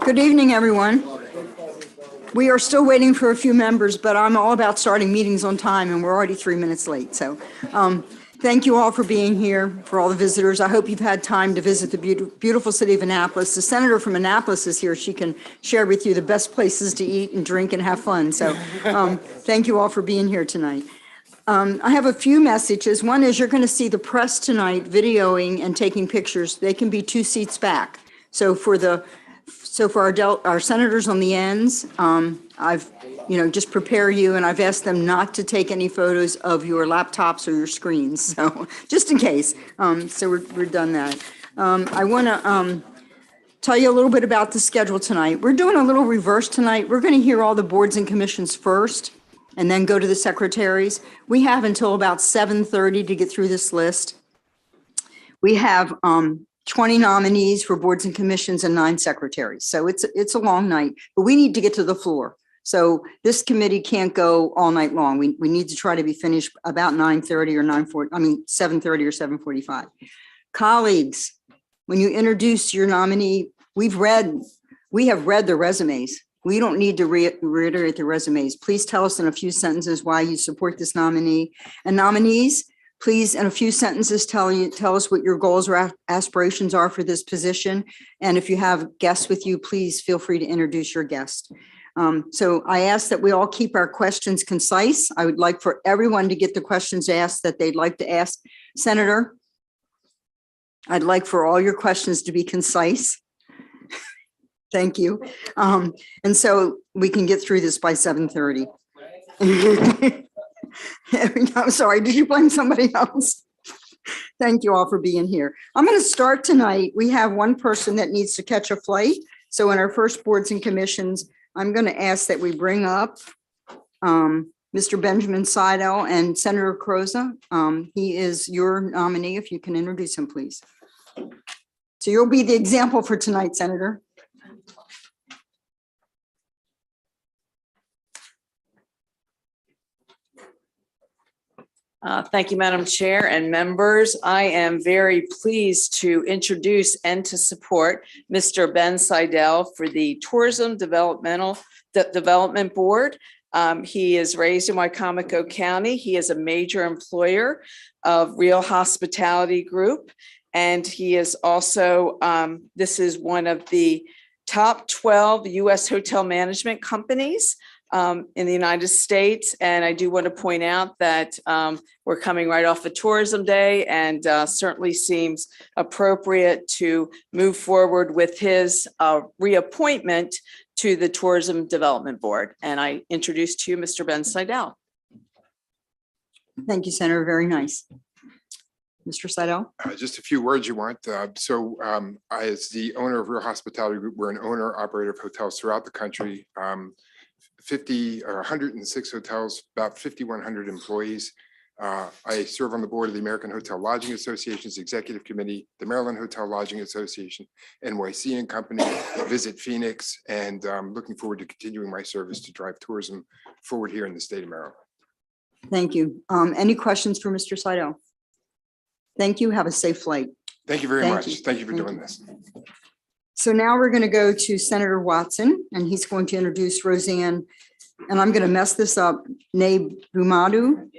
Good evening, everyone. We are still waiting for a few members, but I'm all about starting meetings on time, and we're already 3 minutes late. So thank you all for being here, for all the visitors. I hope you've had time to visit the beautiful city of Annapolis. The senator from Annapolis is here. She can share with you the best places to eat and drink and have fun. So thank you all for being here tonight. I have a few messages. One is you're going to see the press tonight videoing and taking pictures. They can be 2 seats back. So for our senators on the ends, I've, just prepare you, and I've asked them not to take any photos of your laptops or your screens. So just in case. So we're done that. I want to tell you a little bit about the schedule tonight. We're doing a little reverse tonight. We're going to hear all the boards and commissions first, and then go to the secretaries. We have until about 7:30 to get through this list. We have 20 nominees for boards and commissions and 9 secretaries. So it's a long night, but we need to get to the floor. So this committee can't go all night long. We need to try to be finished about 9:30 or 7:30 or 7:45. Colleagues, when you introduce your nominee, we have read the resumes. We don't need to reiterate the resumes. Please tell us in a few sentences why you support this nominee. And nominees, please, in a few sentences, tell us what your goals or aspirations are for this position. And if you have guests with you, please feel free to introduce your guest. So I ask that we all keep our questions concise. I would like for everyone to get the questions asked that they'd like to ask. Senator, I'd like for all your questions to be concise. Thank you. And so we can get through this by 7:30. I'm sorry, did you blame somebody else? Thank you all for being here. I'm going to start tonight. We have one person that needs to catch a flight. So in our first boards and commissions, I'm going to ask that we bring up Mr. Benjamin Seidel and Senator Croza. He is your nominee. If you can introduce him, please. So you'll be the example for tonight, Senator. Thank you, Madam Chair and members. I am very pleased to introduce and to support Mr. Ben Seidel for the Tourism Development Board. He is raised in Wycomico County. He is a major employer of Real Hospitality Group. And he is also, this is one of the top 12 U.S. hotel management companies in the United States. And I do want to point out that we're coming right off of Tourism Day, and certainly seems appropriate to move forward with his reappointment to the Tourism Development Board. And I introduce to you Mr. Ben Seidel. Thank you, Senator. Very nice. Mr. Seidel. Just a few words you want. As the owner of Real Hospitality Group, we're an owner operator of hotels throughout the country. 106 hotels, about 5,100 employees. I serve on the board of the American Hotel Lodging Association's Executive Committee, the Maryland Hotel Lodging Association, EXN Company, Visit Phoenix, and I'm looking forward to continuing my service to drive tourism forward here in the state of Maryland. Thank you. Any questions for Mr. Seidel? Thank you. Have a safe flight. Thank you very much. Thank you for doing this. So now we're going to go to Senator Watson, and he's going to introduce Roseanne, and I'm going to mess this up, Ndebumadu.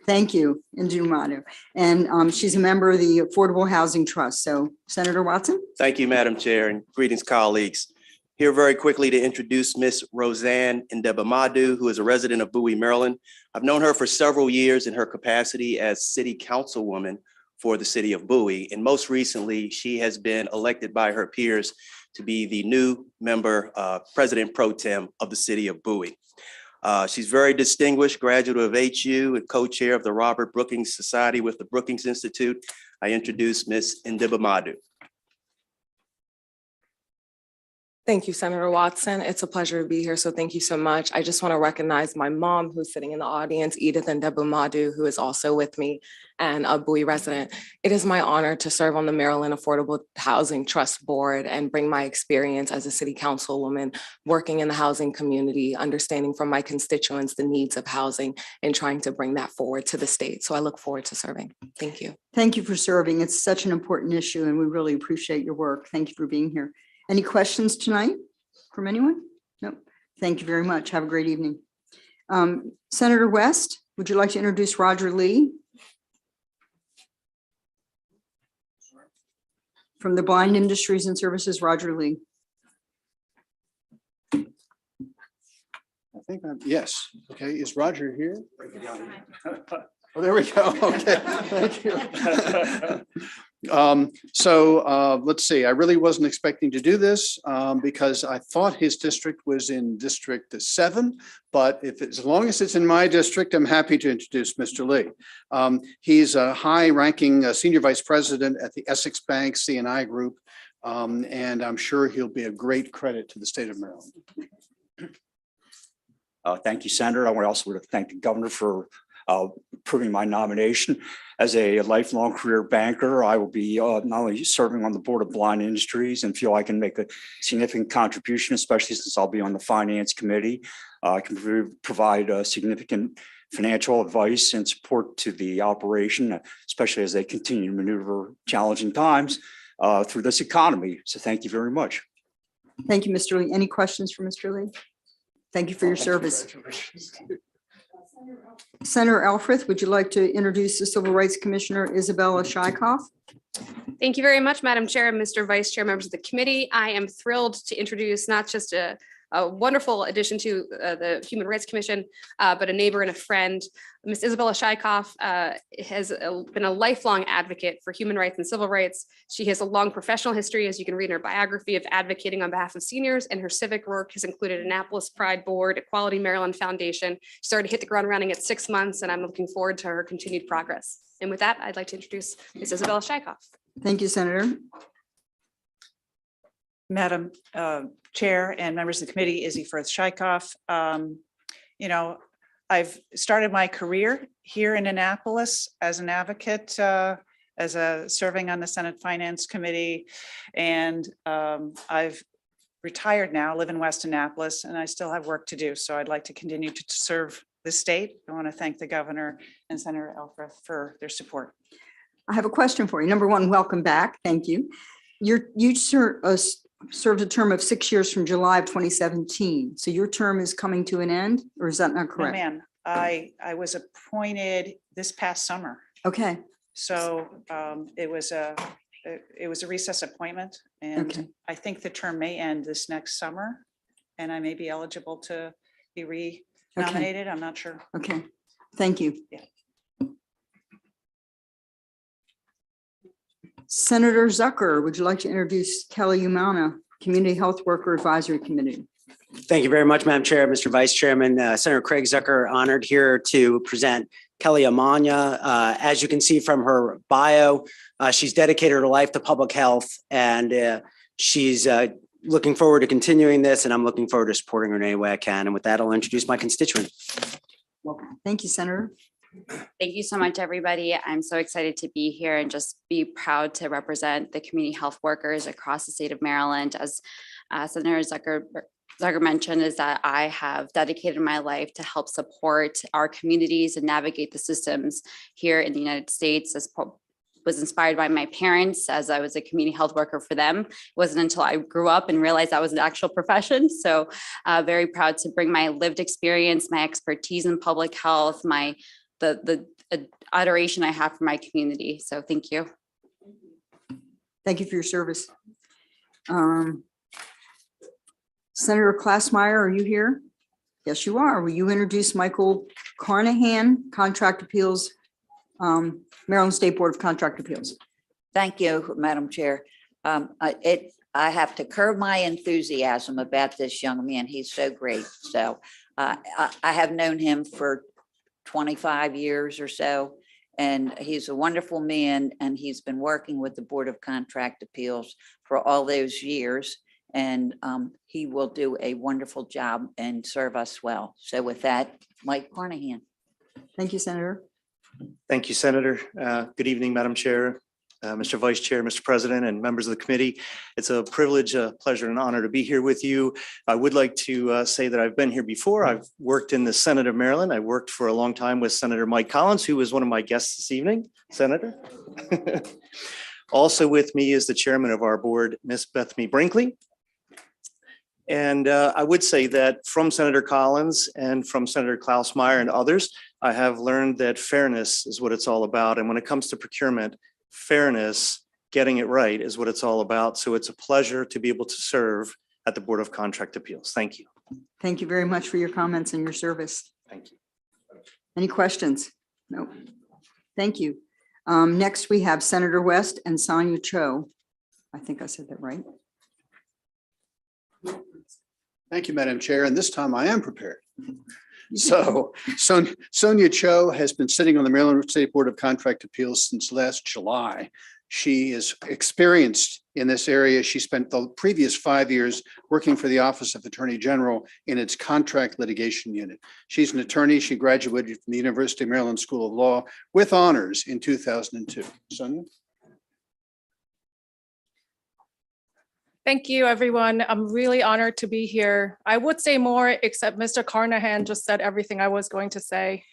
Thank you, Ndebumadu. And she's a member of the Affordable Housing Trust. So Senator Watson. Thank you, Madam Chair, and greetings, colleagues. Here very quickly to introduce Miss Roseanne Ndebumadu, who is a resident of Bowie, Maryland. I've known her for several years in her capacity as City Councilwoman for the city of Bowie. And most recently, she has been elected by her peers to be the new member, President Pro Tem of the city of Bowie. She's very distinguished, graduate of HU and co-chair of the Robert Brookings Society with the Brookings Institute. I introduce Ms. Ndebumadu. Thank you, Senator Watson. It's a pleasure to be here, so thank you so much. I just want to recognize my mom who's sitting in the audience, Edith and Debu Madu, who is also with me, and a Bowie resident. It is my honor to serve on the Maryland Affordable Housing Trust Board and bring my experience as a city councilwoman, working in the housing community, understanding from my constituents the needs of housing, and trying to bring that forward to the state. So I look forward to serving. Thank you. Thank you for serving. It's such an important issue, and we really appreciate your work. Thank you for being here. Any questions tonight from anyone? No. Thank you very much. Have a great evening. Senator West, would you like to introduce Roger Lee? From the Blind Industries and Services, Roger Lee. I think yes. Okay, is Roger here? Oh, there we go. Okay, thank you. Let's see, I really wasn't expecting to do this because I thought his district was in District 7, but as long as it's in my district, I'm happy to introduce Mr. Lee. He's a high-ranking senior vice president at the Essex Bank C&I Group, and I'm sure he'll be a great credit to the state of Maryland. Thank you, Senator. I want to thank the governor for approving my nomination. As a lifelong career banker, I will be not only serving on the board of Blind Industries and feel I can make a significant contribution, especially since I'll be on the finance committee. I can provide significant financial advice and support to the operation, especially as they continue to maneuver challenging times through this economy. So thank you very much. Thank you, Mr. Lee. Any questions for Mr. Lee? Thank you for your service. Senator Alfrith, would you like to introduce the Civil Rights Commissioner, Isabella Shykoff? Thank you very much, Madam Chair, Mr. Vice Chair, members of the committee. I am thrilled to introduce not just a wonderful addition to the Human Rights Commission, but a neighbor and a friend. Ms. Isabella Shykoff has been a lifelong advocate for human rights and civil rights. She has a long professional history, as you can read in her biography, of advocating on behalf of seniors, and her civic work has included Annapolis Pride Board, Equality Maryland Foundation. She started to hit the ground running at 6 months, and I'm looking forward to her continued progress. And with that, I'd like to introduce Ms. Isabella Shykoff. Thank you, Senator. Madam Chair and members of the committee, Izzy Firth Shykoff. You know, I've started my career here in Annapolis as an advocate, serving on the Senate Finance Committee, and I've retired now, live in West Annapolis, and I still have work to do. So I'd like to continue to serve the state. I want to thank the governor and Senator Alfrith for their support. I have a question for you. Number one, welcome back. Thank you. You served a term of 6 years from July of 2017. So your term is coming to an end, or is that not No, correct? ma'am, I was appointed this past summer. Okay, So it was a recess appointment, and Okay. I think the term may end this next summer, and I may be eligible to be re-nominated. I'm not sure. okay. Thank you. Yeah. Senator Zucker, would you like to introduce Kelly Umana, Community Health Worker Advisory Committee? Thank you very much, Madam Chair, Mr. Vice Chairman. Senator Craig Zucker, honored here to present Kelly Amanya. As you can see from her bio, she's dedicated her life to public health, and she's looking forward to continuing this, and I'm looking forward to supporting her in any way I can. And with that, I'll introduce my constituent. Thank you, Senator. Thank you so much, everybody. I'm so excited to be here and just be proud to represent the community health workers across the state of Maryland. As Senator Zucker mentioned, is that I have dedicated my life to help support our communities and navigate the systems here in the United States. As was inspired by my parents, as I was a community health worker for them. It wasn't until I grew up and realized that was an actual profession. So very proud to bring my lived experience, my expertise in public health, the adoration I have for my community. So thank you. Thank you for your service. Senator Klassmeyer, are you here? Yes, you are. Will you introduce Michael Carnahan, Contract Appeals, Maryland State Board of Contract Appeals? Thank you, Madam Chair. I have to curb my enthusiasm about this young man. He's so great. So I have known him for 25 years or so, and he's a wonderful man, and he's been working with the Board of Contract Appeals for all those years. and he will do a wonderful job and serve us well. So with that, Mike Carnahan. Thank you, Senator. Thank you, Senator. Good evening, Madam Chair, Mr. Vice Chair, Mr. President, and members of the committee. It's a privilege, a pleasure, and honor to be here with you. I would like to say that I've been here before. I've worked in the Senate of Maryland. I worked for a long time with Senator Mike Collins, who was one of my guests this evening, Senator. Also with me is the chairman of our board, Miss Bethany Brinkley. And I would say that from Senator Collins and from Senator Klaus Meyer and others, I have learned that fairness is what it's all about. And when it comes to procurement, fairness, getting it right is what it's all about. So it's a pleasure to be able to serve at the Board of Contract Appeals. Thank you. Thank you very much for your comments and your service. Thank you. Any questions? No. Thank you. Next, we have Senator West and Sonia Cho. I think I said that right. Thank you, Madam Chair. And this time I am prepared. So Sonia Cho has been sitting on the Maryland State Board of Contract Appeals since last July. She is experienced in this area. She spent the previous 5 years working for the Office of Attorney General in its contract litigation unit. She's an attorney. She graduated from the University of Maryland School of Law with honors in 2002. Sonia? Thank you, everyone. I'm really honored to be here. I would say more, except Mr. Carnahan just said everything I was going to say.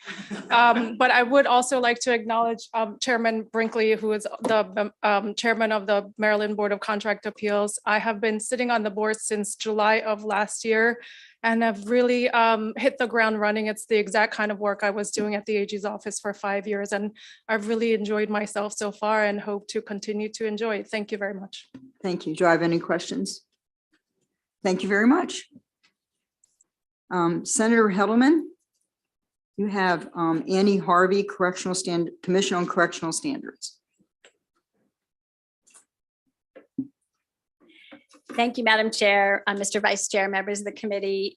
But I would also like to acknowledge Chairman Brinkley, who is the chairman of the Maryland Board of Contract Appeals. I have been sitting on the board since July of last year and have really hit the ground running. It's the exact kind of work I was doing at the AG's office for 5 years, and I've really enjoyed myself so far and hope to continue to enjoy it. Thank you very much. Thank you. Do I have any questions? Thank you very much. Senator Hedelman, you have Annie Harvey, Commission on Correctional Standards. Thank you, Madam Chair, Mr. Vice Chair, members of the committee.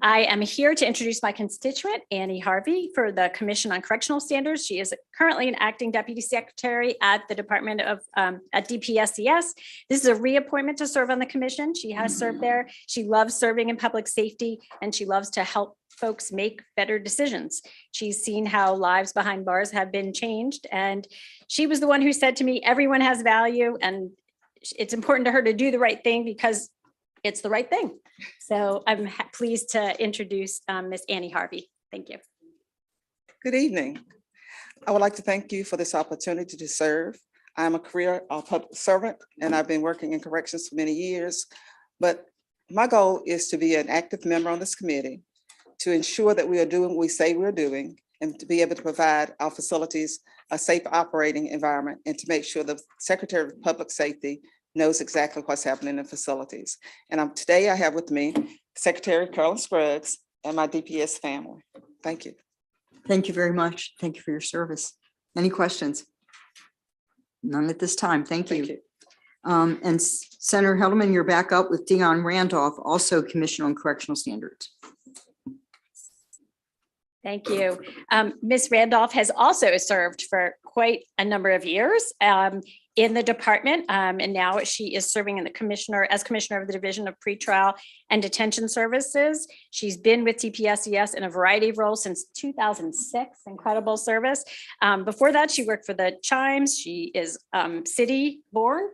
I am here to introduce my constituent, Annie Harvey, for the Commission on Correctional Standards. She is currently an acting deputy secretary at the Department of at DPSCS. This is a reappointment to serve on the commission. She has served there. She loves serving in public safety, and she loves to help folks make better decisions. She's seen how lives behind bars have been changed, and she was the one who said to me, everyone has value, and it's important to her to do the right thing because it's the right thing. So I'm pleased to introduce Ms. Annie Harvey. Thank you. Good evening. I would like to thank you for this opportunity to serve. I'm a career public servant and I've been working in corrections for many years, but my goal is to be an active member on this committee to ensure that we are doing what we say we're doing and to be able to provide our facilities a safe operating environment and to make sure the Secretary of Public Safety knows exactly what's happening in facilities. And today I have with me Secretary Carolyn Scruggs and my DPS family. Thank you. Thank you very much. Thank you for your service. Any questions? None at this time. Thank you. And Senator Hedelman, you're back up with Dion Randolph, also Commission on Correctional Standards. Thank you. Ms. Randolph has also served for quite a number of years in the department, and now she is serving in the as commissioner of the Division of Pretrial and Detention Services. She's been with TPSCS in a variety of roles since 2006. Incredible service. Before that, she worked for the Chimes. She is city born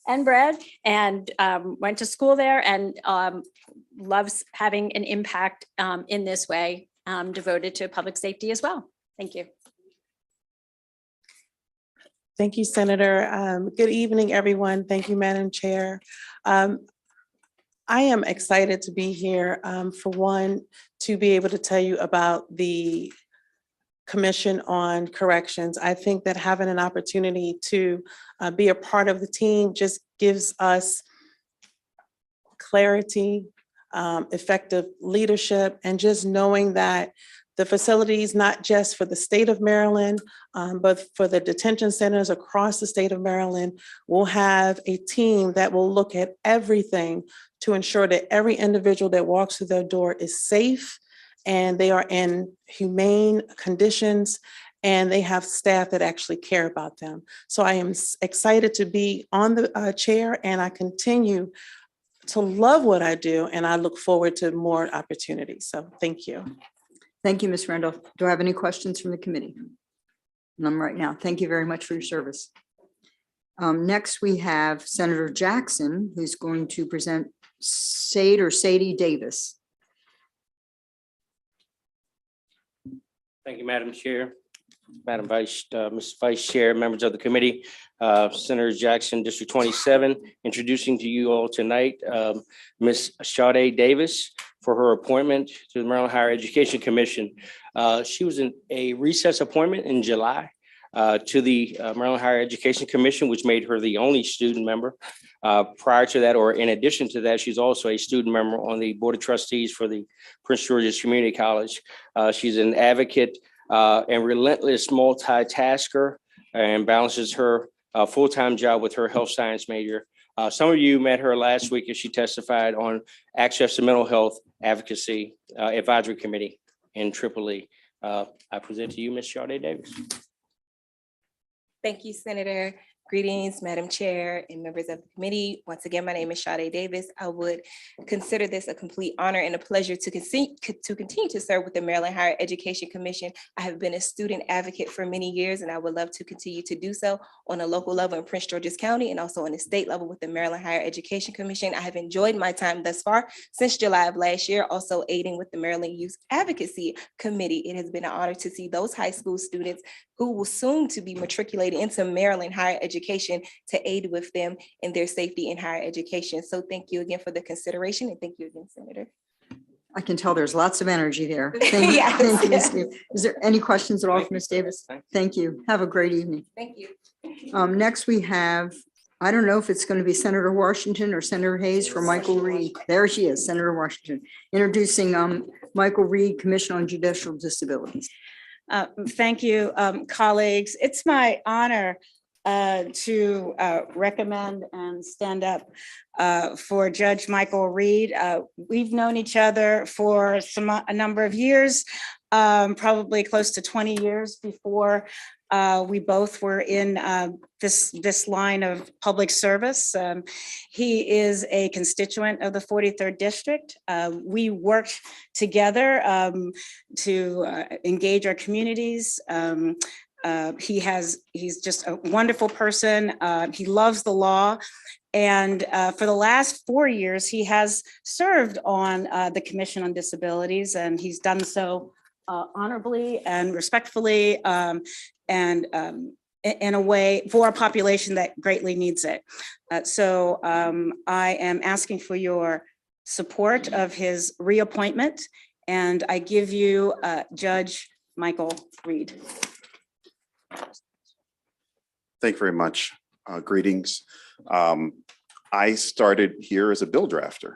and bred, and went to school there, and loves having an impact in this way. Devoted to public safety as well. Thank you. Thank you, Senator. Good evening, everyone. Thank you, Madam Chair. I am excited to be here, for one, to be able to tell you about the Commission on Corrections. I think that having an opportunity to be a part of the team just gives us clarity, effective leadership, and just knowing that the facilities, not just for the state of Maryland, but for the detention centers across the state of Maryland, will have a team that will look at everything to ensure that every individual that walks through their door is safe and they are in humane conditions and they have staff that actually care about them. So I am excited to be on the chair, and I continue to love what I do, and I look forward to more opportunities. So thank you. Thank you, Ms. Randolph. Do I have any questions from the committee? None right now. Thank you very much for your service. Next, we have Senator Jackson, who's going to present Sadie Davis. Thank you, Madam Chair, Madam Mr. Vice Chair, members of the committee, Senator Jackson, District 27, introducing to you all tonight, Ms. Sade Davis for her appointment to the Maryland Higher Education Commission. She was in a recess appointment in July to the Maryland Higher Education Commission, which made her the only student member. Prior to that, or in addition to that, she's also a student member on the Board of Trustees for the Prince George's Community College. She's an advocate and relentless multitasker and balances her full-time job with her health science major. Some of you met her last week as she testified on access to mental health advocacy advisory committee in Tripoli. I present to you, Ms. Sade Davis. Thank you, Senator. Greetings, Madam Chair and members of the committee. Once again, my name is Sade Davis. I would consider this a complete honor and a pleasure to continue to serve with the Maryland Higher Education Commission. I have been a student advocate for many years, and I would love to continue to do so on a local level in Prince George's County and also on the state level with the Maryland Higher Education Commission. I have enjoyed my time thus far since July of last year, also aiding with the Maryland Youth Advocacy Committee. It has been an honor to see those high school students who will soon to be matriculated into Maryland Higher Education to aid with them in their safety in higher education. So thank you again for the consideration, and thank you again, Senator. I can tell there's lots of energy there. Thank you. Yes, Thank you, Ms. yes. Davis. Is there any questions at all for Ms. Davis? Thank you. Have a great evening. Thank you. Next, we have, I don't know if it's going to be Senator Washington or Senator Hayes for Michael Reed. There she is, Senator Washington, introducing Michael Reed, Commission on Judicial Disabilities. Thank you, colleagues. It's my honor to recommend and stand up for Judge Michael Reed. We've known each other for a number of years, probably close to 20 years before we both were in this line of public service. He is a constituent of the 43rd District. We worked together to engage our communities. He's just a wonderful person. He loves the law. And for the last 4 years, he has served on the Commission on Disabilities, and he's done so honorably and respectfully, and in a way for a population that greatly needs it. So I am asking for your support of his reappointment, and I give you Judge Michael Reed. Thank you very much. Greetings. I started here as a bill drafter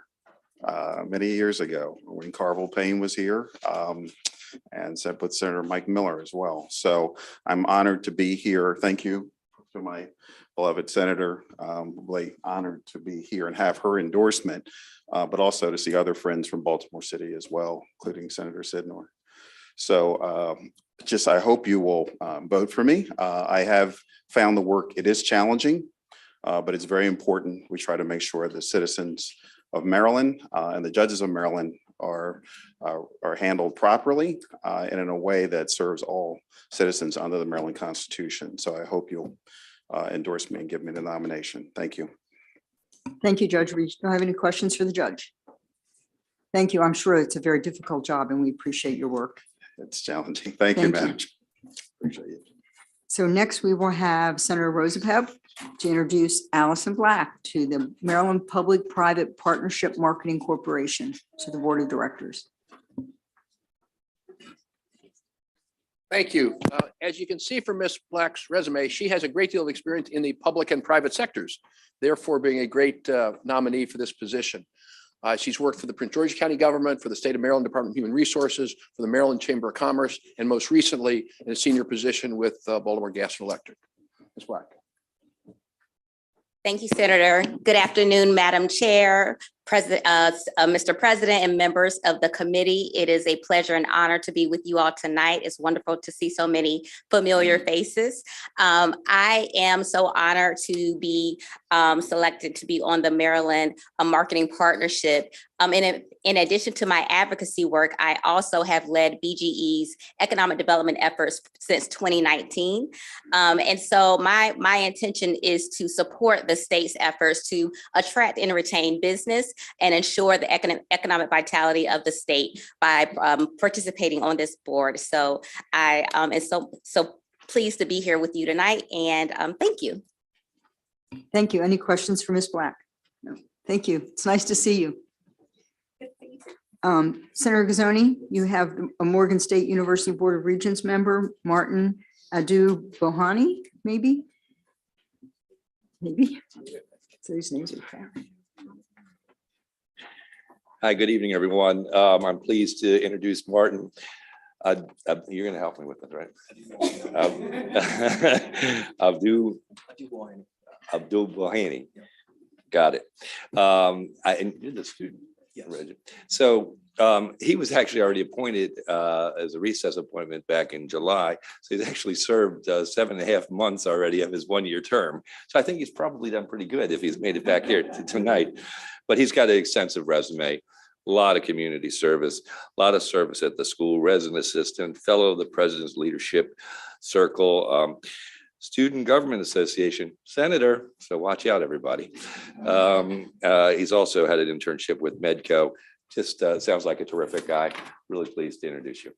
many years ago when Carville Payne was here, and sat with Senator Mike Miller as well. So I'm honored to be here. Thank you to my beloved senator. Really honored to be here and have her endorsement, but also to see other friends from Baltimore City as well, including Senator Sidnor. So I hope you will vote for me. I have found the work, it is challenging, but it's very important. We try to make sure the citizens of Maryland and the judges of Maryland are handled properly and in a way that serves all citizens under the Maryland Constitution. So I hope you'll endorse me and give me the nomination. Thank you. Thank you, Judge Reed. Do I have any questions for the judge? Thank you. I'm sure it's a very difficult job, and we appreciate your work. It's challenging. Thank you, Thank Madam you. Chair. Appreciate it. So next we will have Senator Rosapep to introduce Allison Black to the Maryland Public-Private Partnership Marketing Corporation to the Board of Directors. Thank you. As you can see from Ms. Black's resume, she has a great deal of experience in the public and private sectors, therefore being a great nominee for this position. She's worked for the Prince George's County government, for the State of Maryland Department of Human Resources, for the Maryland Chamber of Commerce, and most recently in a senior position with Baltimore Gas and Electric. Ms. Black. Thank you, Senator. Good afternoon, Madam Chair, Mr. President, and members of the committee. It is a pleasure and honor to be with you all tonight. It's wonderful to see so many familiar faces. I am so honored to be selected to be on the Maryland Marketing Partnership. In addition to my advocacy work, I also have led BGE's economic development efforts since 2019. And so my intention is to support the state's efforts to attract and retain business and ensure the economic vitality of the state by participating on this board. So I am so pleased to be here with you tonight, and thank you. Thank you. Any questions for Ms. Black? No. Thank you. It's nice to see you. Senator Gazzoni, you have a Morgan State University Board of Regents member, Martin Adu-Bohani, maybe? Maybe. So these names are found. Hi, good evening, everyone. I'm pleased to introduce Martin. You're going to help me with this, right? Abdul-Bohani. Got it. And you're the student. Right? So he was actually already appointed as a recess appointment back in July. So he's actually served 7.5 months already of his one-year term. So I think he's probably done pretty good if he's made it back here tonight. But he's got an extensive resume, a lot of community service, a lot of service at the school, resident assistant, fellow of the President's Leadership Circle, Student Government Association, senator. So watch out, everybody. He's also had an internship with Medco. Just sounds like a terrific guy. Really pleased to introduce you.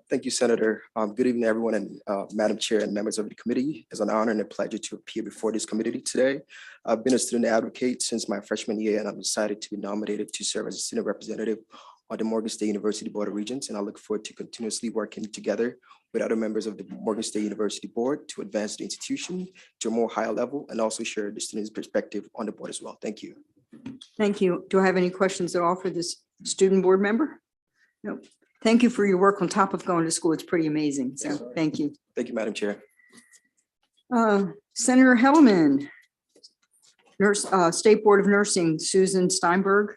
Thank you, Senator. Good evening, everyone, and Madam Chair and members of the committee. It's an honor and a pleasure to appear before this committee today. I've been a student advocate since my freshman year, and I'm excited to be nominated to serve as a senior representative on the Morgan State University Board of Regents, and I look forward to continuously working together with other members of the Morgan State University Board to advance the institution to a more higher level and also share the students' perspective on the board as well. Thank you. Thank you. Do I have any questions at all for this student board member? No. Thank you for your work on top of going to school. It's pretty amazing. So thank you. Thank you, Madam Chair. Senator Hellman, State Board of Nursing, Susan Steinberg.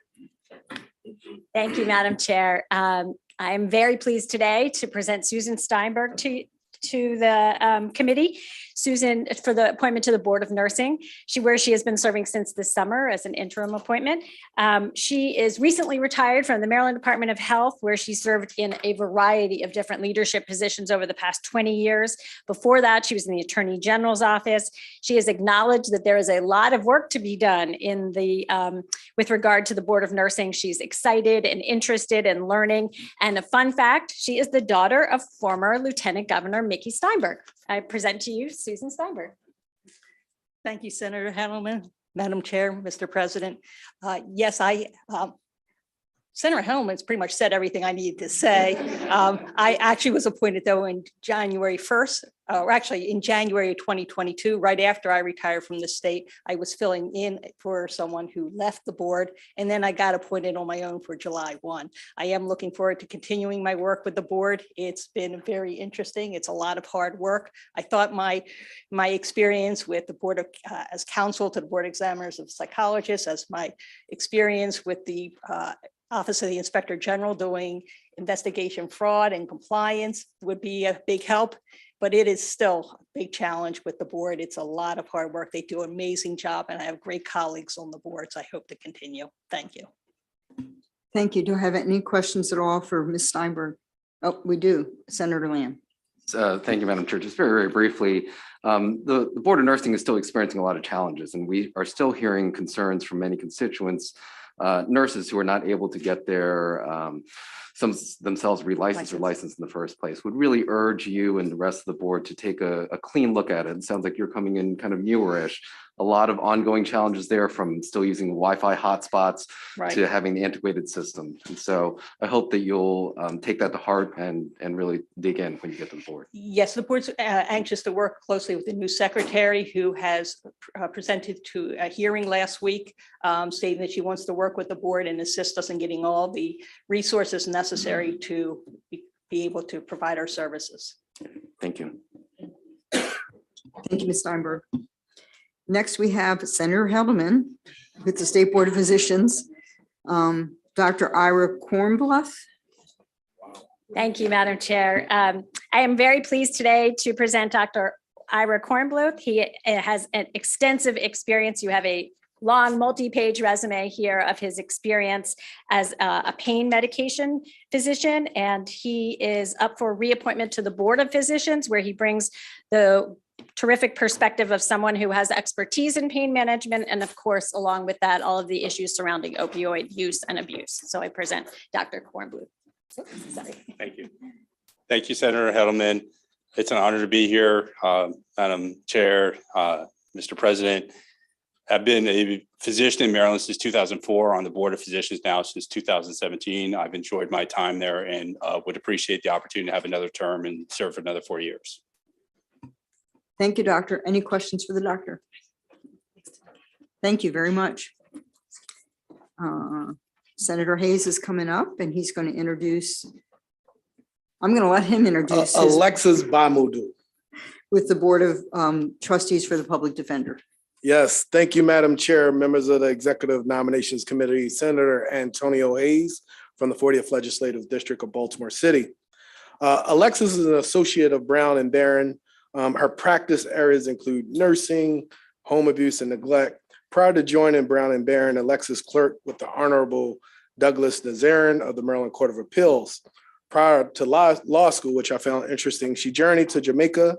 Thank you, Madam Chair. I am very pleased today to present Susan Steinberg to the committee. Susan, for the appointment to the Board of Nursing, where she has been serving since this summer as an interim appointment. She is recently retired from the Maryland Department of Health, where she served in a variety of different leadership positions over the past 20 years. Before that, she was in the Attorney General's office. She has acknowledged that there is a lot of work to be done in the with regard to the Board of Nursing. She's excited and interested in learning. And a fun fact, she is the daughter of former Lieutenant Governor Mickey Steinberg. I present to you Susan Steinberg. Thank you, Senator Hellman, Madam Chair, Mr. President. Yes, Senator Hellman's pretty much said everything I needed to say. I actually was appointed though in January 1st, or actually in January of 2022, right after I retired from the state. I was filling in for someone who left the board, and then I got appointed on my own for July 1. I am looking forward to continuing my work with the board. It's been very interesting. It's a lot of hard work. I thought my experience with the board of, as counsel to the board examiners of psychologists, as my experience with the Office of the Inspector General doing investigation fraud and compliance would be a big help, but it is still a big challenge with the board. It's a lot of hard work. They do an amazing job, and I have great colleagues on the board, so I hope to continue. Thank you. Thank you. Do I have any questions at all for Ms. Steinberg? Oh, we do. Senator Lamb. Thank you, Madam Chair. Just very, very briefly, the Board of Nursing is still experiencing a lot of challenges, and we are still hearing concerns from many constituents, nurses who are not able to get their themselves relicensed or licensed in the first place. Would really urge you and the rest of the board to take a clean look at it. It sounds like you're coming in kind of newer-ish. A lot of ongoing challenges there, from still using Wi-Fi hotspots to having the integrated system. And so I hope that you'll take that to heart and really dig in when you get to the board. Yes, the board's anxious to work closely with the new secretary, who has presented to a hearing last week, stating that she wants to work with the board and assist us in getting all the resources necessary to be able to provide our services. Thank you. Thank you, Ms. Steinberg. Next, we have Senator Helderman with the State Board of Physicians, Dr. Ira Kornbluth. Thank you, Madam Chair. I am very pleased today to present Dr. Ira Kornbluth. He has an extensive experience. You have a long multi-page resume here of his experience as a pain medication physician, and he is up for reappointment to the Board of Physicians, where he brings the terrific perspective of someone who has expertise in pain management, and of course, along with that, all of the issues surrounding opioid use and abuse. So I present Dr. Kornbluth. Sorry. Thank you. Thank you, Senator Hedelman. It's an honor to be here, Madam Chair, Mr. President. I've been a physician in Maryland since 2004, on the Board of Physicians now since 2017. I've enjoyed my time there and would appreciate the opportunity to have another term and serve for another 4 years. Thank you, Doctor. Any questions for the doctor? Thank you very much. Senator Hayes is coming up and he's going to introduce, I'm going to let him introduce Alexis Bamudu. with the Board of Trustees for the Public Defender. Yes, thank you, Madam Chair, members of the Executive Nominations Committee, Senator Antonio Hayes from the 40th Legislative District of Baltimore City. Alexis is an associate of Brown and Barron. Her practice areas include nursing, home abuse and neglect. Prior to joining Brown and Barron, Alexis clerked with the Honorable Douglas Nazarin of the Maryland Court of Appeals. Prior to law school, which I found interesting, she journeyed to Jamaica,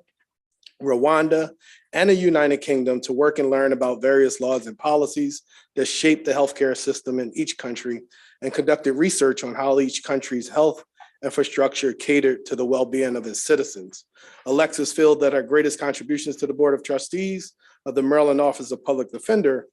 Rwanda, and the United Kingdom to work and learn about various laws and policies that shape the healthcare system in each country, and conducted research on how each country's health infrastructure catered to the well-being of its citizens. Alexis feels that her greatest contributions to the Board of Trustees of the Maryland Office of Public Defender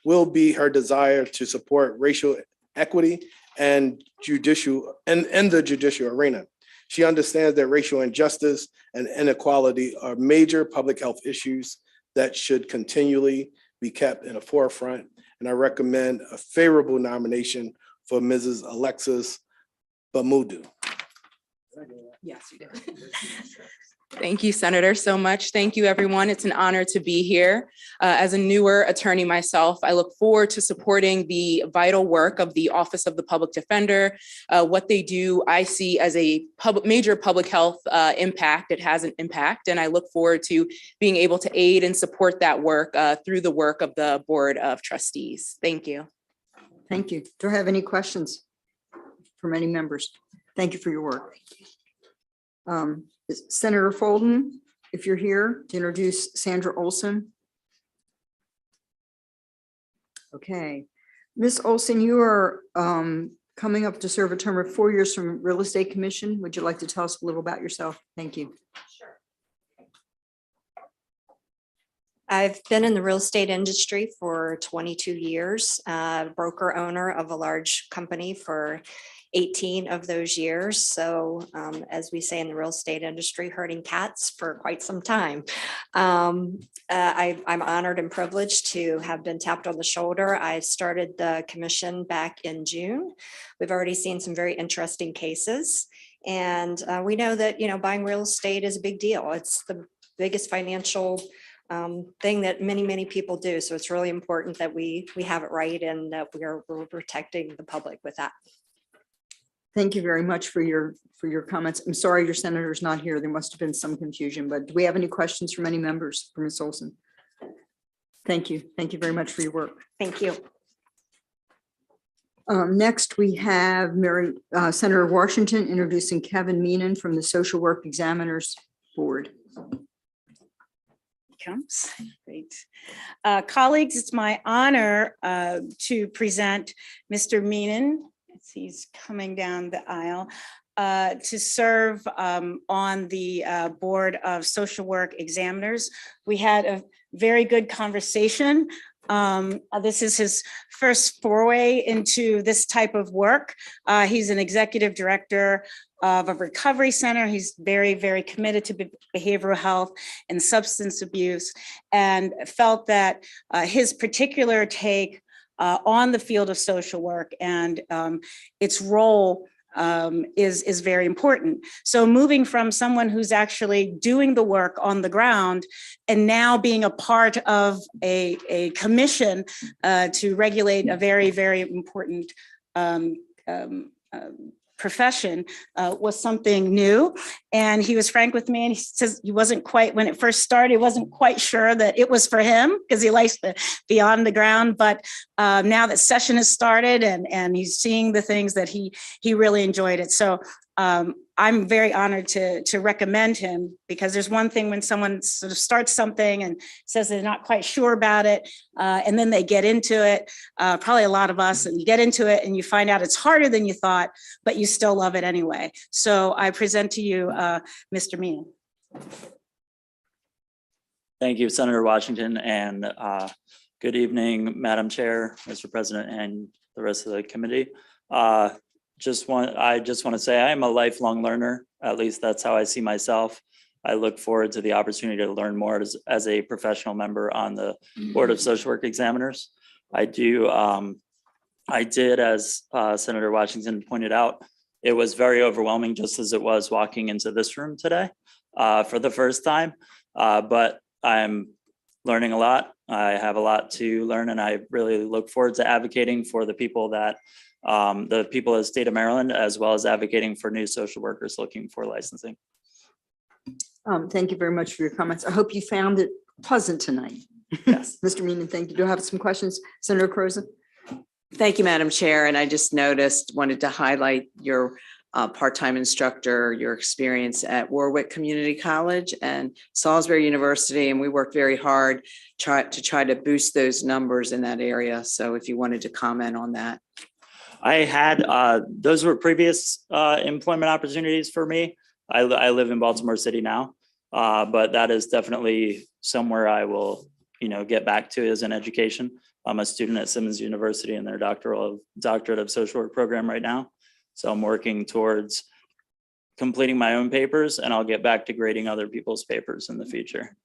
will be her desire to support racial equity and in the judicial arena. She understands that racial injustice and inequality are major public health issues that should continually be kept in the forefront. And I recommend a favorable nomination for Mrs. Alexis Bamudu. Yes, you did. Thank you, Senator, so much. Thank you, everyone. It's an honor to be here. As a newer attorney myself, I look forward to supporting the vital work of the Office of the Public Defender. What they do, I see as a major public health impact. It has an impact, and I look forward to being able to aid and support that work through the work of the Board of Trustees. Thank you. Thank you. Do I have any questions from any members? Thank you for your work. Senator Folden, if you're here, to introduce Sandra Olson. Okay. Ms. Olson, you are coming up to serve a term of 4 years from Real Estate Commission. Would you like to tell us a little about yourself? Thank you. I've been in the real estate industry for 22 years, broker owner of a large company for 18 of those years. So as we say in the real estate industry, herding cats for quite some time. I'm honored and privileged to have been tapped on the shoulder. I started the commission back in June. We've already seen some very interesting cases. And we know that, buying real estate is a big deal. It's the biggest financial thing that many people do. So it's really important that we have it right and that we're protecting the public with that. Thank you very much for your comments. I'm sorry your senator's not here. There must have been some confusion, but do we have any questions from any members for Ms. Olson? Thank you. Thank you very much for your work. Thank you. Next, we have Senator Washington introducing Kevin Meenan from the Social Work Examiners Board. Comes. Great. Colleagues, it's my honor to present Mr. Meenan, as he's coming down the aisle, to serve on the Board of Social Work Examiners. We had a very good conversation. This is his first foray into this type of work. He's an executive director of a recovery center. He's very committed to behavioral health and substance abuse, and felt that his particular take on the field of social work and its role is very important. So moving from someone who's actually doing the work on the ground and now being a part of a commission to regulate a very important profession was something new. And he was frank with me and he says he wasn't quite, when it first started, he wasn't quite sure that it was for him because he likes to be on the ground. But now that session has started and he's seeing the things that he really enjoyed it. So I'm very honored to recommend him, because there's one thing when someone sort of starts something and says they're not quite sure about it, and then they get into it, probably a lot of us, and you get into it and you find out it's harder than you thought, but you still love it anyway. So I present to you, Mr. Meehan. Thank you, Senator Washington, and good evening, Madam Chair, Mr. President, and the rest of the committee. I just want to say I am a lifelong learner. At least that's how I see myself. I look forward to the opportunity to learn more as a professional member on the Board of Social Work Examiners. I did, as Senator Washington pointed out, it was very overwhelming, just as it was walking into this room today for the first time. But I'm learning a lot. I have a lot to learn, and I really look forward to advocating for the people that the people of the state of Maryland, as well as advocating for new social workers looking for licensing. Thank you very much for your comments. I hope you found it pleasant tonight. Yes. Mr. Meehan, thank you. Do you have some questions? Senator Croson? Thank you, Madam Chair. And I just wanted to highlight your part-time instructor, your experience at Warwick Community College and Salisbury University. And we worked very hard to try to boost those numbers in that area. So if you wanted to comment on that. I had, those were previous employment opportunities for me. I live in Baltimore City now, but that is definitely somewhere I will, get back to as an education. I'm a student at Simmons University in their doctorate of social work program right now. So I'm working towards completing my own papers, and I'll get back to grading other people's papers in the future.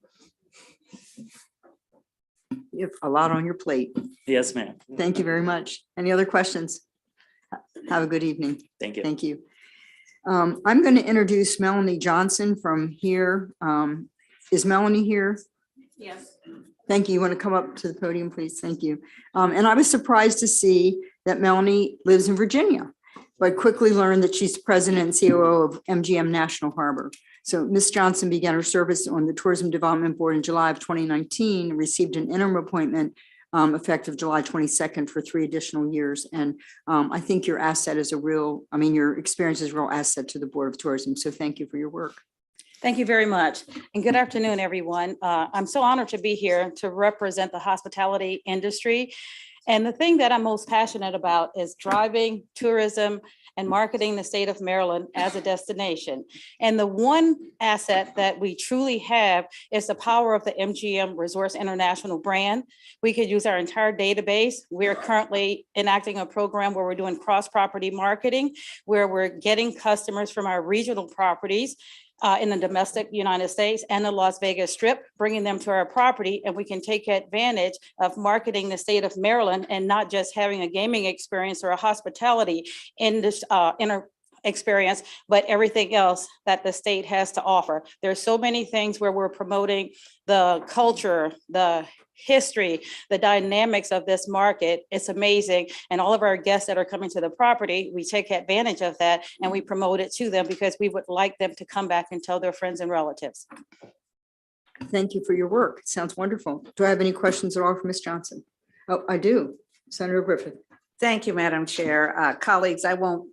You have a lot on your plate. Yes, ma'am. Thank you very much. Any other questions? Have a good evening. Thank you. Thank you. I'm going to introduce Melanie Johnson from here. Is Melanie here? Yes. Thank you. You want to come up to the podium, please? Thank you. And I was surprised to see that Melanie lives in Virginia, but quickly learned that she's president and COO of MGM National Harbor. So Ms. Johnson began her service on the Tourism Development Board in July of 2019, received an interim appointment effective July 22nd for 3 additional years. And I think your asset is your experience is a real asset to the Board of Tourism. So thank you for your work. Thank you very much. And good afternoon, everyone. I'm so honored to be here to represent the hospitality industry. And the thing that I'm most passionate about is driving tourism and marketing the state of Maryland as a destination. And the one asset that we truly have is the power of the MGM Resorts International brand. We could use our entire database. We're currently enacting a program where we're doing cross-property marketing, where we're getting customers from our regional properties in the domestic United States and the Las Vegas Strip, bringing them to our property, and we can take advantage of marketing the state of Maryland and not just having a gaming experience or a hospitality in this experience, but everything else that the state has to offer. There's so many things where we're promoting the culture, the history, the dynamics of this market. It's amazing. And all of our guests that are coming to the property, we take advantage of that and we promote it to them because we would like them to come back and tell their friends and relatives. Thank you for your work. It sounds wonderful. Do I have any questions at all for Ms. Johnson? Oh, I do. Senator Griffith. Thank you, Madam Chair. Colleagues, I won't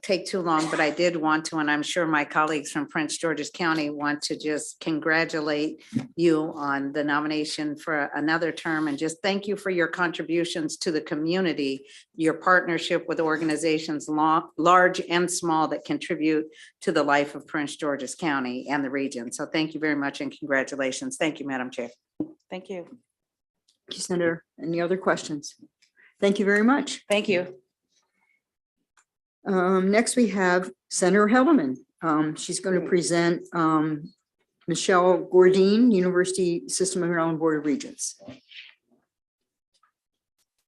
take too long, but I did want to, and I'm sure my colleagues from Prince George's County want to just congratulate you on the nomination for another term and just thank you for your contributions to the community, your partnership with organizations large and small that contribute to the life of Prince George's County and the region. So thank you very much and congratulations. Thank you, Madam Chair. Thank you. Thank you, Senator. Any other questions? Thank you very much. Thank you. Next, we have Senator Helderman. She's going to present Michelle Gordine, University System of Maryland Board of Regents.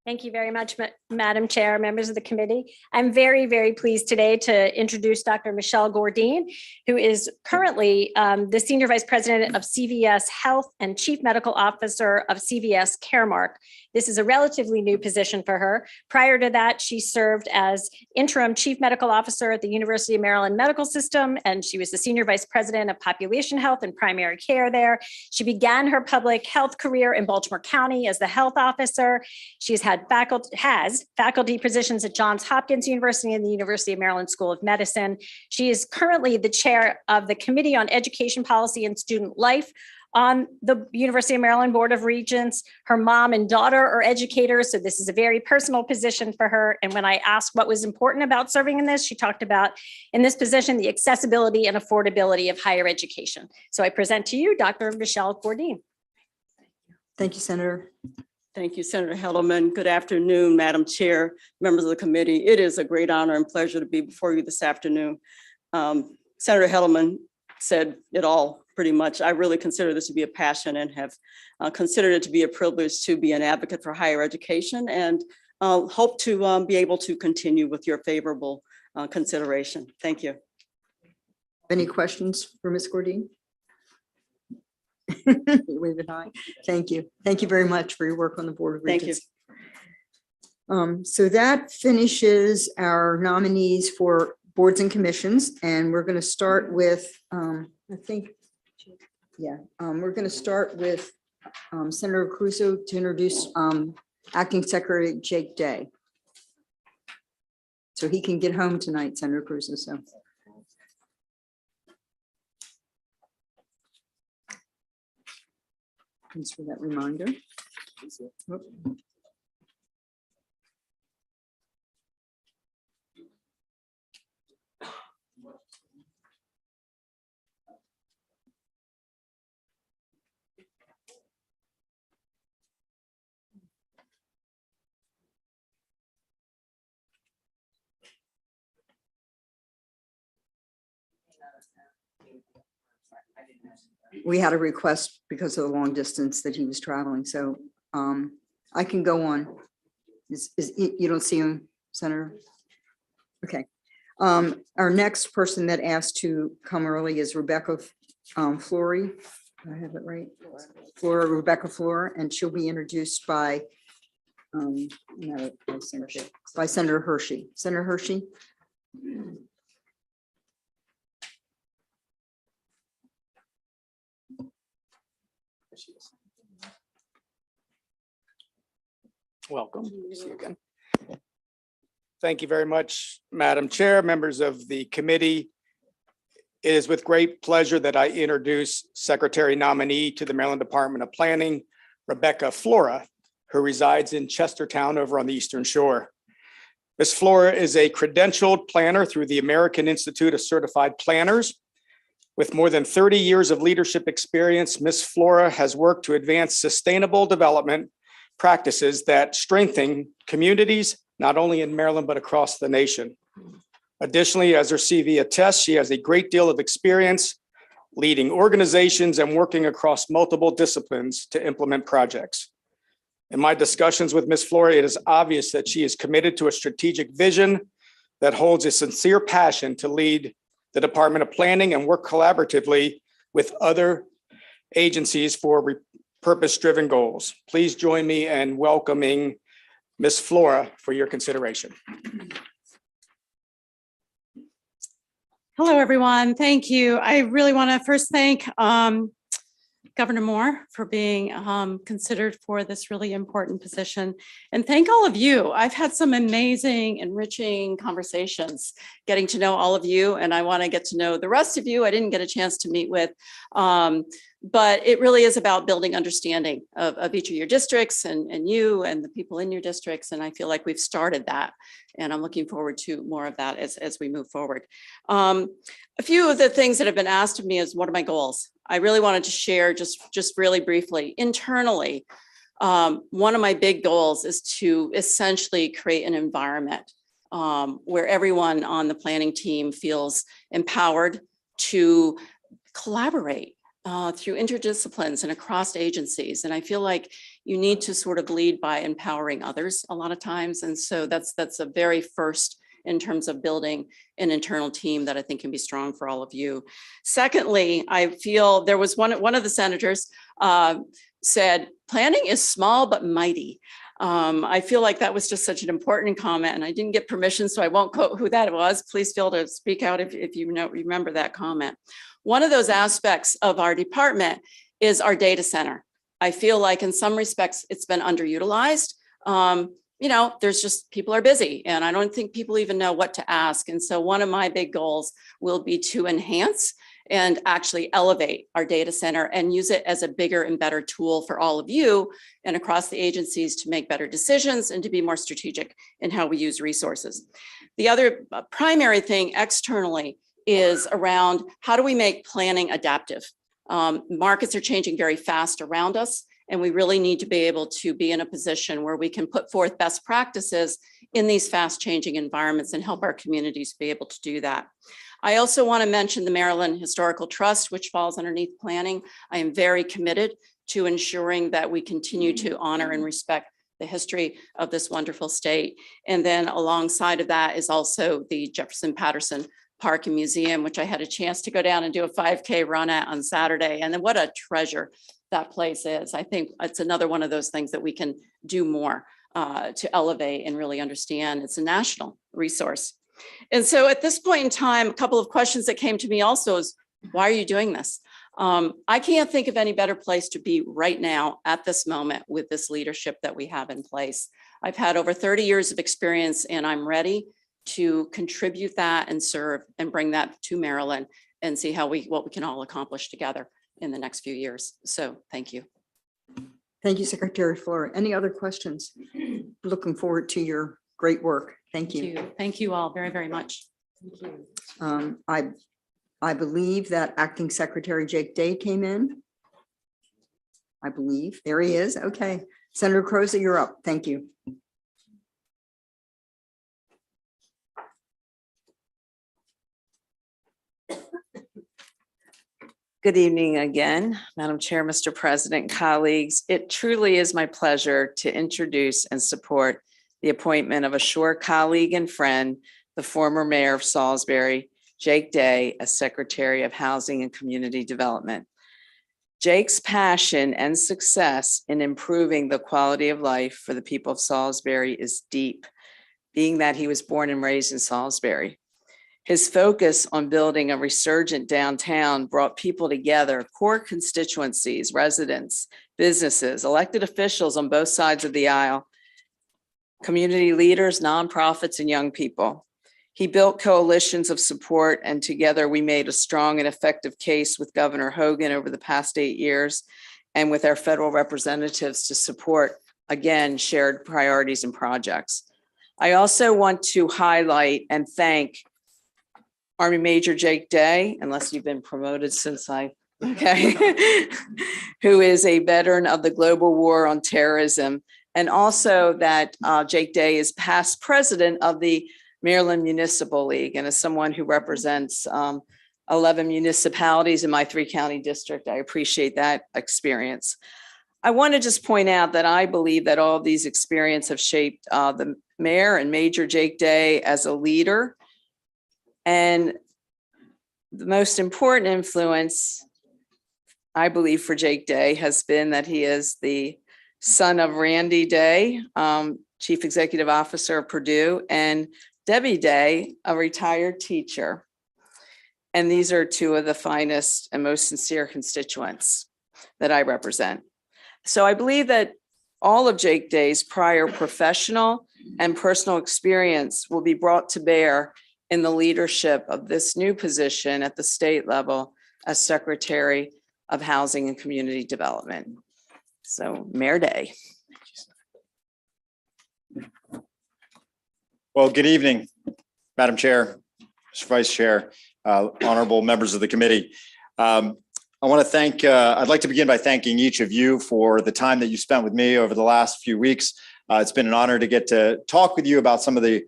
Thank you very much, Madam Chair, members of the committee. I'm very, very pleased today to introduce Dr. Michelle Gordine, who is currently the Senior Vice President of CVS Health and Chief Medical Officer of CVS Caremark. This is a relatively new position for her. Prior to that, she served as interim chief medical officer at the University of Maryland Medical System, and she was the senior vice president of population health and primary care there. She began her public health career in Baltimore County as the health officer. She's had faculty positions at Johns Hopkins University and the University of Maryland School of Medicine. She is currently the chair of the Committee on Education Policy and Student Life on the University of Maryland Board of Regents. Her mom and daughter are educators, so this is a very personal position for her. And when I asked what was important about serving in this, she talked about, in this position, the accessibility and affordability of higher education. So I present to you Dr. Michelle Gordine. Thank you, Senator. Thank you, Senator Hedelman. Good afternoon, Madam Chair, members of the committee. It is a great honor and pleasure to be before you this afternoon. Senator Hedelman said it all pretty much. I really consider this to be a passion and have considered it to be a privilege to be an advocate for higher education, and hope to be able to continue with your favorable consideration. Thank you. Any questions for Ms. Gordine? Wave it high. Thank you. Thank you very much for your work on the Board of Thank Regents. So that finishes our nominees for boards and commissions, and we're going to start with, we're going to start with Senator Caruso to introduce Acting Secretary Jake Day. So he can get home tonight, Senator Caruso. So. Thanks for that reminder. Whoop. We had a request because of the long distance that he was traveling, so I can go on. You don't see him, Senator? Okay. Our next person that asked to come early is Rebecca Flory. Do I have it right? Rebecca Flora, and she'll be introduced by Senator Hershey. Senator Hershey. Welcome. See you again. Thank you very much, Madam Chair, members of the committee. It is with great pleasure that I introduce Secretary nominee to the Maryland Department of Planning, Rebecca Flora, who resides in Chestertown over on the Eastern Shore. Ms. Flora is a credentialed planner through the American Institute of Certified Planners. With more than 30 years of leadership experience, Ms. Flora has worked to advance sustainable development practices that strengthen communities, not only in Maryland, but across the nation. Additionally, as her CV attests, she has a great deal of experience leading organizations and working across multiple disciplines to implement projects. In my discussions with Ms. Flora, it is obvious that she is committed to a strategic vision that holds a sincere passion to lead the Department of Planning and work collaboratively with other agencies for purpose-driven goals. Please join me in welcoming Ms. Flora for your consideration. Hello, everyone. Thank you. I really want to first thank Governor Moore for being considered for this really important position. And thank all of you. I've had some amazing, enriching conversations, getting to know all of you, and I want to get to know the rest of you I didn't get a chance to meet with. But it really is about building understanding of each of your districts and you and the people in your districts. And I feel like we've started that. And I'm looking forward to more of that as we move forward. A few of the things that have been asked of me is, what are my goals? I really wanted to share just really briefly. Internally, one of my big goals is to essentially create an environment where everyone on the planning team feels empowered to collaborate through interdisciplines and across agencies. And I feel like you need to sort of lead by empowering others a lot of times. And so that's a very first in terms of building an internal team that I think can be strong for all of you. Secondly, I feel there was one of the senators said, planning is small but mighty. I feel like that was just such an important comment, and I didn't get permission, so I won't quote who that was. Please feel to speak out if you remember that comment. One of those aspects of our department is our data center. I feel like in some respects it's been underutilized. There's just, people are busy, and I don't think people even know what to ask. And so one of my big goals will be to enhance and actually elevate our data center and use it as a bigger and better tool for all of you and across the agencies to make better decisions and to be more strategic in how we use resources. The other primary thing externally is around how do we make planning adaptive? Markets are changing very fast around us, and we really need to be able to be in a position where we can put forth best practices in these fast changing environments and help our communities be able to do that. I also want to mention the Maryland Historical Trust, which falls underneath planning. I am very committed to ensuring that we continue to honor and respect the history of this wonderful state. And then alongside of that is also the Jefferson Patterson Park and Museum, which I had a chance to go down and do a 5K run at on Saturday. And then what a treasure that place is. I think it's another one of those things that we can do more to elevate and really understand. It's a national resource. And so at this point in time, a couple of questions that came to me also is, why are you doing this? I can't think of any better place to be right now at this moment with this leadership that we have in place. I've had over 30 years of experience, and I'm ready to contribute that and serve and bring that to Maryland and see what we can all accomplish together in the next few years. So thank you. Thank you, Secretary Flora. Any other questions? Looking forward to your great work. Thank you. Thank you all very, very much. I believe that Acting Secretary Jake Day came in. I believe. There he is. Okay. Senator Croza, you're up. Thank you. Good evening again, Madam Chair, Mr. President, colleagues. It truly is my pleasure to introduce and support the appointment of a sure colleague and friend, the former mayor of Salisbury, Jake Day, as Secretary of Housing and Community Development. Jake's passion and success in improving the quality of life for the people of Salisbury is deep, being that he was born and raised in Salisbury. His focus on building a resurgent downtown brought people together, core constituencies, residents, businesses, elected officials on both sides of the aisle, community leaders, nonprofits, and young people. He built coalitions of support, and together we made a strong and effective case with Governor Hogan over the past 8 years and with our federal representatives to support, again, shared priorities and projects. I also want to highlight and thank Army Major Jake Day, unless you've been promoted since who is a veteran of the global war on terrorism. And also that Jake Day is past president of the Maryland Municipal League, and as someone who represents 11 municipalities in my 3-county district, I appreciate that experience. I want to just point out that I believe that all of these experiences have shaped the mayor and Major Jake Day as a leader. And the most important influence, I believe, for Jake Day has been that he is the son of Randy Day, Chief Executive Officer of Purdue, and Debbie Day, a retired teacher. And these are two of the finest and most sincere constituents that I represent. So I believe that all of Jake Day's prior professional and personal experience will be brought to bear in the leadership of this new position at the state level as Secretary of Housing and Community Development. So, Mayor Day. Well, good evening, Madam Chair, Mr. Vice Chair, honorable members of the committee. I want to thank, I'd like to begin by thanking each of you for the time that you spent with me over the last few weeks. It's been an honor to get to talk with you about some of the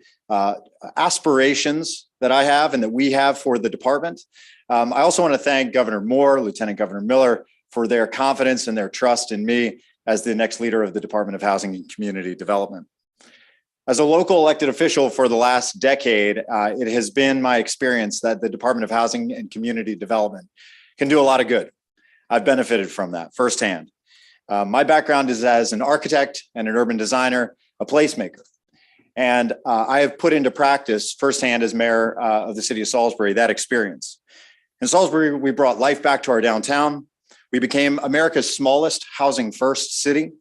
aspirations that I have and that we have for the department. I also want to thank Governor Moore, Lieutenant Governor Miller, for their confidence and their trust in me as the next leader of the Department of Housing and Community Development. As a local elected official for the last decade, it has been my experience that the Department of Housing and Community Development can do a lot of good. I've benefited from that firsthand. My background is as an architect and an urban designer, a placemaker. And I have put into practice firsthand as mayor of the city of Salisbury that experience. In Salisbury, we brought life back to our downtown. We became America's smallest housing first city.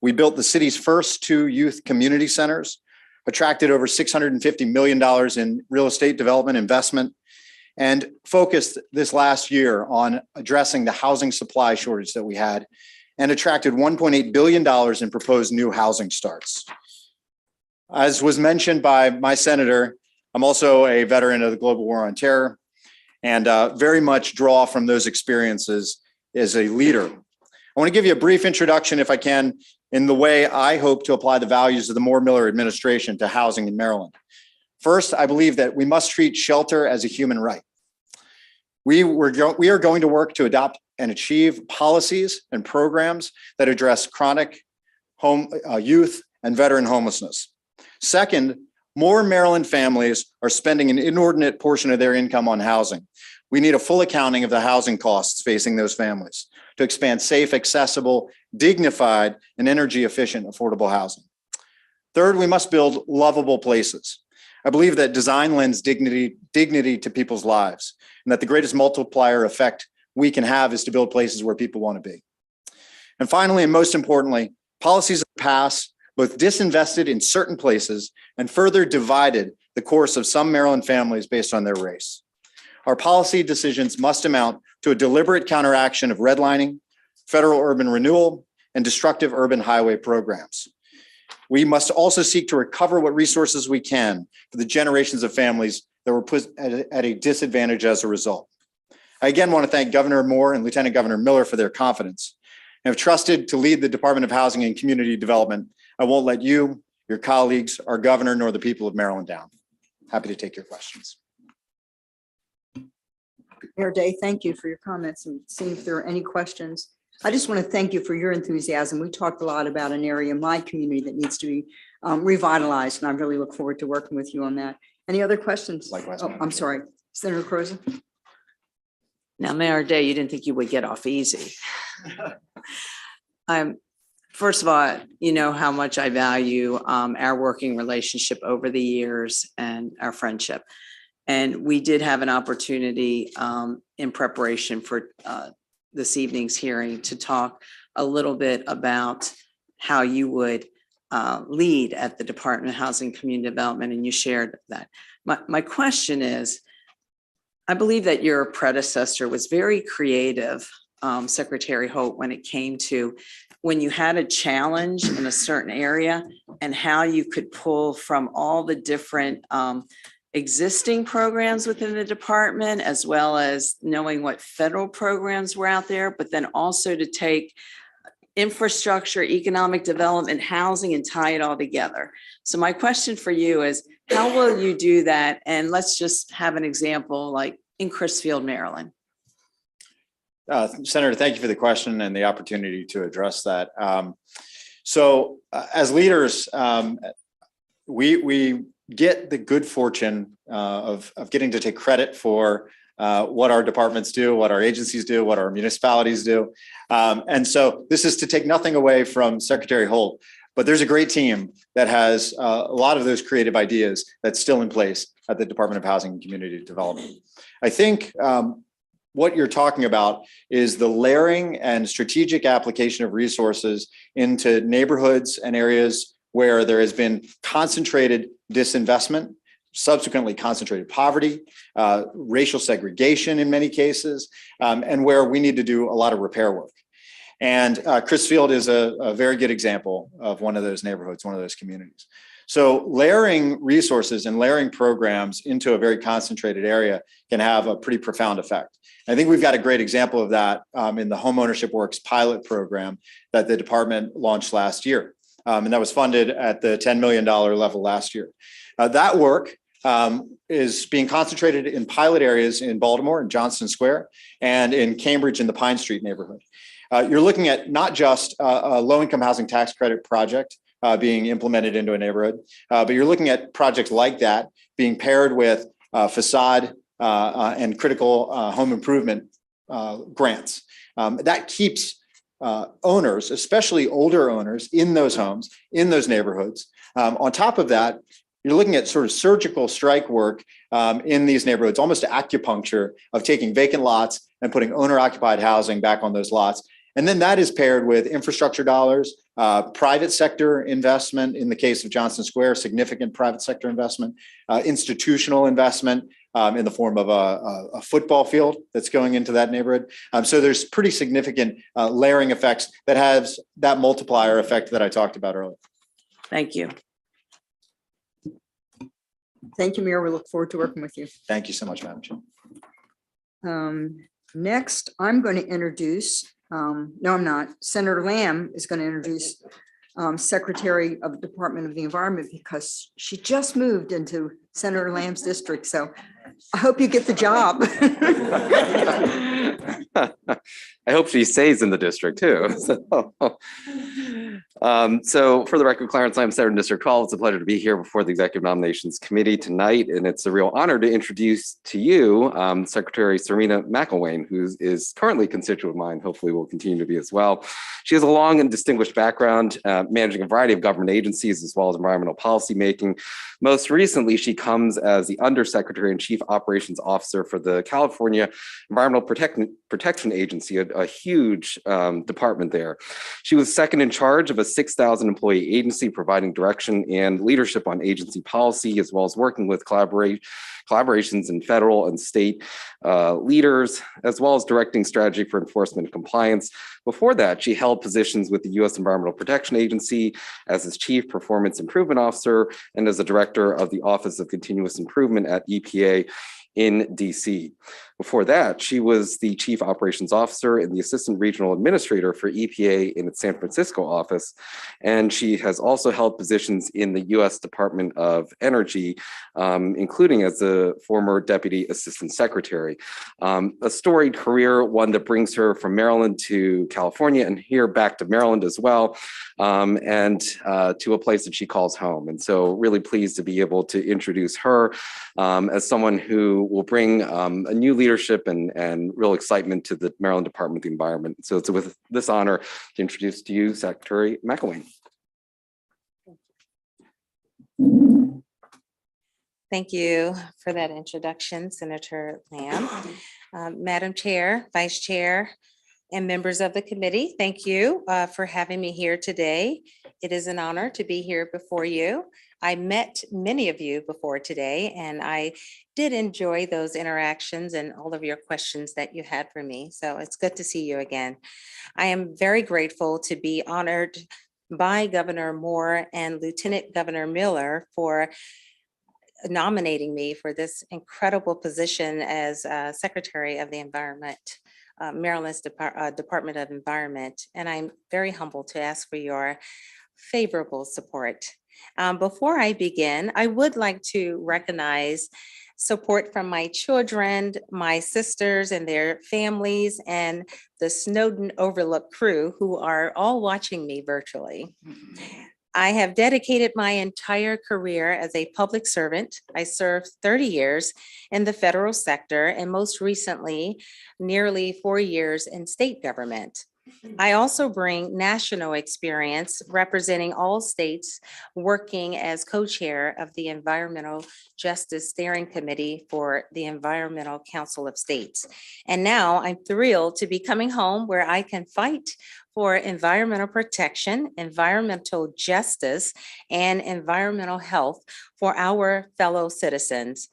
We built the city's first 2 youth community centers, attracted over $650 million in real estate development investment, and focused this last year on addressing the housing supply shortage that we had, and attracted $1.8 billion in proposed new housing starts. As was mentioned by my senator, I'm also a veteran of the global war on terror, and very much draw from those experiences as a leader. I want to give you a brief introduction, if I can, in the way I hope to apply the values of the Moore-Miller administration to housing in Maryland. First, I believe that we must treat shelter as a human right. We are going to work to adopt and achieve policies and programs that address chronic youth and veteran homelessness. Second, more Maryland families are spending an inordinate portion of their income on housing. We need a full accounting of the housing costs facing those families to expand safe, accessible, dignified, and energy efficient affordable housing. Third, we must build lovable places. I believe that design lends dignity to people's lives, and that the greatest multiplier effect we can have is to build places where people want to be. And finally, and most importantly, policies of the past both disinvested in certain places and further divided the course of some Maryland families based on their race. Our policy decisions must amount to a deliberate counteraction of redlining, federal urban renewal, and destructive urban highway programs. We must also seek to recover what resources we can for the generations of families that were put at a disadvantage as a result. I again want to thank Governor Moore and Lieutenant Governor Miller for their confidence. And if trusted to lead the Department of Housing and Community Development, I won't let you, your colleagues, our governor, nor the people of Maryland down. Happy to take your questions. Mayor Day, thank you for your comments and seeing if there are any questions. I just want to thank you for your enthusiasm. We talked a lot about an area in my community that needs to be revitalized, and I really look forward to working with you on that. Any other questions? Likewise. Oh, I'm sorry, Senator Croza. Now, Mayor Day, you didn't think you would get off easy. First of all, you know how much I value our working relationship over the years and our friendship. And we did have an opportunity in preparation for this evening's hearing to talk a little bit about how you would lead at the Department of Housing and Community Development, and you shared that. My question is, I believe that your predecessor was very creative, Secretary Holt, when it came to when you had a challenge in a certain area and how you could pull from all the different existing programs within the department, as well as knowing what federal programs were out there, but then also to take infrastructure, economic development, housing, and tie it all together. So my question for you is, how will you do that? And let's just have an example like in Crisfield, Maryland. Senator, thank you for the question and the opportunity to address that. So as leaders, we get the good fortune of getting to take credit for what our departments do, what our agencies do, what our municipalities do. And so this is to take nothing away from Secretary Holt, but there's a great team that has a lot of those creative ideas that's still in place at the Department of Housing and Community Development. I think what you're talking about is the layering and strategic application of resources into neighborhoods and areas where there has been concentrated disinvestment, subsequently concentrated poverty, racial segregation in many cases, and where we need to do a lot of repair work. And Crisfield is a very good example of one of those neighborhoods, one of those communities. So layering resources and layering programs into a very concentrated area can have a pretty profound effect. I think we've got a great example of that in the Homeownership Works pilot program that the department launched last year. And that was funded at the $10 million level last year. That work is being concentrated in pilot areas in Baltimore and Johnston Square and in Cambridge in the Pine Street neighborhood. You're looking at not just a low-income housing tax credit project being implemented into a neighborhood, but you're looking at projects like that being paired with facade and critical home improvement grants. That keeps owners, especially older owners in those homes, in those neighborhoods. On top of that, you're looking at sort of surgical strike work in these neighborhoods, almost acupuncture of taking vacant lots and putting owner occupied housing back on those lots. And then that is paired with infrastructure dollars, private sector investment. In the case of Johnson Square, significant private sector investment, institutional investment in the form of a football field that's going into that neighborhood. So there's pretty significant layering effects that has that multiplier effect that I talked about earlier. Thank you. Thank you, Mayor. We look forward to working with you. Thank you so much, Madam Chair. Next, I'm going to introduce, no, I'm not. Senator Lamb is going to introduce Secretary of the Department of the Environment because she just moved into Senator Lamb's district. So I hope you get the job. I hope she stays in the district too. So for the record, Clarence, I'm Senator District 12. It's a pleasure to be here before the Executive Nominations Committee tonight. And it's a real honor to introduce to you Secretary Serena McElwain, who is currently a constituent of mine, hopefully will continue to be as well. She has a long and distinguished background managing a variety of government agencies as well as environmental policy making. Most recently, she comes as the Undersecretary and Chief Operations Officer for the California Environmental Protection Agency, a huge department there. She was second in charge of a 6,000 employee agency providing direction and leadership on agency policy, as well as working with collaborations in federal and state leaders, as well as directing strategy for enforcement and compliance. Before that, she held positions with the U.S. Environmental Protection Agency as its Chief Performance Improvement Officer and as the Director of the Office of Continuous Improvement at EPA in DC. Before that, she was the Chief Operations Officer and the Assistant Regional Administrator for EPA in its San Francisco office. And she has also held positions in the U.S. Department of Energy, including as the former Deputy Assistant Secretary. A storied career, one that brings her from Maryland to California and here back to Maryland as well, and to a place that she calls home. And so really pleased to be able to introduce her as someone who will bring a new leadership and real excitement to the Maryland Department of the Environment. So it's with this honor to introduce to you Secretary McElwain. Thank you for that introduction, Senator Lamb. Madam Chair, Vice Chair, and members of the committee, thank you for having me here today. It is an honor to be here before you. I met many of you before today, and I did enjoy those interactions and all of your questions that you had for me. So it's good to see you again. I am very grateful to be honored by Governor Moore and Lieutenant Governor Miller for nominating me for this incredible position as Secretary of the Environment, Maryland's Department of Environment. And I'm very humbled to ask for your favorable support. Before I begin, I would like to recognize support from my children, my sisters and their families, and the Snowden Overlook crew who are all watching me virtually. I have dedicated my entire career as a public servant. I served 30 years in the federal sector and most recently, nearly 4 years in state government. I also bring national experience representing all states, working as co-chair of the Environmental Justice Steering Committee for the Environmental Council of States. And now I'm thrilled to be coming home where I can fight for environmental protection, environmental justice, and environmental health for our fellow citizens.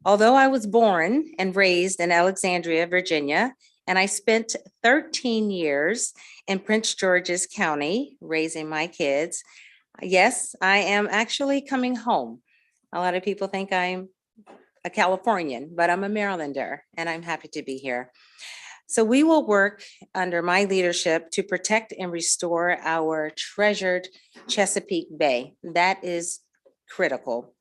Although I was born and raised in Alexandria, Virginia, and I spent 13 years in Prince George's County raising my kids, yes, I am actually coming home. A lot of people think I'm a Californian, but I'm a Marylander, and I'm happy to be here. So we will work under my leadership to protect and restore our treasured Chesapeake Bay. That is critical.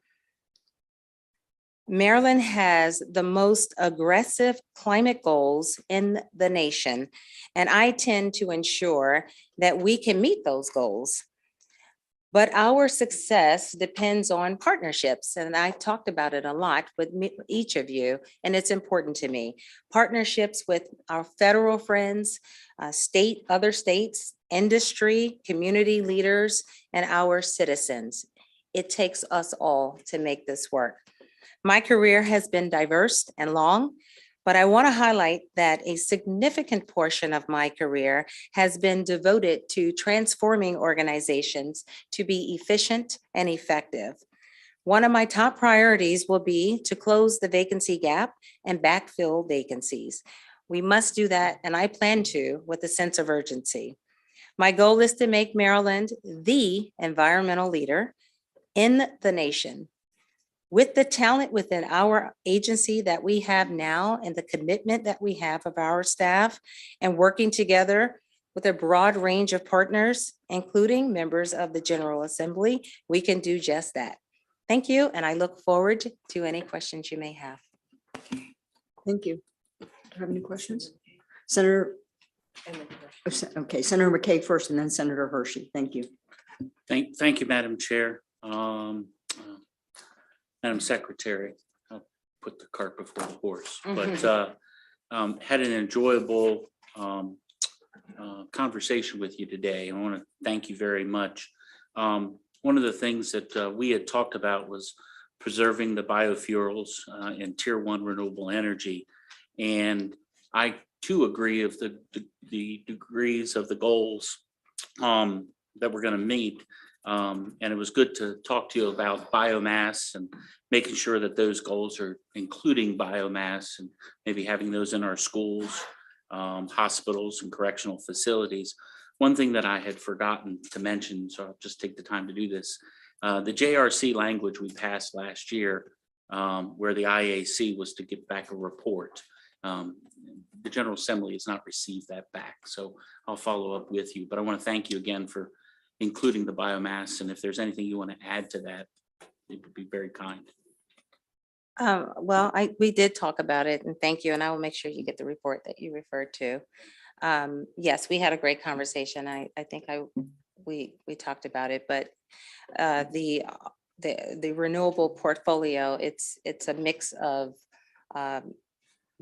Maryland has the most aggressive climate goals in the nation, and I tend to ensure that we can meet those goals. But our success depends on partnerships, and I talked about it a lot with each of you, and it's important to me. Partnerships with our federal friends, other states, industry, community leaders, and our citizens. It takes us all to make this work. My career has been diverse and long, but I want to highlight that a significant portion of my career has been devoted to transforming organizations to be efficient and effective. One of my top priorities will be to close the vacancy gap and backfill vacancies. We must do that, and I plan to with a sense of urgency. My goal is to make Maryland the environmental leader in the nation. With the talent within our agency that we have now and the commitment that we have of our staff and working together with a broad range of partners, including members of the General Assembly, we can do just that. Thank you, and I look forward to any questions you may have. Thank you. Do you have any questions? Senator? Okay, Senator McKay first and then Senator Hershey. Thank you. Thank you, Madam Chair. Madam Secretary, I'll put the cart before the horse, but had an enjoyable conversation with you today. I want to thank you very much. One of the things that we had talked about was preserving the biofuels and tier 1 renewable energy. And I too agree of the degrees of the goals that we're going to meet. And it was good to talk to you about biomass and making sure that those goals are including biomass and maybe having those in our schools, hospitals and correctional facilities. One thing that I had forgotten to mention, so I'll just take the time to do this, the JRC language we passed last year, where the IAC was to get back a report. The General Assembly has not received that back, so I'll follow up with you. But I want to thank you again for including the biomass, and if there's anything you want to add to that, it would be very kind. Well, we did talk about it, and thank you, and I will make sure you get the report that you referred to. Yes, we had a great conversation. I think we talked about it, but the renewable portfolio, it's a mix of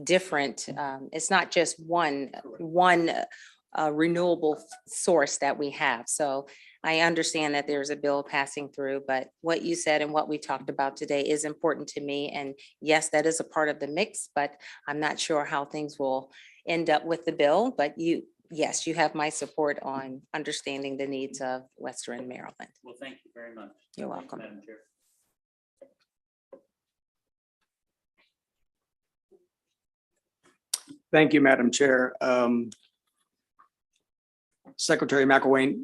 different. It's not just one renewable source that we have. So I understand that there's a bill passing through, but what you said and what we talked about today is important to me. And yes, that is a part of the mix, but I'm not sure how things will end up with the bill. But yes, you have my support on understanding the needs of Western Maryland. Well, thank you very much. You're welcome. Madam Chair. Thank you, Madam Chair. Secretary McElwain,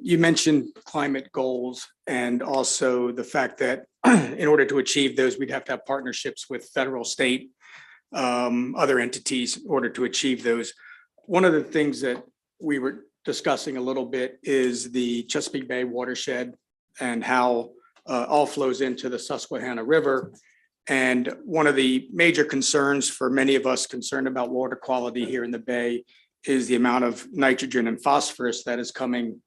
you mentioned climate goals and also the fact that in order to achieve those, we'd have to have partnerships with federal, state, other entities in order to achieve those. One of the things that we were discussing a little bit is the Chesapeake Bay watershed and how all flows into the Susquehanna River. And one of the major concerns for many of us concerned about water quality here in the Bay is the amount of nitrogen and phosphorus that is coming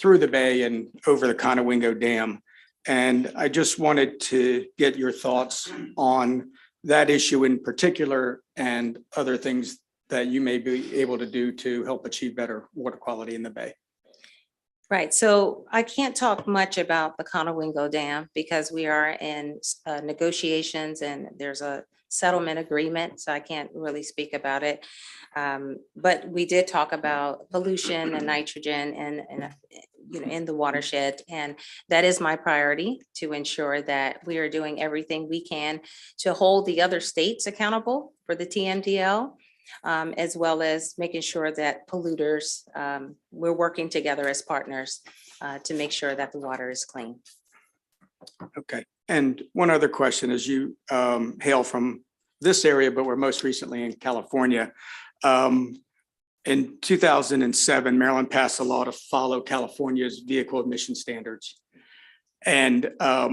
through the Bay and over the Conowingo Dam. And I just wanted to get your thoughts on that issue in particular and other things that you may be able to do to help achieve better water quality in the Bay. Right, so I can't talk much about the Conowingo Dam because we are in negotiations and there's a settlement agreement, so I can't really speak about it. But we did talk about pollution and nitrogen and in the watershed, and that is my priority, to ensure that we are doing everything we can to hold the other states accountable for the TMDL. As well as making sure that polluters, we're working together as partners to make sure that the water is clean. Okay, and one other question, as you hail from this area, but we're most recently in California. In 2007, Maryland passed a law to follow California's vehicle emission standards. And I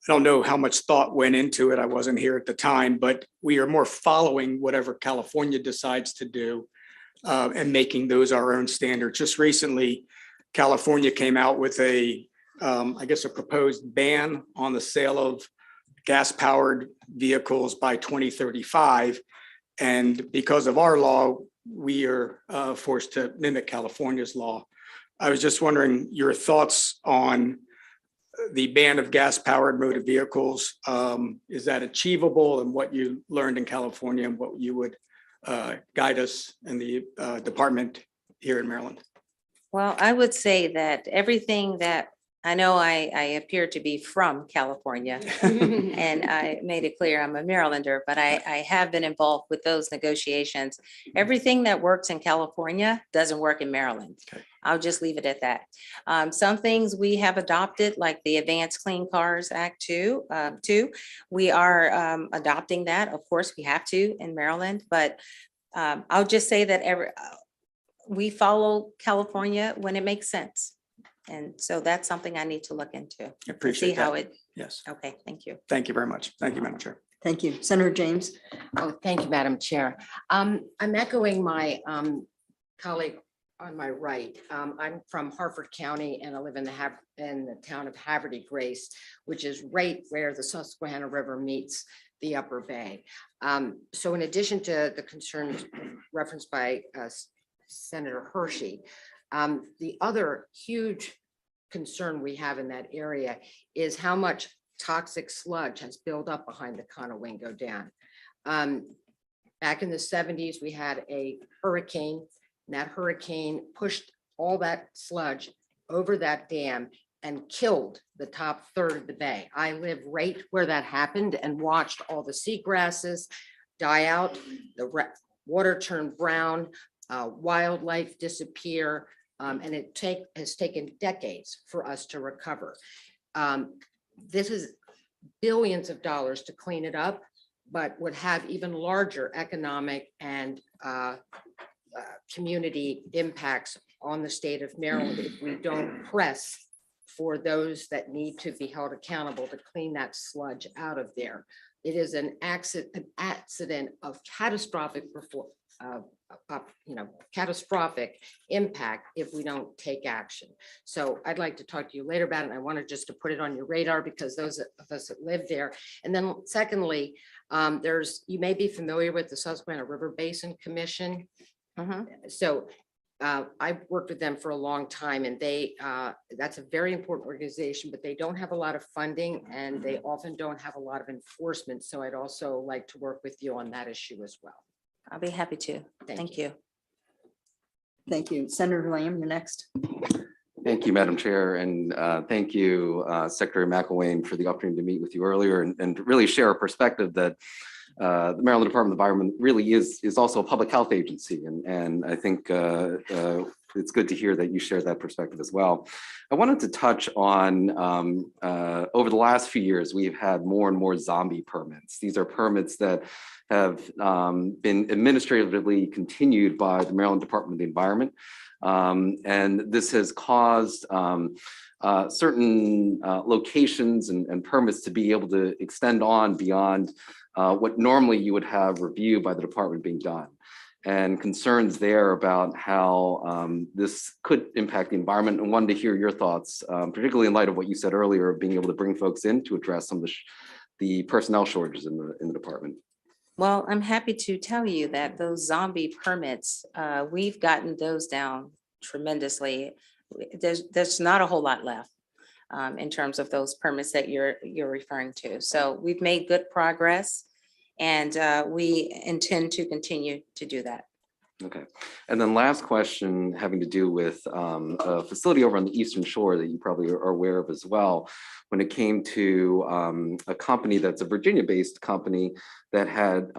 don't know how much thought went into it. I wasn't here at the time, but we are more following whatever California decides to do and making those our own standards. Just recently, California came out with a I guess, a proposed ban on the sale of gas-powered vehicles by 2035. And because of our law, we are forced to mimic California's law. I was just wondering your thoughts on the ban of gas-powered motor vehicles. Is that achievable, and what you learned in California and what you would guide us in the department here in Maryland? Well, I would say that everything that I know, I appear to be from California, and I made it clear I'm a Marylander, but I have been involved with those negotiations. Everything that works in California doesn't work in Maryland. Okay. I'll just leave it at that. Some things we have adopted, like the Advanced Clean Cars Act 2. We are adopting that. Of course, we have to in Maryland, but I'll just say that we follow California when it makes sense. And so that's something I need to look into. I appreciate See how that. it, Yes. okay, thank you. Thank you very much. Thank you, Madam Chair. Thank you. Senator James. Oh, thank you, Madam Chair. I'm echoing my colleague on my right. I'm from Harford County, and I live in the town of Haverty Grace, which is right where the Susquehanna River meets the Upper Bay. So in addition to the concerns referenced by Senator Hershey, the other huge concern we have in that area is how much toxic sludge has built up behind the Conowingo Dam. Back in the 70s, we had a hurricane, and that hurricane pushed all that sludge over that dam and killed the top third of the bay. I live right where that happened and watched all the seagrasses die out, the water turn brown, wildlife disappear, and it has taken decades for us to recover. This is billions of dollars to clean it up, but would have even larger economic and community impacts on the state of Maryland if we don't press for those that need to be held accountable to clean that sludge out of there. It is an accident of catastrophic catastrophic impact if we don't take action. So I'd like to talk to you later about it. And I wanted just to put it on your radar because those of us that live there. And then secondly, you may be familiar with the Susquehanna River Basin Commission. So I've worked with them for a long time, and that's a very important organization, but they don't have a lot of funding and they often don't have a lot of enforcement. So I'd also like to work with you on that issue as well. I'll be happy to. Thank you. Thank you. Senator Lamb, you're next. Thank you, Madam Chair, and thank you, Secretary McElwain, for the opportunity to meet with you earlier and really share a perspective that the Maryland Department of the Environment really is also a public health agency, and I think it's good to hear that you share that perspective as well. I wanted to touch on over the last few years, we've had more and more zombie permits. These are permits that have been administratively continued by the Maryland Department of the Environment. And this has caused certain locations and permits to be able to extend on beyond what normally you would have review by the department being done. And concerns there about how this could impact the environment, and wanted to hear your thoughts, particularly in light of what you said earlier of being able to bring folks in to address some of the personnel shortages in the department. Well, I'm happy to tell you that those zombie permits, we've gotten those down tremendously. There's not a whole lot left in terms of those permits that you're referring to. So we've made good progress, and we intend to continue to do that. Okay. And then last question having to do with a facility over on the Eastern Shore that you probably are aware of as well, when it came to a company that's a Virginia-based company that had,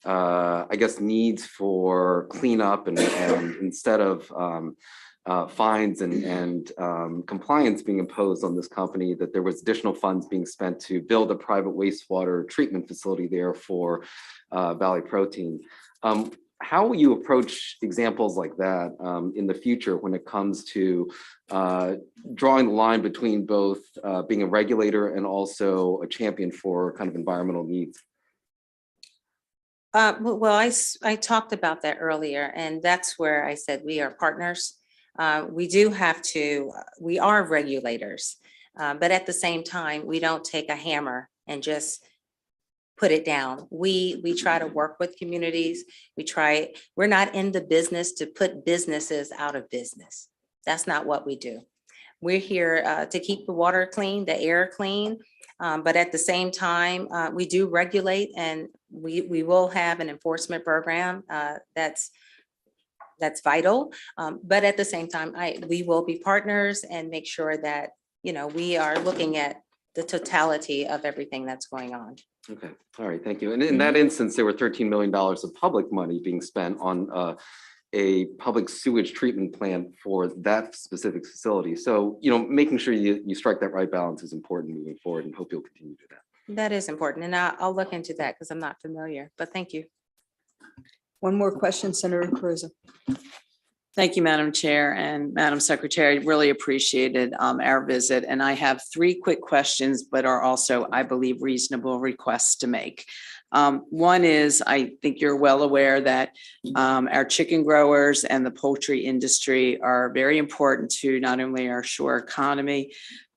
I guess, needs for cleanup and instead of fines and compliance being imposed on this company, that there was additional funds being spent to build a private wastewater treatment facility there for Valley Protein. How will you approach examples like that in the future when it comes to drawing the line between both being a regulator and also a champion for kind of environmental needs? Well, I talked about that earlier, and that's where I said we are partners. We do have to, we are regulators, but at the same time, we don't take a hammer and just put it down. We try to work with communities. We're not in the business to put businesses out of business. That's not what we do. We're here to keep the water clean, the air clean, but at the same time, we do regulate, and we will have an enforcement program that's vital. But at the same time, we will be partners and make sure that, we are looking at the totality of everything that's going on. Okay, all right, thank you. And in that instance, there were $13 million of public money being spent on a public sewage treatment plant for that specific facility. So, making sure you strike that right balance is important moving forward, and hope you'll continue to do that. That is important, and I'll look into that because I'm not familiar, but thank you. One more question, Senator Carrizo. Thank you, Madam Chair and Madam Secretary. Really appreciated our visit. And I have 3 quick questions, but are also, I believe, reasonable requests to make. One is, I think you're well aware that our chicken growers and the poultry industry are very important to not only our shore economy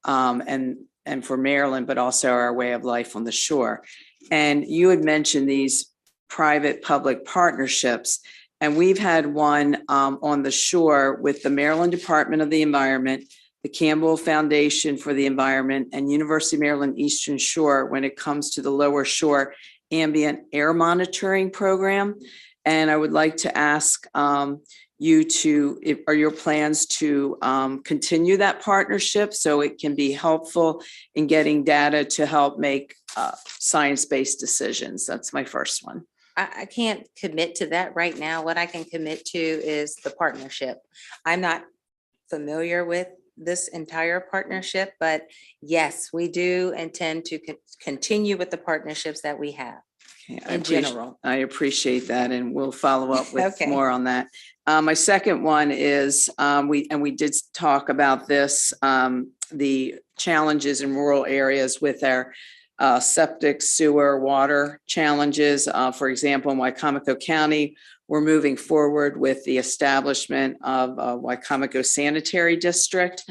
and for Maryland, but also our way of life on the shore. And you had mentioned these private-public partnerships. And we've had one on the shore with the Maryland Department of the Environment, the Campbell Foundation for the Environment, and University of Maryland Eastern Shore when it comes to the lower shore ambient air monitoring program. And I would like to ask you are your plans to continue that partnership so it can be helpful in getting data to help make science-based decisions? That's my first one. I can't commit to that right now. What I can commit to is the partnership. I'm not familiar with this entire partnership, but yes, we do intend to continue with the partnerstions that we have in general. I appreciate that, and we'll follow up with Okay. more on that. My second one is, we did talk about this, the challenges in rural areas with our septic, sewer, water challenges. For example, in Wycomico County, we're moving forward with the establishment of Wycomico Sanitary District,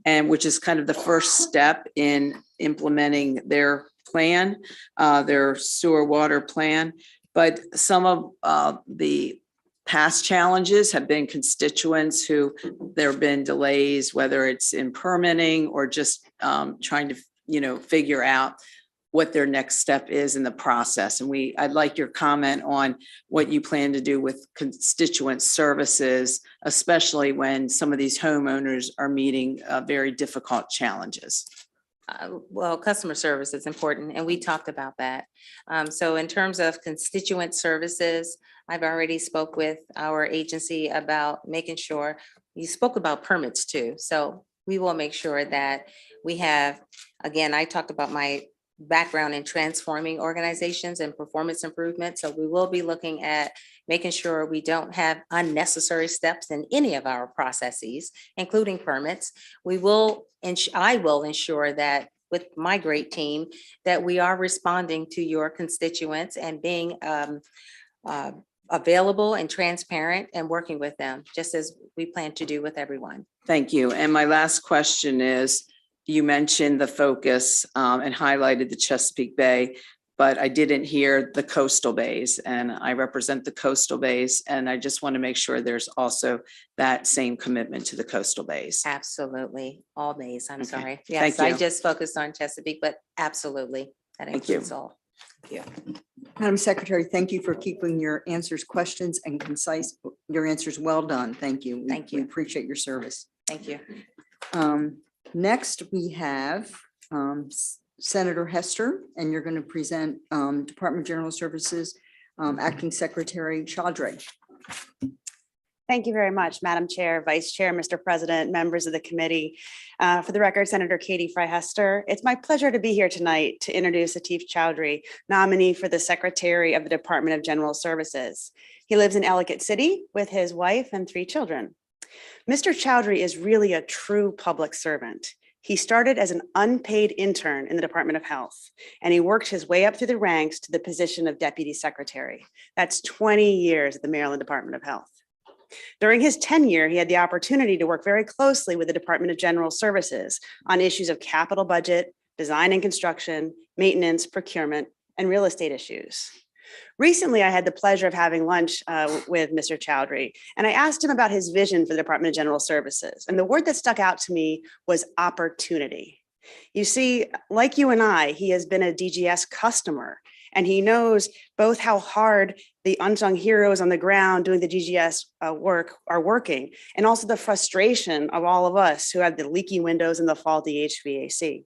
and which is kind of the first step in implementing their plan, their sewer water plan. But some of the past challenges have been constituents who there have been delays, whether it's in permitting or just trying to, figure out what their next step is in the process. And I'd like your comment on what you plan to do with constituent services, especially when some of these homeowners are meeting very difficult challenges. Well, customer service is important, and we talked about that. So in terms of constituent services, I've already spoke with our agency about making sure, you spoke about permits too. So we will make sure that we have, again, I talked about my background in transforming organizations and performance improvement. So we will be looking at making sure we don't have unnecessary steps in any of our processes, including permits. I will ensure that with my great team, that we are responding to your constituents and being available and transparent and working with them, just as we plan to do with everyone. Thank you. And my last question is, you mentioned the focus and highlighted the Chesapeake Bay, but I didn't hear the coastal bays, and I represent the coastal bays. And I just want to make sure there's also that same commitment to the coastal bays. Absolutely. All bays. I'm Okay. sorry. Thank Yes, I you. just focused on Chesapeake, but absolutely. That Thank you. includes all. Yeah. Madam Secretary, thank you for keeping your answers, questions, and concise. Your answers well done. Thank you. Thank We you. appreciate your service. Thank you. Next, we have Senator Hester, and you're going to present Department of General Services Acting Secretary Chaudhry. Thank you very much, Madam Chair, Vice Chair, Mr. President, members of the committee. For the record, Senator Katie Fry-Hester. It's my pleasure to be here tonight to introduce Atif Chaudhry, nominee for the Secretary of the Department of General Services. He lives in Ellicott City with his wife and 3 children. Mr. Chaudhry is really a true public servant. He started as an unpaid intern in the Department of Health, and he worked his way up through the ranks to the position of Deputy Secretary. That's 20 years at the Maryland Department of Health. During his tenure, he had the opportunity to work very closely with the Department of General Services on issues of capital budget, design and construction, maintenance, procurement, and real estate issues. Recently, I had the pleasure of having lunch with Mr. Chowdhury, and I asked him about his vision for the Department of General Services. And the word that stuck out to me was opportunity. You see, like you and I, he has been a DGS customer, and he knows both how hard the unsung heroes on the ground doing the DGS work are working, and also the frustration of all of us who have the leaky windows and the faulty HVAC.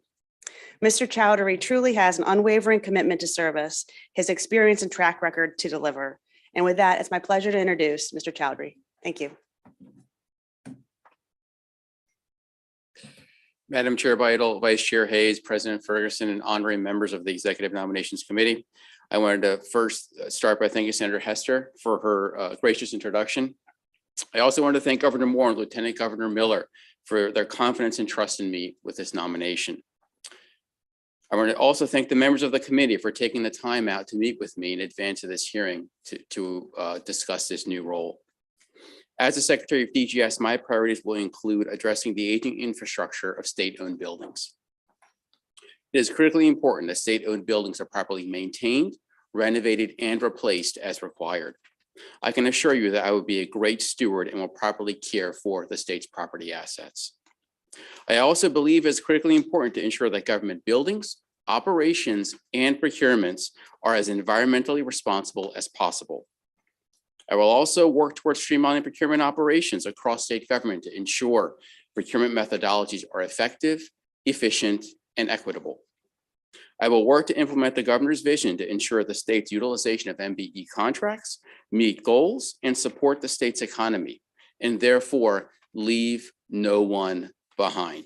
Mr. Chowdhury truly has an unwavering commitment to service, his experience and track record to deliver. And with that, it's my pleasure to introduce Mr. Chowdhury. Thank you. Madam Chair Vital, Vice Chair Hayes, President Ferguson, and honorary members of the Executive Nominations Committee. I wanted to first start by thanking Senator Hester for her gracious introduction. I also want to thank Governor Moore and Lieutenant Governor Miller for their confidence and trust in me with this nomination. I want to also thank the members of the committee for taking the time out to meet with me in advance of this hearing to discuss this new role. As the Secretary of DGS, my priorities will include addressing the aging infrastructure of state-owned buildings. It is critically important that state-owned buildings are properly maintained, renovated, and replaced as required. I can assure you that I will be a great steward and will properly care for the state's property assets. I also believe it's critically important to ensure that government buildings, operations, and procurements are as environmentally responsible as possible. I will also work towards streamlining procurement operations across state government to ensure procurement methodologies are effective, efficient, and equitable. I will work to implement the governor's vision to ensure the state's utilization of MBE contracts, meet goals, and support the state's economy, and therefore leave no one behind.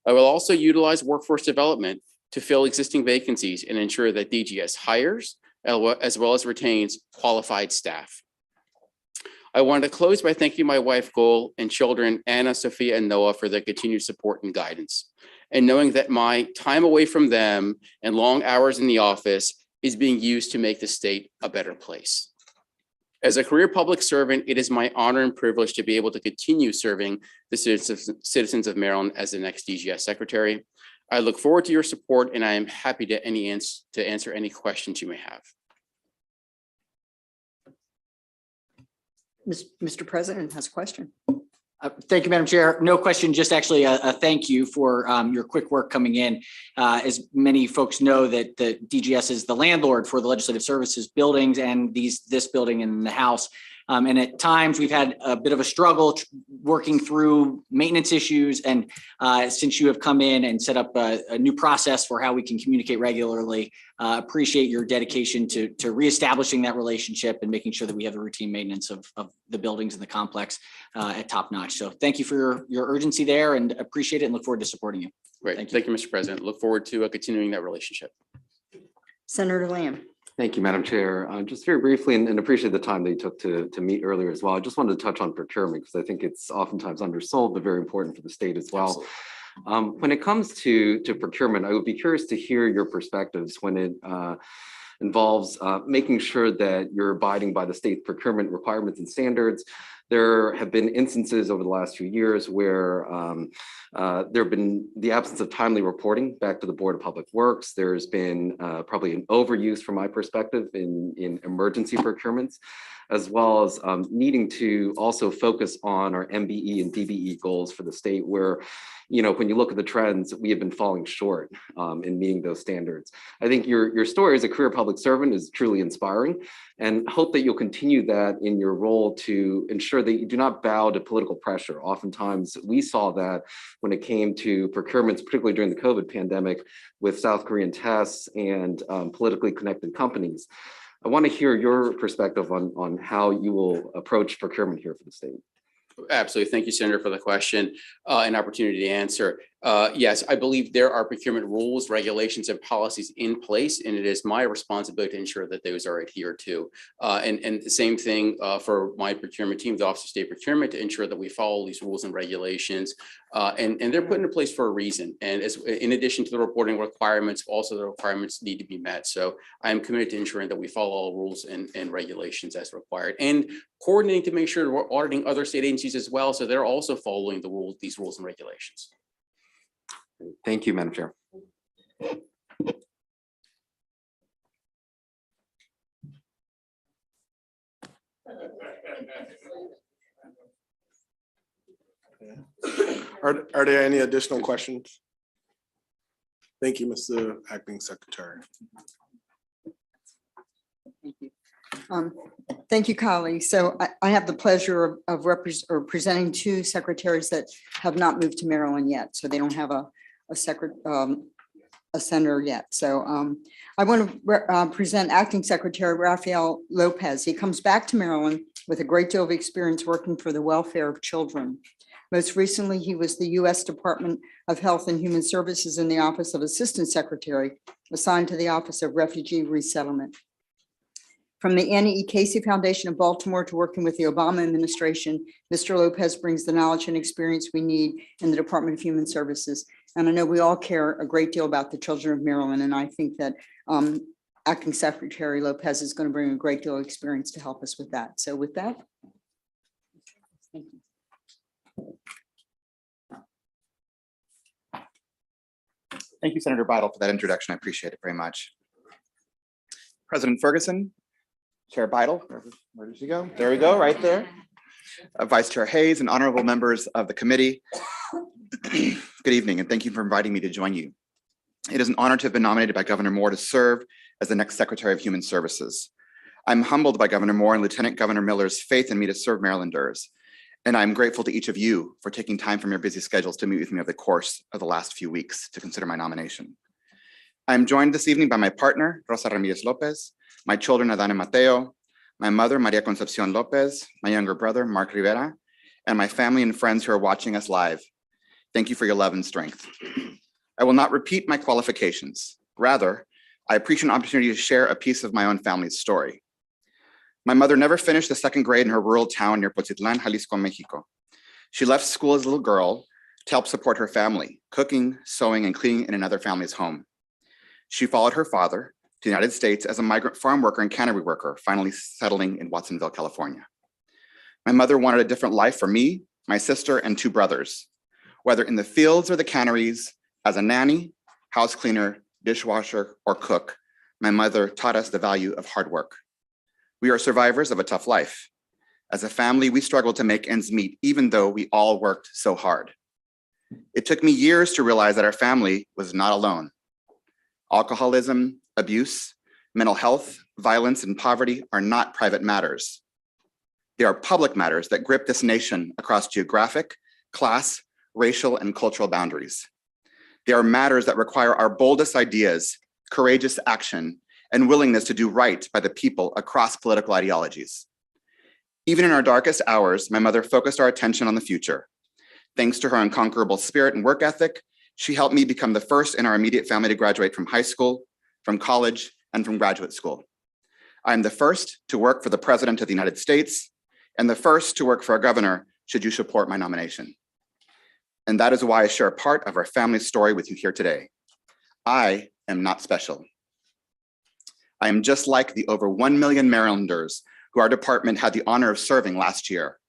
I will also utilize workforce development to fill existing vacancies and ensure that DGS hires as well as retains qualified staff. I want to close by thanking my wife, Gol, and children, Anna, Sophia, and Noah, for their continued support and guidance. And knowing that my time away from them and long hours in the office is being used to make the state a better place. As a career public servant, it is my honor and privilege to be able to continue serving the citizens of Maryland as the next DGS Secretary. I look forward to your support, and I am happy to answer any questions you may have. Mr. President has a question. Thank you, Madam Chair. No question, just actually a thank you for your quick work coming in. As many folks know, that the DGS is the landlord for the Legislative Services buildings and this building in the House. And at times we've had a bit of a struggle working through maintenance issues. And since you have come in and set up a new process for how we can communicate regularly, appreciate your dedication to reestablishing that relationship and making sure that we have the routine maintenance of the buildings and the complex at top notch. So thank you for your urgency there, and appreciate it and look forward to supporting you. Great. Thank you, Mr. President. Look forward to continuing that relationship. Senator Lamb. Thank you, Madam Chair. Just very briefly, and appreciate the time that you took to meet earlier as well. I just wanted to touch on procurement because I think it's oftentimes undersold, but very important for the state as well. When it comes to procurement, I would be curious to hear your perspectives when it involves making sure that you're abiding by the state procurement requirements and standards. There have been instances over the last few years where there have been the absence of timely reporting back to the Board of Public Works. There's been probably an overuse from my perspective in emergency procurements, as well as needing to also focus on our MBE and DBE goals for the state where, you know, when you look at the trends, we have been falling short in meeting those standards. I think your story as a career public servant is truly inspiring, and hope that you'll continue that in your role to ensure that you do not bow to political pressure. Oftentimes we saw that when it came to procurements, particularly during the COVID pandemic with South Korean tests and politically connected companies. I want to hear your perspective on how you will approach procurement here for the state. Absolutely. Thank you, Senator, for the question and opportunity to answer. Yes, I believe there are procurement rules, regulations, and policies in place, and it is my responsibility to ensure that those are adhered to. And the same thing for my procurement team, the Office of State Procurement, to ensure that we follow these rules and regulations. And they're put into place for a reason. And as in addition to the reporting requirements, also the requirements need to be met. So I am committed to ensuring that we follow all rules and regulations as required, and coordinating to make sure we're auditing other state agencies as well, so they're also following the rules, these rules and regulations. Thank you, Madam Chair. Are there any additional questions? Thank you, Mr. Acting Secretary. Thank you, colleagues. So I have the pleasure of presenting two secretaries that have not moved to Maryland yet. So they don't have a senator yet. So I want to present Acting Secretary Rafael Lopez. He comes back to Maryland with a great deal of experience working for the welfare of children. Most recently, he was the U.S. Department of Health and Human Services in the Office of Assistant Secretary, assigned to the Office of Refugee Resettlement. From the Annie E. Casey Foundation of Baltimore to working with the Obama administration, Mr. Lopez brings the knowledge and experience we need in the Department of Human Services. And I know we all care a great deal about the children of Maryland, and I think that Acting Secretary Lopez is going to bring a great deal of experience to help us with that. So with that. Thank you. Thank you, Senator Bidle, for that introduction. I appreciate it very much. President Ferguson, Chair Bidle, where did she go? There we go, right there. Vice Chair Hayes and honorable members of the committee. Good evening, and thank you for inviting me to join you. It is an honor to have been nominated by Governor Moore to serve as the next Secretary of Human Services. I'm humbled by Governor Moore and Lieutenant Governor Miller's faith in me to serve Marylanders. And I'm grateful to each of you for taking time from your busy schedules to meet with me over the course of the last few weeks to consider my nomination. I'm joined this evening by my partner, Rosa Ramirez Lopez, my children, Adán and Mateo, my mother, Maria Concepcion Lopez, my younger brother, Mark Rivera, and my family and friends who are watching us live. Thank you for your love and strength. I will not repeat my qualifications. Rather, I appreciate an opportunity to share a piece of my own family's story. My mother never finished the second grade in her rural town near Pozitlan, Jalisco, Mexico. She left school as a little girl to help support her family, cooking, sewing, and cleaning in another family's home. She followed her father to the United States as a migrant farm worker and cannery worker, finally settling in Watsonville, California. My mother wanted a different life for me, my sister, and two brothers. Whether in the fields or the canneries, as a nanny, house cleaner, dishwasher, or cook, my mother taught us the value of hard work. We are survivors of a tough life. As a family, we struggled to make ends meet, even though we all worked so hard. It took me years to realize that our family was not alone. Alcoholism, abuse, mental health, violence, and poverty are not private matters. They are public matters that grip this nation across geographic, class, racial, and cultural boundaries. They are matters that require our boldest ideas, courageous action, and willingness to do right by the people across political ideologies. Even in our darkest hours, my mother focused our attention on the future. Thanks to her unconquerable spirit and work ethic, she helped me become the first in our immediate family to graduate from high school, from college, and from graduate school. I am the first to work for the President of the United States and the first to work for a governor should you support my nomination. And that is why I share a part of our family story with you here today. I am not special. I am just like the over 1 million Marylanders who our department had the honor of serving last year.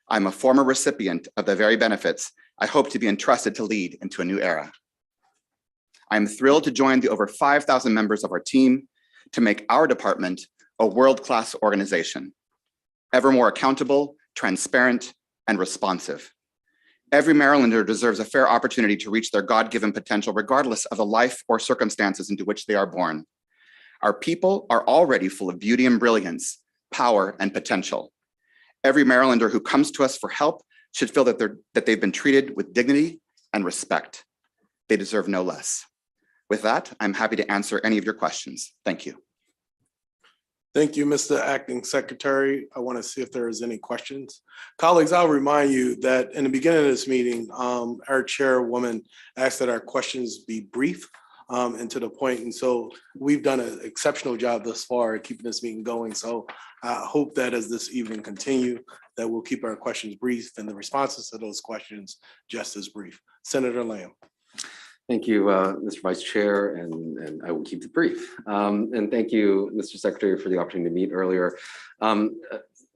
I'm a former recipient of the very benefits I hope to be entrusted to lead into a new era. I'm thrilled to join the over 5,000 members of our team to make our department a world-class organization, ever more accountable, transparent, and responsive. Every Marylander deserves a fair opportunity to reach their God-given potential regardless of the life or circumstances into which they are born. Our people are already full of beauty and brilliance, power and potential. Every Marylander who comes to us for help should feel that they've been treated with dignity and respect. They deserve no less. With that, I'm happy to answer any of your questions. Thank you. Thank you, Mr. Acting Secretary. I want to see if there is any questions. Colleagues, I'll remind you that in the beginning of this meeting, our chairwoman asked that our questions be brief and to the point. And so we've done an exceptional job thus far at keeping this meeting going. So I hope that as this evening continue, that we'll keep our questions brief and the responses to those questions just as brief. Senator Lamb. Thank you, Mr. Vice Chair, and I will keep it brief. And thank you, Mr. Secretary, for the opportunity to meet earlier.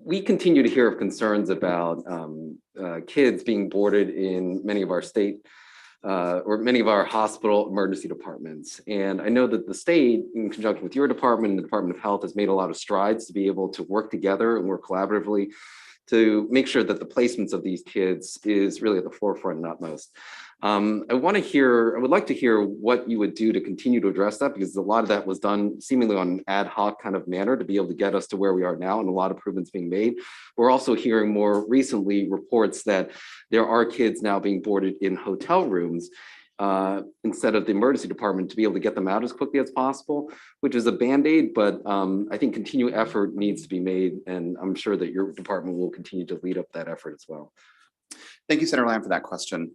We continue to hear of concerns about kids being boarded in many of our state or many of our hospital emergency departments. And I know that the state, in conjunction with your department and the Department of Health, has made a lot of strides to be able to work together and work collaboratively to make sure that the placements of these kids is really at the forefront and utmost. I would like to hear what you would do to continue to address that, because a lot of that was done seemingly on an ad hoc kind of manner to be able to get us to where we are now, and a lot of improvements being made. We're also hearing more recently reports that there are kids now being boarded in hotel rooms instead of the emergency department to be able to get them out as quickly as possible, which is a Band-Aid, but I think continued effort needs to be made, and I'm sure that your department will continue to lead up that effort as well. Thank you, Senator Lamb, for that question.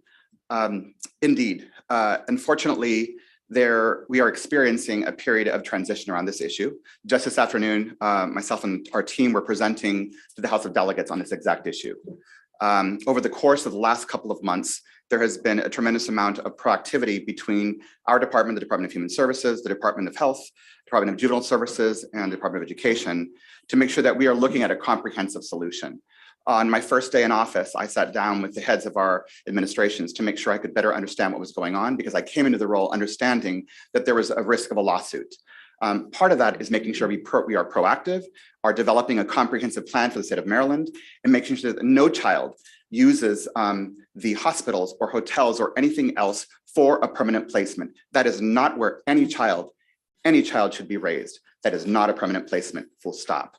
Indeed, unfortunately, we are experiencing a period of transition around this issue. Just this afternoon, myself and our team were presenting to the House of Delegates on this exact issue. Over the course of the last couple of months, there has been a tremendous amount of proactivity between our department, the Department of Human Services, the Department of Health, Department of Juvenile Services, and the Department of Education to make sure that we are looking at a comprehensive solution. On my first day in office, I sat down with the heads of our administrations to make sure I could better understand what was going on, because I came into the role understanding that there was a risk of a lawsuit. Part of that is making sure we are proactive, are developing a comprehensive plan for the state of Maryland, and making sure that no child uses the hospitals or hotels or anything else for a permanent placement. That is not where any child should be raised. That is not a permanent placement, full stop.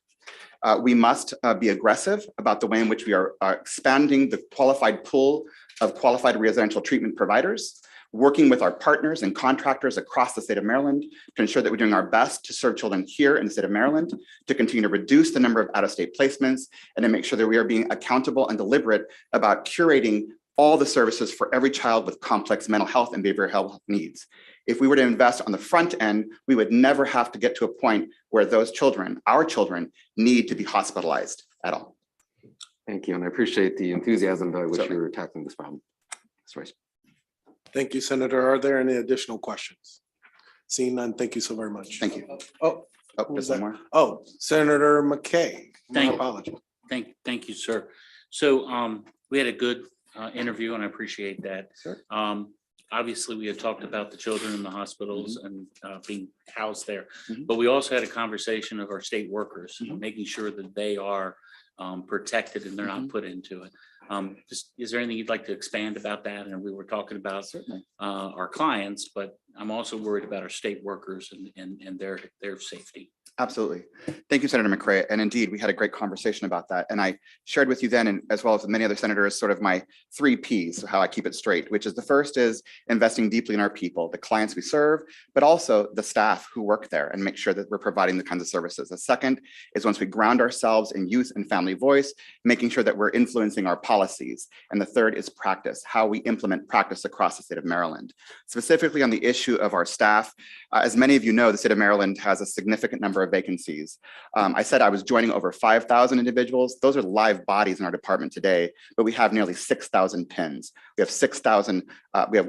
We must be aggressive about the way in which we are expanding the qualified pool of qualified residential treatment providers, working with our partners and contractors across the state of Maryland to ensure that we're doing our best to serve children here in the state of Maryland, to continue to reduce the number of out-of-state placements, and to make sure that we are being accountable and deliberate about curating all the services for every child with complex mental health and behavioral health needs. If we were to invest on the front end, we would never have to get to a point where those children, our children, need to be hospitalized at all. Thank you, and I appreciate the enthusiasm by which you're tackling this problem. Thank you, Senator. Are there any additional questions? Seeing none, thank you so very much. Thank you. There's one more. Oh, Senator McKay. My apologies. Thank you, sir. So we had a good interview, and I appreciate that. Sure. Obviously, we had talked about the children in the hospitals and being housed there, but we also had a conversation of our state workers, making sure that they are protected and they're not put into it. Is there anything you'd like to expand about that? And we were talking about our clients, but I'm also worried about our state workers and their safety. Absolutely. Thank you, Senator McCray. And indeed, we had a great conversation about that. And I shared with you then, and as well as many other senators, sort of my 3 Ps, how I keep it straight, which is the first is investing deeply in our people, the clients we serve, but also the staff who work there, and make sure that we're providing the kinds of services. The second is once we ground ourselves in youth and family voice, making sure that we're influencing our policies. And the third is practice, how we implement practice across the state of Maryland. Specifically on the issue of our staff, as many of you know, the state of Maryland has a significant number of vacancies. I said I was joining over 5,000 individuals. Those are live bodies in our department today, but we have nearly 6,000 pins. We have 6,000, we have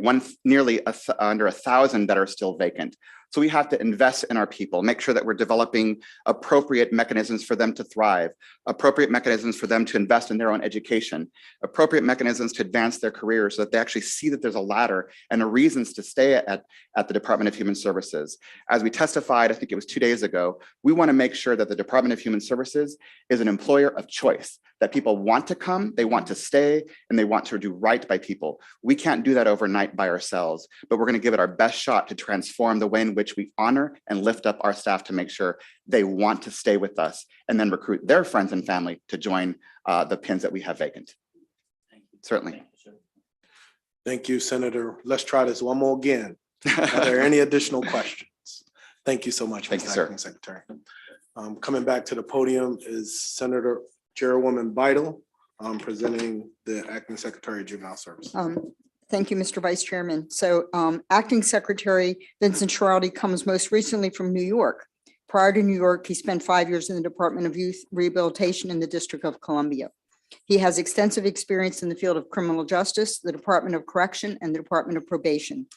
under 1,000 that are still vacant. So we have to invest in our people, make sure that we're developing appropriate mechanisms for them to thrive, appropriate mechanisms for them to invest in their own education, appropriate mechanisms to advance their careers so that they actually see that there's a ladder and reasons to stay at the Department of Human Services. As we testified, I think it was 2 days ago, we want to make sure that the Department of Human Services is an employer of choice, that people want to come, they want to stay, and they want to do right by people. We can't do that overnight by ourselves, but we're going to give it our best shot to transform the way in which we honor and lift up our staff to make sure they want to stay with us and then recruit their friends and family to join the pins that we have vacant. Certainly. Thank you, Senator. Let's try this one more again. Are there any additional questions? Thank you so much. Thank you, Mr. sir. Acting Secretary. Coming back to the podium is Senator Chairwoman Vital, presenting the Acting Secretary of Juvenile Services. Thank you, Mr. Vice Chairman. So Acting Secretary Vincent Schiraldi comes most recently from New York. Prior to New York, he spent 5 years in the Department of Youth Rehabilitation in the District of Columbia. He has extensive experience in the field of criminal justice, the Department of Correction, and the Department of Probation.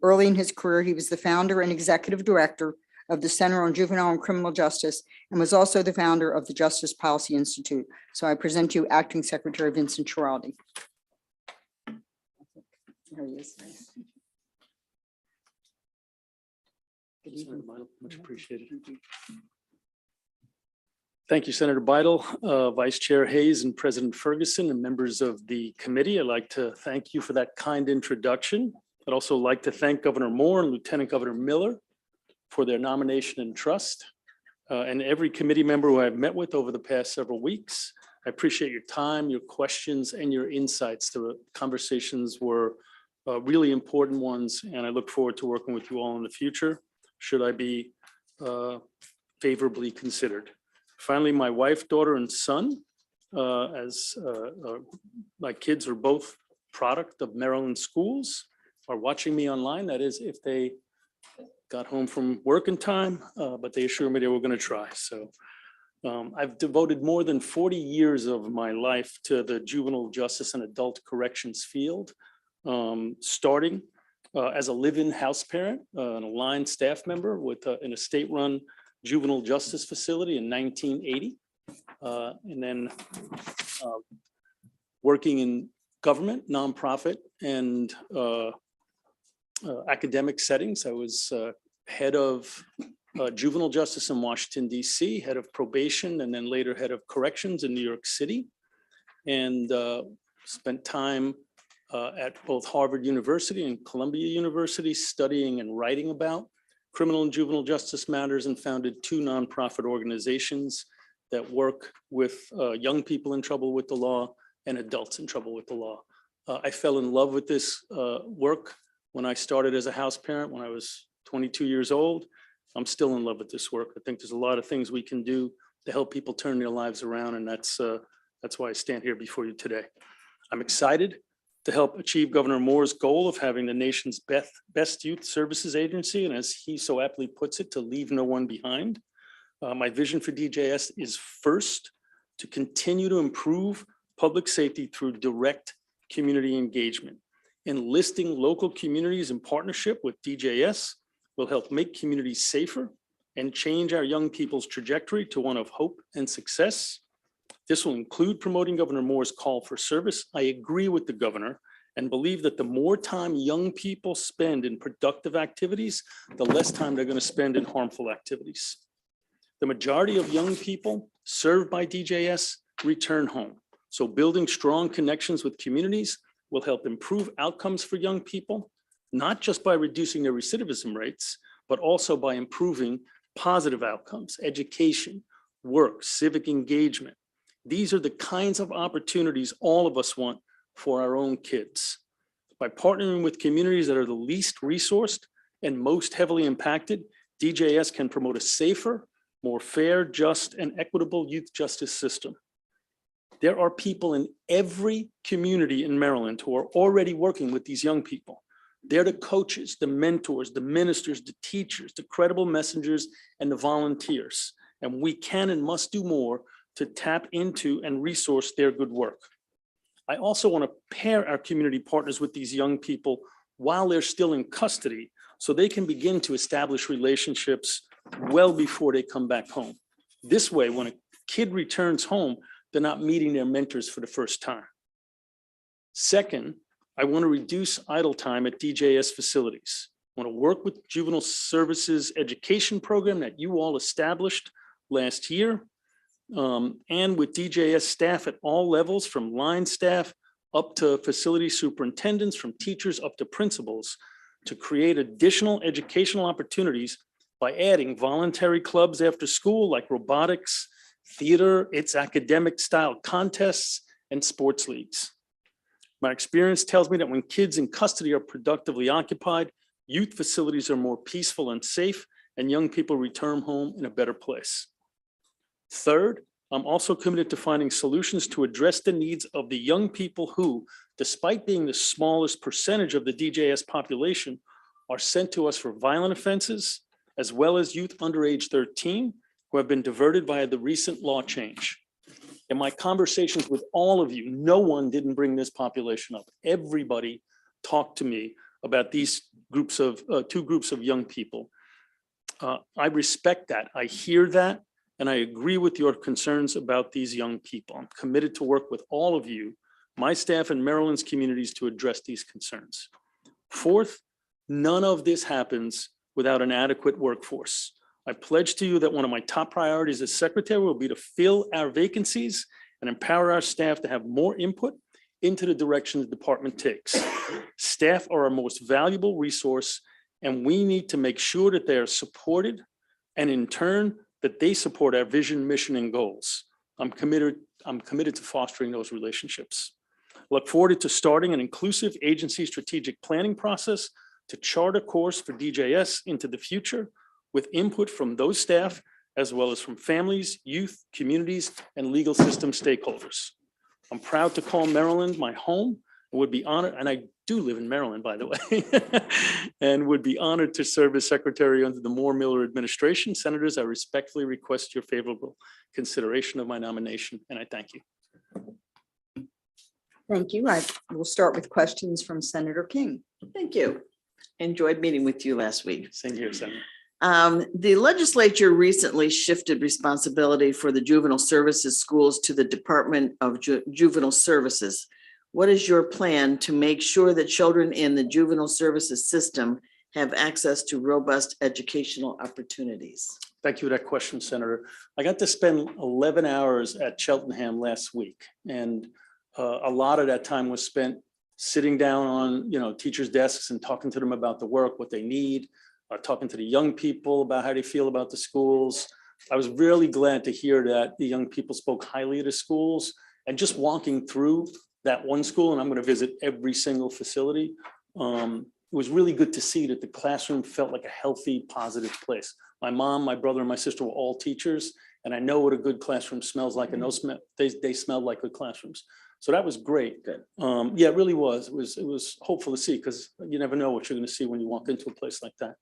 Early in his career, he was the founder and executive director of the Center on Juvenile and Criminal Justice and was also the founder of the Justice Policy Institute. So I present to you Acting Secretary Vincent Schiraldi. There he is. Much appreciated. Thank you, Senator Beidel, Vice Chair Hayes, and President Ferguson, and members of the committee. I'd like to thank you for that kind introduction. I'd also like to thank Governor Moore and Lieutenant Governor Miller for their nomination and trust, and every committee member who I've met with over the past several weeks. I appreciate your time, your questions, and your insights. The conversations were really important ones, and I look forward to working with you all in the future, should I be favorably considered. Finally, my wife, daughter, and son, my kids are both product of Maryland schools, are watching me online. That is, if they got home from work in time, but they assured me they were going to try. So I've devoted more than 40 years of my life to the juvenile justice and adult corrections field, starting as a live-in house parent, an aligned staff member with in a state-run juvenile justice facility in 1980, and then working in government, nonprofit, and academic settings. I was head of juvenile justice in Washington, D.C., head of probation, and then later head of corrections in New York City, and spent time at both Harvard University and Columbia University studying and writing about criminal and juvenile justice matters, and founded 2 nonprofit organizations that work with young people in trouble with the law and adults in trouble with the law. I fell in love with this work when I started as a house parent when I was 22 years old. I'm still in love with this work. I think there's a lot of things we can do to help people turn their lives around, and that's why I stand here before you today. I'm excited to help achieve Governor Moore's goal of having the nation's best youth services agency, and as he so aptly puts it, to leave no one behind. My vision for DJS is first to continue to improve public safety through direct community engagement. Enlisting local communities in partnership with DJS will help make communities safer and change our young people's trajectory to one of hope and success. This will include promoting Governor Moore's call for service. I agree with the governor and believe that the more time young people spend in productive activities, the less time they're going to spend in harmful activities. The majority of young people served by DJS return home. So building strong connections with communities will help improve outcomes for young people, not just by reducing their recidivism rates, but also by improving positive outcomes, education, work, civic engagement. These are the kinds of opportunities all of us want for our own kids. By partnering with communities that are the least resourced and most heavily impacted, DJS can promote a safer, more fair, just, and equitable youth justice system. There are people in every community in Maryland who are already working with these young people. They're the coaches, the mentors, the ministers, the teachers, the credible messengers, and the volunteers. And we can and must do more to tap into and resource their good work. I also want to pair our community partners with these young people while they're still in custody, so they can begin to establish relationships well before they come back home. This way, when a kid returns home, they're not meeting their mentors for the first time. Second, I want to reduce idle time at DJS facilities. I want to work with Juvenile Services Education Program that you all established last year, and with DJS staff at all levels, from line staff up to facility superintendents, from teachers up to principals, to create additional educational opportunities by adding voluntary clubs after school like robotics, theater, its academic style contests, and sports leagues. My experience tells me that when kids in custody are productively occupied, youth facilities are more peaceful and safe, and young people return home in a better place. Third, I'm also committed to finding solutions to address the needs of the young people who, despite being the smallest percentage of the DJS population, are sent to us for violent offenses, as well as youth under age 13 who have been diverted by the recent law change. In my conversations with all of you, no one didn't bring this population up. Everybody talked to me about these groups of, two groups of young people. I respect that. I hear that. And I agree with your concerns about these young people. I'm committed to work with all of you, my staff and Maryland's communities to address these concerns. Fourth, none of this happens without an adequate workforce. I pledge to you that one of my top priorities as secretary will be to fill our vacancies and empower our staff to have more input into the direction the department takes. Staff are our most valuable resource, and we need to make sure that they are supported, and in turn, that they support our vision, mission, and goals. I'm committed to fostering those relationships. Look forward to starting an inclusive agency strategic planning process to chart a course for DJS into the future with input from those staff, as well as from families, youth, communities, and legal system stakeholders. I'm proud to call Maryland my home and would be honored, and I do live in Maryland, by the way, and would be honored to serve as secretary under the Moore-Miller administration. Senators, I respectfully request your favorable consideration of my nomination, and I thank you. Thank you. I will start with questions from Senator King. Thank you. Enjoyed meeting with you last week. Same here, Senator. The legislature recently shifted responsibility for the juvenile services schools to the Department of Juvenile Services. What is your plan to make sure that children in the juvenile services system have access to robust educational opportunities? Thank you for that question, Senator. I got to spend 11 hours at Cheltenham last week, and a lot of that time was spent sitting down on teachers' desks and talking to them about the work, what they need, talking to the young people about how they feel about the schools. I was really glad to hear that the young people spoke highly of the schools, and just walking through that one school, and I'm going to visit every single facility. It was really good to see that the classroom felt like a healthy, positive place. My mom, my brother, and my sister were all teachers, and I know what a good classroom smells like, and they smelled like good classrooms. So that was great. Yeah, it really was. It was hopeful to see, because you never know what you're going to see when you walk into a place like that.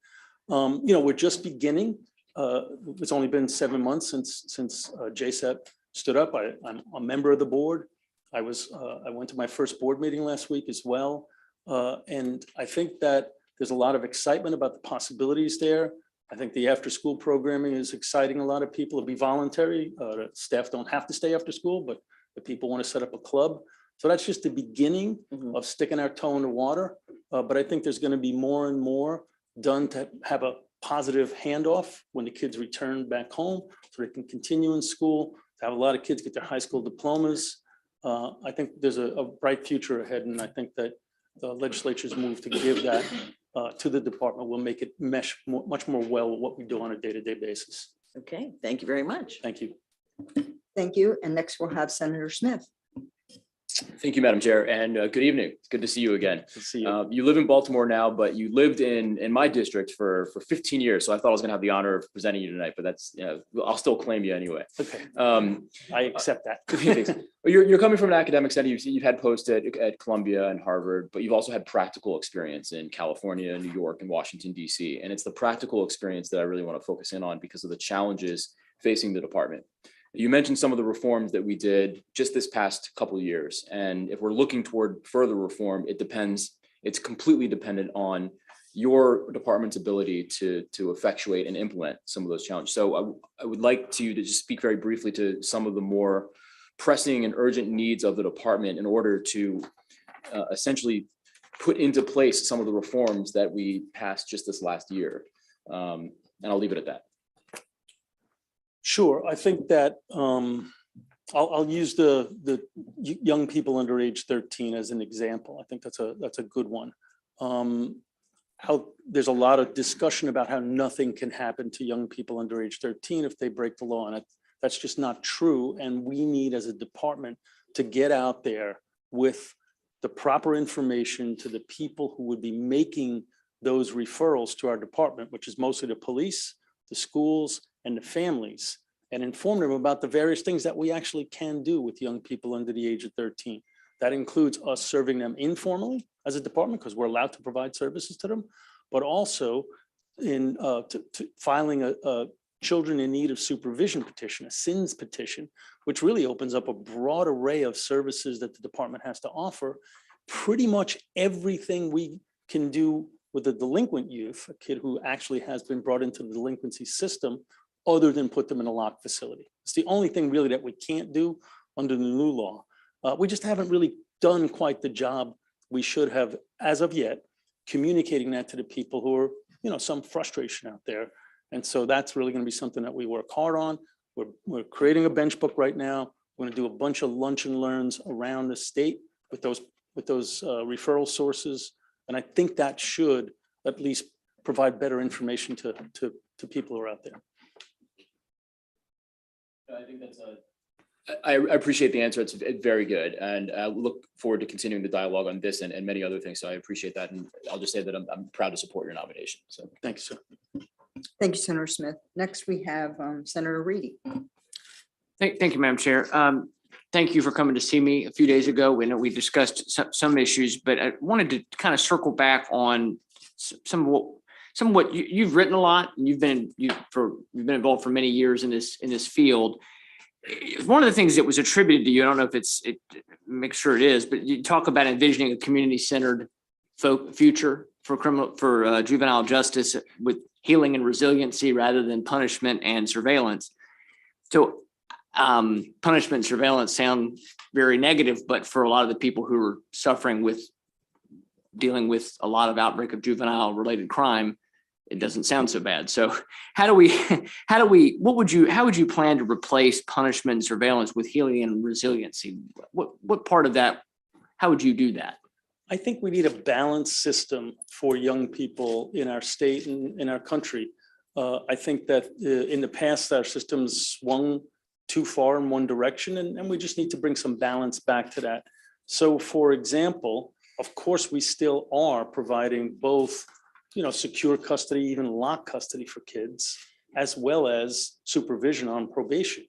We're just beginning. It's only been 7 months since JSEP stood up. I'm a member of the board. I went to my first board meeting last week as well. And I think that there's a lot of excitement about the possibilities there. I think the after-school programming is exciting a lot of people. It'll be voluntary. The staff don't have to stay after school, but if people want to set up a club. So that's just the beginning of sticking our toe in the water. But I think there's going to be more and more done to have a positive handoff when the kids return back home, so they can continue in school, to have a lot of kids get their high school diplomas. I think there's a bright future ahead, and I think that the legislature's move to give that to the department will make it mesh much more well with what we do on a day-to-day basis. Okay, thank you very much. Thank you. Thank you. And next we'll have Senator Smith. Thank you, Madam Chair, and good evening. It's good to see you again. Good to see you. You live in Baltimore now, but you lived in my district for 15 years. So I thought I was going to have the honor of presenting you tonight, but that's, I'll still claim you anyway. Okay. I accept that. You're coming from an academic center. You've had posts at Columbia and Harvard, but you've also had practical experience in California, New York, and Washington, D.C. And it's the practical experience that I really want to focus in on because of the challenges facing the department. You mentioned some of the reforms that we did just this past couple of years. And if we're looking toward further reform, it's completely dependent on your department's ability to effectuate and implement some of those challenges. So I would like to just speak very briefly to some of the more pressing and urgent needs of the department in order to essentially put into place some of the reforms that we passed just this last year. And I'll leave it at that. Sure. I think that I'll use the young people under age 13 as an example. I think that's a good one. There's a lot of discussion about how nothing can happen to young people under age 13 if they break the law, and that's just not true. And we need, as a department, to get out there with the proper information to the people who would be making those referrals to our department, which is mostly the police, the schools, and the families, and inform them about the various things that we actually can do with young people under the age of 13. That includes us serving them informally as a department, because we're allowed to provide services to them, but also in filing a children in need of supervision petition, a SINS petition, which really opens up a broad array of services that the department has to offer. Pretty much everything we can do with a delinquent youth, a kid who actually has been brought into the delinquency system, other than put them in a locked facility. It's the only thing really that we can't do under the new law. We just haven't really done quite the job we should have as of yet, communicating that to the people who are, some frustration out there. And so that's really going to be something that we work hard on. We're creating a bench book right now. We're going to do a bunch of lunch and learns around the state with those referral sources. And I think that should at least provide better information to people who are out there. I think I appreciate the answer. It's very good. And I look forward to continuing the dialogue on this and many other things. So I appreciate that. And I'll just say that I'm proud to support your nomination. So thanks, sir. Thank you, Senator Smith. Next, we have Senator Reedy. Thank you, Madam Chair. Thank you for coming to see me a few days ago. We know we discussed some issues, but I wanted to kind of circle back on some of what you've written a lot, and you've been involved for many years in this field. One of the things that was attributed to you, I don't know if make sure it is, but you talk about envisioning a community-centered future for juvenile justice with healing and resiliency rather than punishment and surveillance. So punishment and surveillance sound very negative, but for a lot of the people who are suffering with dealing with a lot of outbreak of juvenile related crime, it doesn't sound so bad. So how would you plan to replace punishment and surveillance with healing and resiliency? What part of that, how would you do that? I think we need a balanced system for young people in our state and in our country. I think that in the past, our systems swung too far in one direction, and we just need to bring some balance back to that. So for example, of course, we still are providing both secure custody, even locked custody for kids, as well as supervision on probation.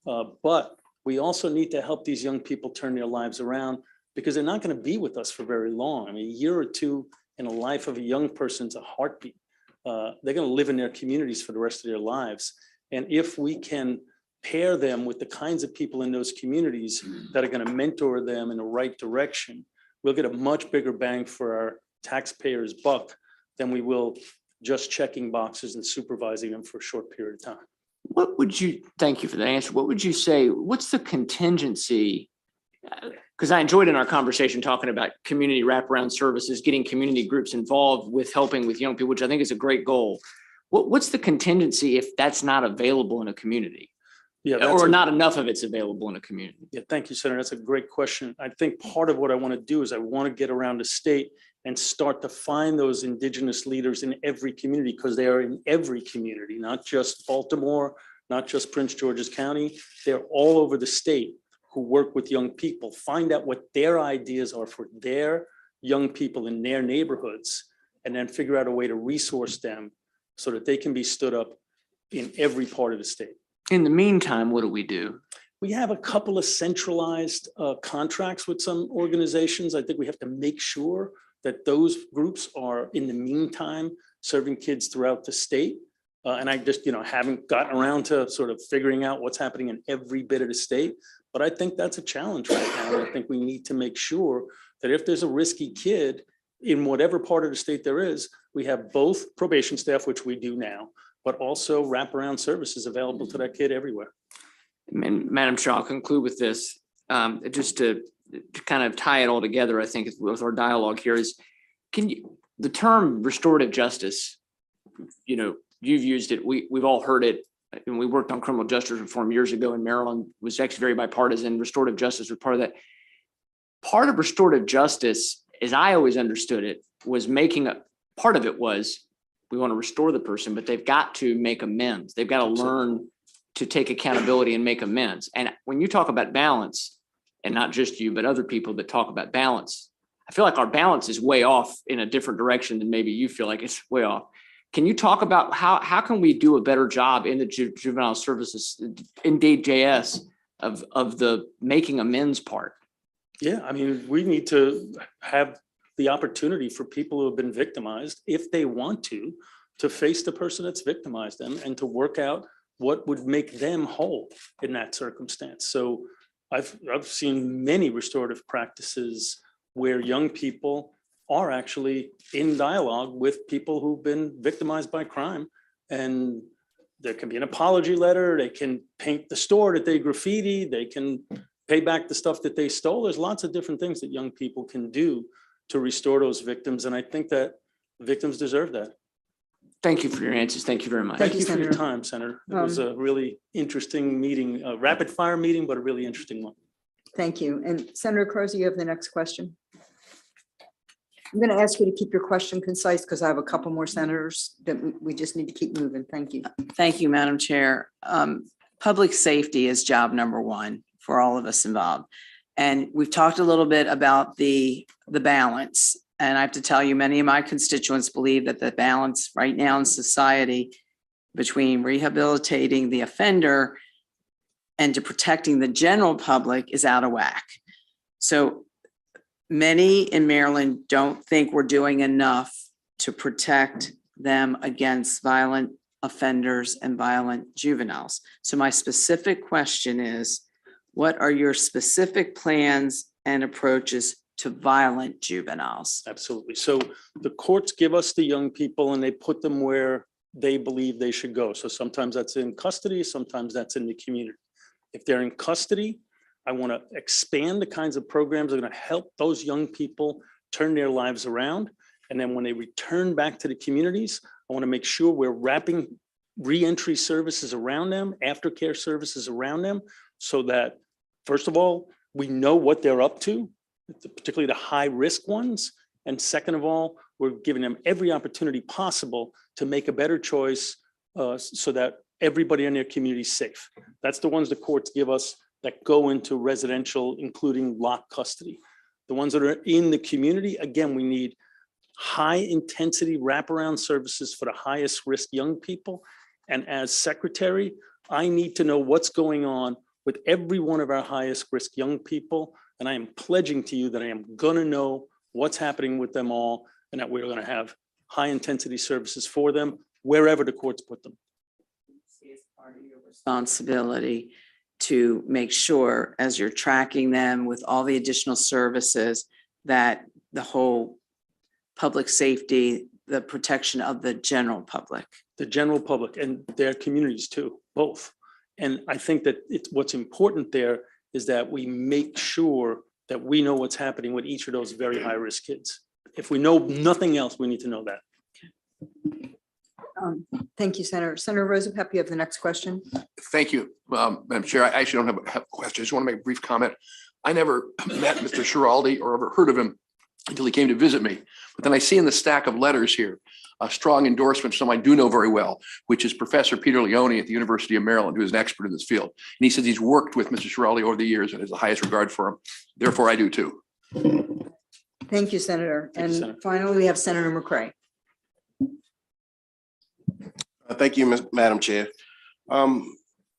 But we also need to help these young people turn their lives around, because they're not going to be with us for very long. I mean, a year or two in a life of a young person's a heartbeat. They're going to live in their communities for the rest of their lives. And if we can pair them with the kinds of people in those communities that are going to mentor them in the right direction, we'll get a much bigger bang for our taxpayers' buck than we will just checking boxes and supervising them for a short period of time. Thank you for that answer. What would you say, what's the contingency? Because I enjoyed in our conversation talking about community wraparound services, getting community groups involved with helping with young people, which I think is a great goal. What's the contingency if that's not available in a community? Or not enough of it's available in a community? Yeah, thank you, Senator. That's a great question. I think part of what I want to do is I want to get around the state and start to find those indigenous leaders in every community, because they are in every community, not just Baltimore, not just Prince George's County. They're all over the state who work with young people, find out what their ideas are for their young people in their neighborhoods, and then figure out a way to resource them so that they can be stood up in every part of the state. In the meantime, what do we do? We have a couple of centralized contracts with some organizations. I think we have to make sure that those groups are, in the meantime, serving kids throughout the state. And I just, haven't gotten around to sort of figuring out what's happening in every bit of the state. But I think that's a challenge right now. And I think we need to make sure that if there's a risky kid in whatever part of the state there is, we have both probation staff, which we do now, but also wraparound services available to that kid everywhere. And Madam Chair, I'll conclude with this, just to kind of tie it all together. I think with our dialogue here is, the term restorative justice, you've used it, we've all heard it, and we worked on criminal justice reform years ago in Maryland, was actually very bipartisan. Restorative justice was part of that. Part of restorative justice, as I always understood it, was part of it was, we want to restore the person, but they've got to make amends. They've got to learn to take accountability and make amends. And when you talk about balance, and not just you, but other people that talk about balance, I feel like our balance is way off in a different direction than maybe you feel like it's way off. Can you talk about how can we do a better job in the juvenile services in DJS of the making amends part? Yeah, I mean, we need to have the opportunity for people who have been victimized, if they want to face the person that's victimized them and to work out what would make them whole in that circumstance. So I've seen many restorative practices where young people are actually in dialogue with people who've been victimized by crime. And there can be an apology letter, they can paint the store that they graffiti, they can pay back the stuff that they stole. There's lots of different things that young people can do to restore those victims. And I think that victims deserve that. Thank you for your answers. Thank you very much. Thank you for your time, Senator. It was a really interesting meeting, a rapid fire meeting, but a really interesting one. Thank you. And Senator Crozier, you have the next question. I'm going to ask you to keep your question concise because I have a couple more senators that we just need to keep moving. Thank you. Thank you, Madam Chair. Public safety is job number one for all of us involved. And we've talked a little bit about the balance. And I have to tell you, many of my constituents believe that the balance right now in society between rehabilitating the offender and to protecting the general public is out of whack. So many in Maryland don't think we're doing enough to protect them against violent offenders and violent juveniles. So my specific question is, what are your specific plans and approaches to violent juveniles? Absolutely. So the courts give us the young people and they put them where they believe they should go. So sometimes that's in custody, sometimes that's in the community. If they're in custody, I want to expand the kinds of programs that are going to help those young people turn their lives around. And then when they return back to the communities, I want to make sure we're wrapping reentry services around them, aftercare services around them, so that, first of all, we know what they're up to, particularly the high-risk ones. And second of all, we're giving them every opportunity possible to make a better choice so that everybody in their community is safe. That's the ones the courts give us that go into residential, including locked custody. The ones that are in the community, again, we need high-intensity wraparound services for the highest risk young people. And as secretary, I need to know what's going on with every one of our highest risk young people. And I am pledging to you that I am going to know what's happening with them all and that we're going to have high-intensity services for them wherever the courts put them. It's part of your responsibility to make sure, as you're tracking them with all the additional services, that the whole public safety, the protection of the general public. The general public and their communities too, both. And I think that what's important there is that we make sure that we know what's happening with each of those very high-risk kids. If we know nothing else, we need to know that. Thank you, Senator. Senator Rosapep, you have the next question. Thank you, Madam Chair. I actually don't have a question. I just want to make a brief comment. I never met Mr. Schiraldi or ever heard of him until he came to visit me. But then I see in the stack of letters here, a strong endorsement, someone I do know very well, which is Professor Peter Leone at the University of Maryland, who is an expert in this field. And he says he's worked with Mr. Schiraldi over the years and has the highest regard for him. Therefore, I do too. Thank you, Senator. Thank you, Senator. Finally, we have Senator McCray. Thank you, Madam Chair.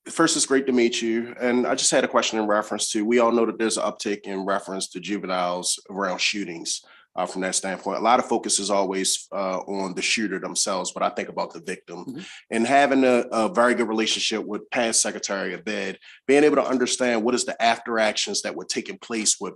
First, it's great to meet you. And I just had a question in reference to, we all know that there's an uptick in reference to juveniles around shootings from that standpoint. A lot of focus is always on the shooter themselves, but I think about the victim. And having a very good relationship with past Secretary of Ed, being able to understand what is the after actions that were taking place with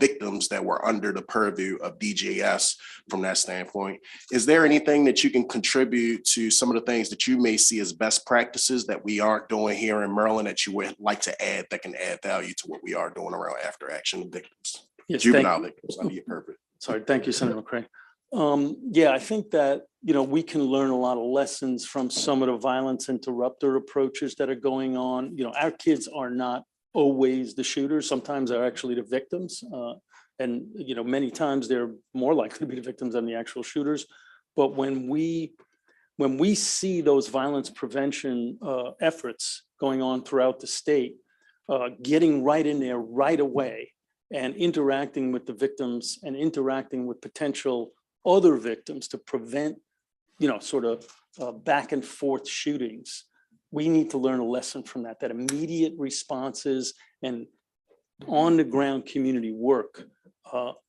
victims that were under the purview of DJS from that standpoint. Is there anything that you can contribute to some of the things that you may see as best practices that we aren't doing here in Maryland that you would like to add that can add value to what we are doing around after action victims? Yes, juvenile victims, under your purpose. Sorry, thank you, Senator McCray. Yeah, I think that, we can learn a lot of lessons from some of the violence interrupter approaches that are going on. Our kids are not always the shooters. Sometimes they're actually the victims. And many times they're more likely to be the victims than the actual shooters. But when we see those violence prevention efforts going on throughout the state, getting right in there right away and interacting with the victims and interacting with potential other victims to prevent sort of back and forth shootings. We need to learn a lesson from that immediate responses and on the ground community work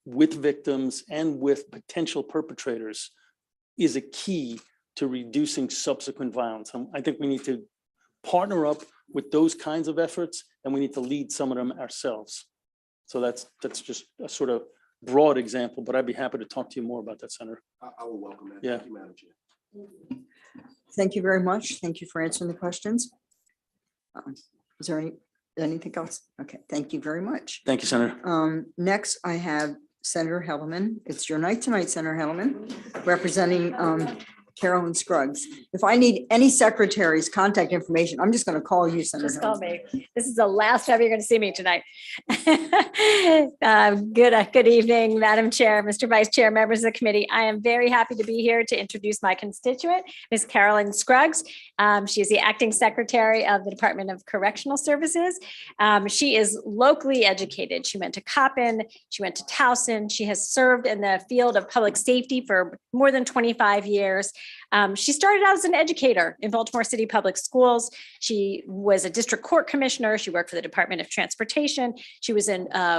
with victims and with potential perpetrators is a key to reducing subsequent violence. I think we need to partner up with those kinds of efforts, and we need to lead some of them ourselves. So that's just a sort of broad example, but I'd be happy to talk to you more about that, Senator. I will welcome that. Yeah. Thank you, Madam Chair. Thank you very much. Thank you for answering the questions. Is there anything else? Okay, thank you very much. Thank you, Senator. Next, I have Senator Hellerman. It's your night tonight, Senator Hellerman, representing Carolyn Scruggs. If I need any secretary's contact information, I'm just going to call you, Senator. Just call Hellerman. me. This is the last time you're going to see me tonight. Good evening, Madam Chair, Mr. Vice Chair, members of the committee. I am very happy to be here to introduce my constituent, Ms. Carolyn Scruggs. She is the acting secretary of the Department of Correctional Services. She is locally educated. She went to Coppin, she went to Towson. She has served in the field of public safety for more than 25 years. She started out as an educator in Baltimore City Public Schools. She was a district court commissioner. She worked for the Department of Transportation. She was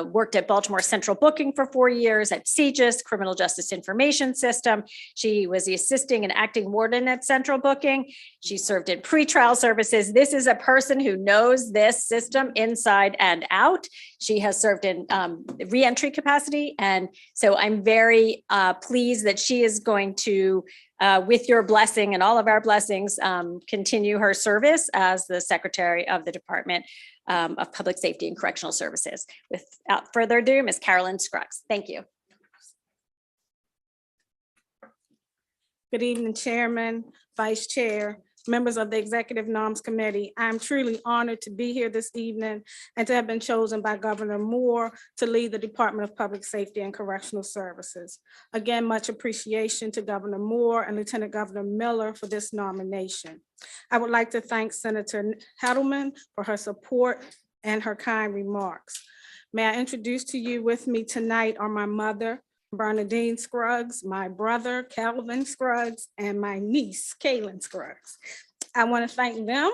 worked at Baltimore Central Booking for 4 years, at CJIS, Criminal Justice Information System. She was the assisting and acting warden at Central Booking. She served in pretrial services. This is a person who knows this system inside and out. She has served in reentry capacity. And so I'm very pleased that she is going to, with your blessing and all of our blessings, continue her service as the Secretary of the Department of Public Safety and Correctional Services. Without further ado, Ms. Carolyn Scruggs. Thank you. Good evening, Chairman, Vice Chair, members of the Executive Norms Committee. I'm truly honored to be here this evening and to have been chosen by Governor Moore to lead the Department of Public Safety and Correctional Services. Again, much appreciation to Governor Moore and Lieutenant Governor Miller for this nomination. I would like to thank Senator Hettleman for her support and her kind remarks. May I introduce to you with me tonight are my mother, Bernadine Scruggs, my brother, Calvin Scruggs, and my niece, Kaylin Scruggs. I want to thank them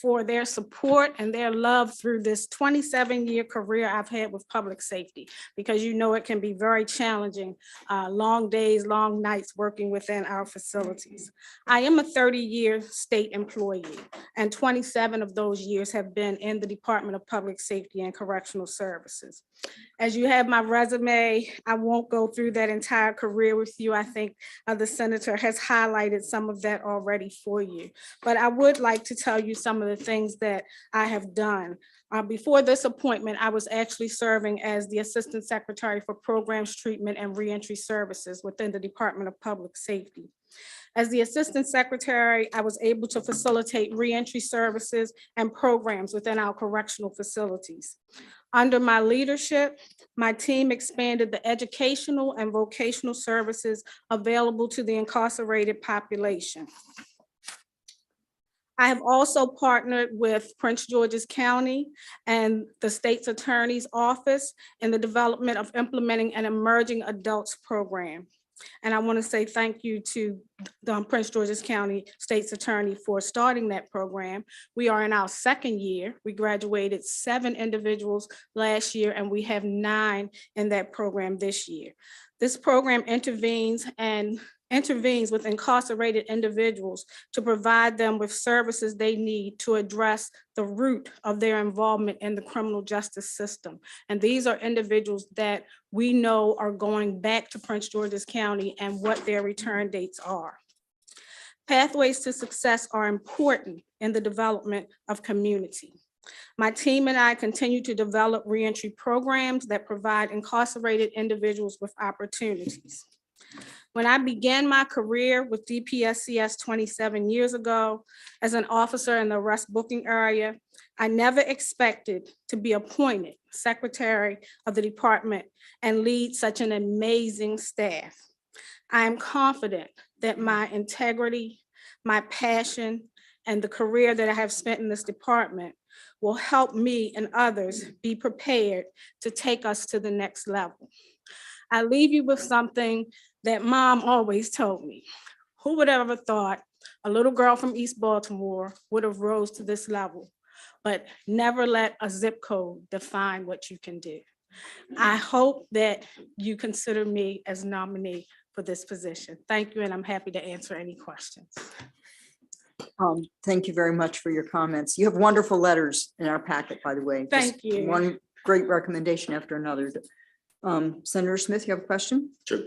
for their support and their love through this 27-year career I've had with public safety, because you know it can be very challenging, long days, long nights working within our facilities. I am a 30-year state employee, and 27 of those years have been in the Department of Public Safety and Correctional Services. As you have my resume, I won't go through that entire career with you. I think the senator has highlighted some of that already for you, but I would like to tell you some of the things that I have done. Before this appointment, I was actually serving as the Assistant Secretary for Programs, Treatment, and Reentry Services within the Department of Public Safety. As the Assistant Secretary, I was able to facilitate reentry services and programs within our correctional facilities. Under my leadership, my team expanded the educational and vocational services available to the incarcerated population. I have also partnered with Prince George's County and the state's attorney's office in the development of implementing an emerging adults program. And I want to say thank you to the Prince George's County State's Attorney for starting that program. We are in our second year. We graduated 7 individuals last year, and we have 9 in that program this year. This program intervenes with incarcerated individuals to provide them with services they need to address the root of their involvement in the criminal justice system. And these are individuals that we know are going back to Prince George's County and what their return dates are. Pathways to success are important in the development of community. My team and I continue to develop reentry programs that provide incarcerated individuals with opportunities. When I began my career with DPSCS 27 years ago as an officer in the arrest booking area, I never expected to be appointed Secretary of the Department and lead such an amazing staff. I am confident that my integrity, my passion, and the career that I have spent in this department will help me and others be prepared to take us to the next level. I leave you with something that Mom always told me. Who would have ever thought a little girl from East Baltimore would have rose to this level? But never let a zip code define what you can do. I hope that you consider me as nominee for this position. Thank you, and I'm happy to answer any questions. Thank you very much for your comments. You have wonderful letters in our packet, by the way. Just Thank you. One great recommendation after another. Senator Smith, you have a question? Sure.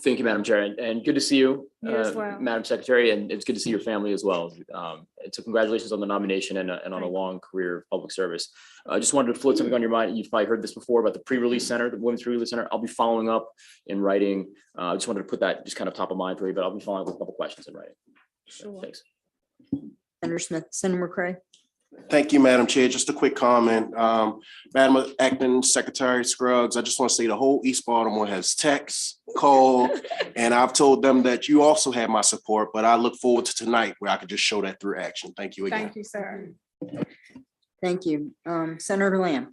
Thank you, Madam Chair, and good to see you, You as well. Madam Secretary, and it's good to see your family as well. And so congratulations on the nomination and on a long career of public service. I just wanted to float something on your mind. You've probably heard this before about the pre-release center, the Women's Pre-Release Center. I'll be following up in writing. I just wanted to put that just kind of top of mind for you, but I'll be following up with a couple questions in writing. Sure. Thanks. Senator Smith, Senator McCray. Thank you, Madam Chair. Just a quick comment. Madam Acting Secretary Scruggs, I just want to say the whole East Baltimore has text, called, and I've told them that you also have my support, but I look forward to tonight where I could just show that through action. Thank you again. Thank you, sir. Thank you. Senator Lamb.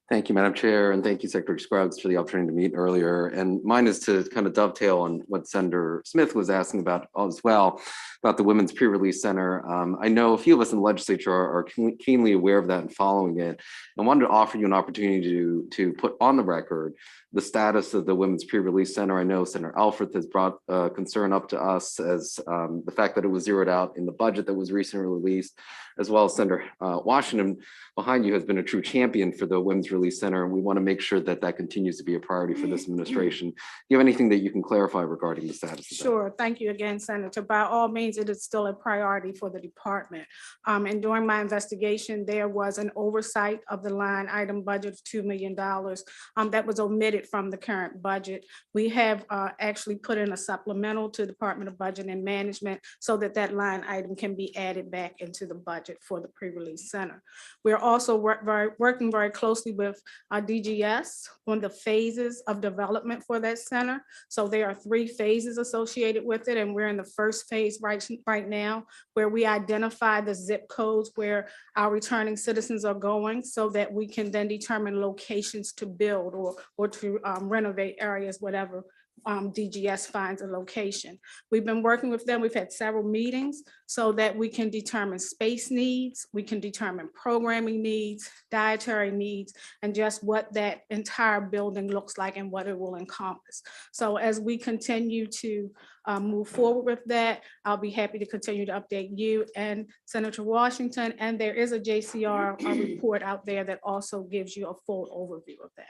Thank you, Madam Chair, and thank you, Secretary Scruggs, for the opportunity to meet earlier. And mine is to kind of dovetail on what Senator Smith was asking about as well, about the Women's Pre-Release Center. I know a few of us in the legislature are keenly aware of that and following it. I wanted to offer you an opportunity to put on the record the status of the Women's Pre-Release Center. I know Senator Alford has brought concern up to us as the fact that it was zeroed out in the budget that was recently released, as well as Senator Washington behind you has been a true champion for the Women's Release Center, and we want to make sure that that continues to be a priority for this administration. Do you have anything that you can clarify regarding the status of that? Sure. Thank you again, Senator. By all means, it is still a priority for the department. And during my investigation, there was an oversight of the line item budget of $2 million that was omitted from the current budget. We have actually put in a supplemental to Department of Budget and Management so that that line item can be added back into the budget for the pre-release center. We're also working very closely with DGS on the phases of development for that center. So there are 3 phases associated with it, and we're in the first phase right now, where we identify the zip codes where our returning citizens are going, so that we can then determine locations to build or to renovate areas, whatever DGS finds a location. We've been working with them. We've had several meetings so that we can determine space needs, we can determine programming needs, dietary needs, and just what that entire building looks like and what it will encompass. So as we continue to move forward with that, I'll be happy to continue to update you and Senator Washington. And there is a JCR report out there that also gives you a full overview of that.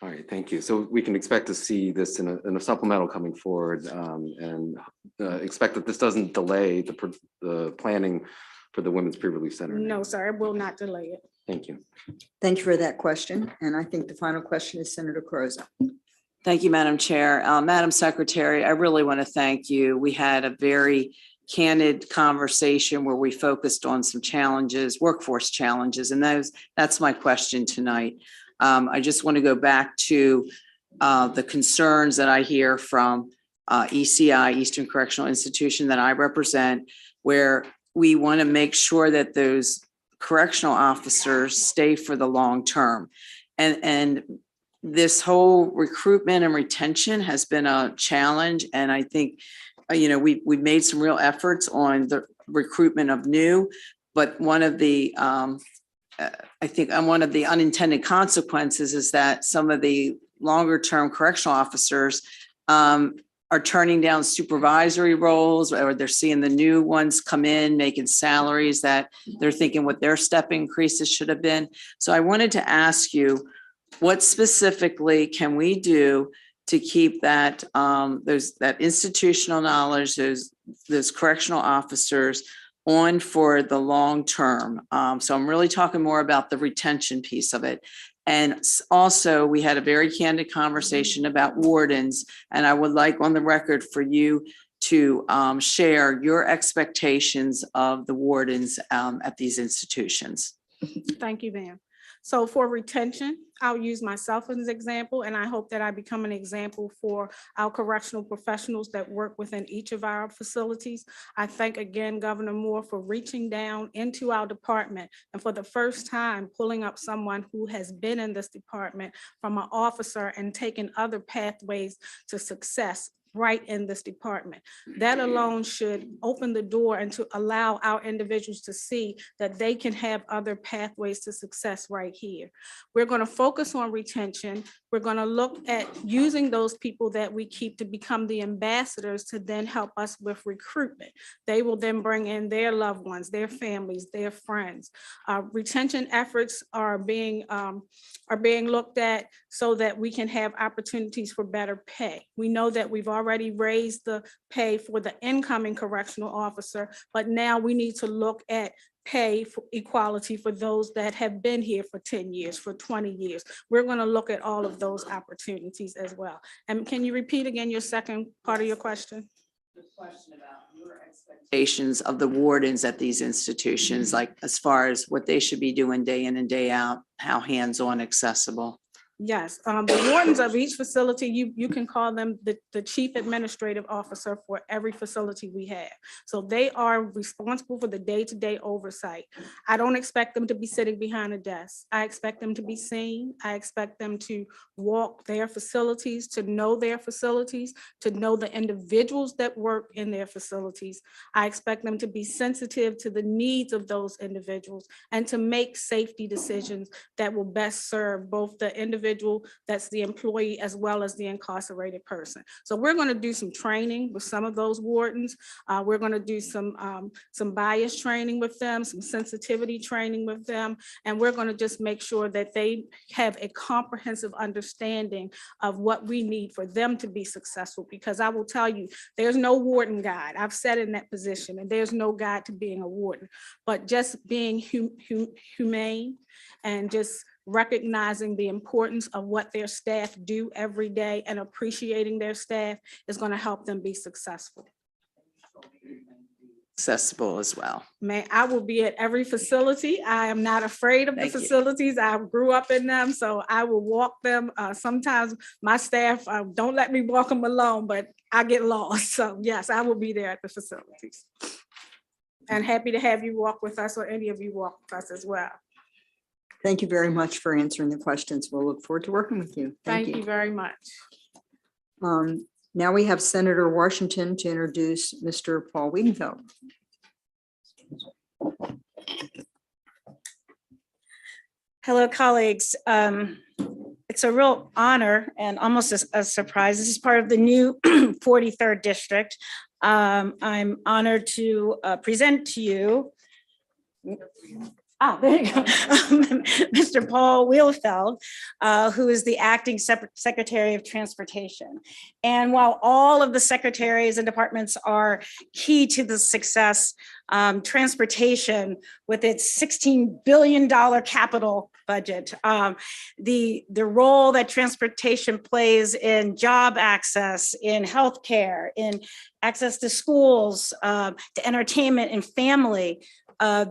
All right, thank you. So we can expect to see this in a supplemental coming forward, and expect that this doesn't delay the planning for the Women's Pre-Release Center. No, sir, it will not delay it. Thank you. Thank you for that question. And I think the final question is Senator Carozza. Thank you, Madam Chair. Madam Secretary, I really want to thank you. We had a very candid conversation where we focused on some challenges, workforce challenges, and that's my question tonight. I just want to go back to the concerns that I hear from ECI, Eastern Correctional Institution, that I represent, where we want to make sure that those correctional officers stay for the long term. And this whole recruitment and retention has been a challenge. And I think, we've made some real efforts on the recruitment of new, but one of the one of the unintended consequences is that some of the longer term correctional officers are turning down supervisory roles, or they're seeing the new ones come in making salaries that they're thinking what their step increases should have been. So I wanted to ask you, what specifically can we do to keep that that institutional knowledge, those correctional officers on for the long term? So I'm really talking more about the retention piece of it. And also, we had a very candid conversation about wardens, and I would like on the record for you to share your expectations of the wardens at these institutions. Thank you, ma'am. So for retention, I'll use myself as an example, and I hope that I become an example for our correctional professionals that work within each of our facilities. I thank again Governor Moore for reaching down into our department and for the first time pulling up someone who has been in this department from an officer and taken other pathways to success right in this department. That alone should open the door and to allow our individuals to see that they can have other pathways to success right here. We're going to focus on retention. We're going to look at using those people that we keep to become the ambassadors to then help us with recruitment. They will then bring in their loved ones, their families, their friends. Retention efforts are being looked at so that we can have opportunities for better pay. We know that we've already raised the pay for the incoming correctional officer, but now we need to look at pay for equality for those that have been here for 10 years, for 20 years. We're going to look at all of those opportunities as well. And can you repeat again your second part of your question? The question about your expectations of the wardens at these institutions, like as far as what they should be doing day in and day out, how hands-on accessible. Yes, the wardens of each facility, you can call them the chief administrative officer for every facility we have. So they are responsible for the day-to-day oversight. I don't expect them to be sitting behind a desk. I expect them to be seen. I expect them to walk their facilities, to know their facilities, to know the individuals that work in their facilities. I expect them to be sensitive to the needs of those individuals and to make safety decisions that will best serve both the individual that's the employee as well as the incarcerated person. So we're going to do some training with some of those wardens. We're going to do some bias training with them, some sensitivity training with them, and we're going to just make sure that they have a comprehensive understanding of what we need for them to be successful. Because I will tell you, there's no warden guide. I've sat in that position, and there's no guide to being a warden, but just being humane and just recognizing the importance of what their staff do every day and appreciating their staff is going to help them be successful. Accessible as well. I will be at every facility. I am not afraid of the facilities. I grew up in them, so I will walk them. Sometimes my staff don't let me walk them alone, but I get lost. So yes, I will be there at the facilities. And happy to have you walk with us, or any of you walk with us as well. Thank you very much for answering the questions. We'll look forward to working with you. Thank you very much. Now we have Senator Washington to introduce Mr. Paul Wiedenfeld. Hello, colleagues. It's a real honor and almost a surprise. This is part of the new 43rd District. I'm honored to present to you there you go. Mr. Paul Wheelfeld, who is the acting Secretary of Transportation. And while all of the secretaries and departments are key to the success, transportation with its $16 billion capital budget, the role that transportation plays in job access, in healthcare, in access to schools, to entertainment and family,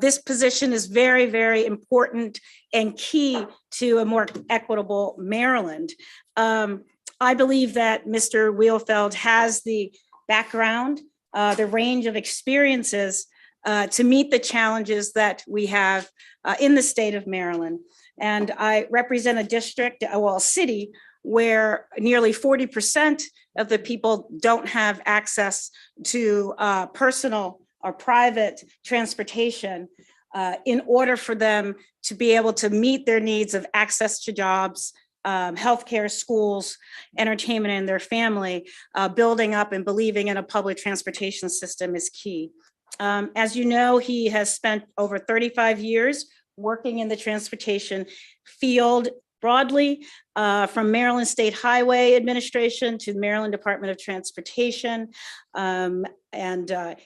this position is very, very important and key to a more equitable Maryland. I believe that Mr. Wheelfeld has the background, the range of experiences to meet the challenges that we have in the state of Maryland. And I represent a district, well, a city, where nearly 40% of the people don't have access to personal or private transportation in order for them to be able to meet their needs of access to jobs, healthcare, schools, entertainment, and their family. Building up and believing in a public transportation system is key. As you know, he has spent over 35 years working in the transportation field broadly, from Maryland State Highway Administration to Maryland Department of Transportation. And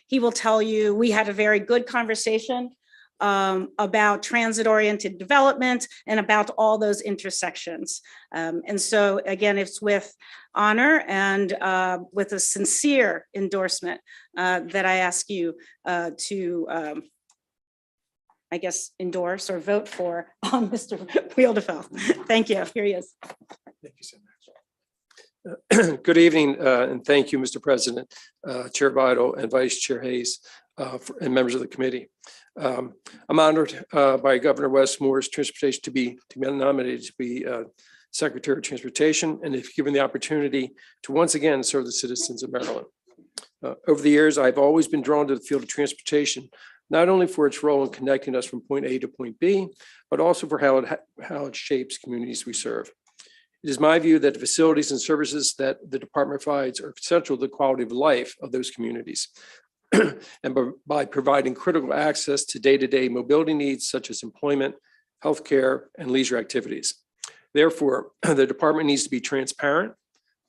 he will tell you, we had a very good conversation about transit-oriented development and about all those intersections. And so again, it's with honor and with a sincere endorsement that I ask you to I guess, endorse or vote for Mr. Wheelfeld. Thank you. Here he is. Thank you so much. Good evening, and thank you, Mr. President, Chair Vital and Vice Chair Hayes, and members of the committee. I'm honored by Governor Westmore's transportation to be nominated to be Secretary of Transportation, and if given the opportunity to once again serve the citizens of Maryland. Over the years, I've always been drawn to the field of transportation, not only for its role in connecting us from point A to point B, but also for how it shapes communities we serve. It is my view that the facilities and services that the department provides are central to the quality of life of those communities. And by providing critical access to day-to-day mobility needs such as employment, healthcare, and leisure activities. Therefore, the department needs to be transparent,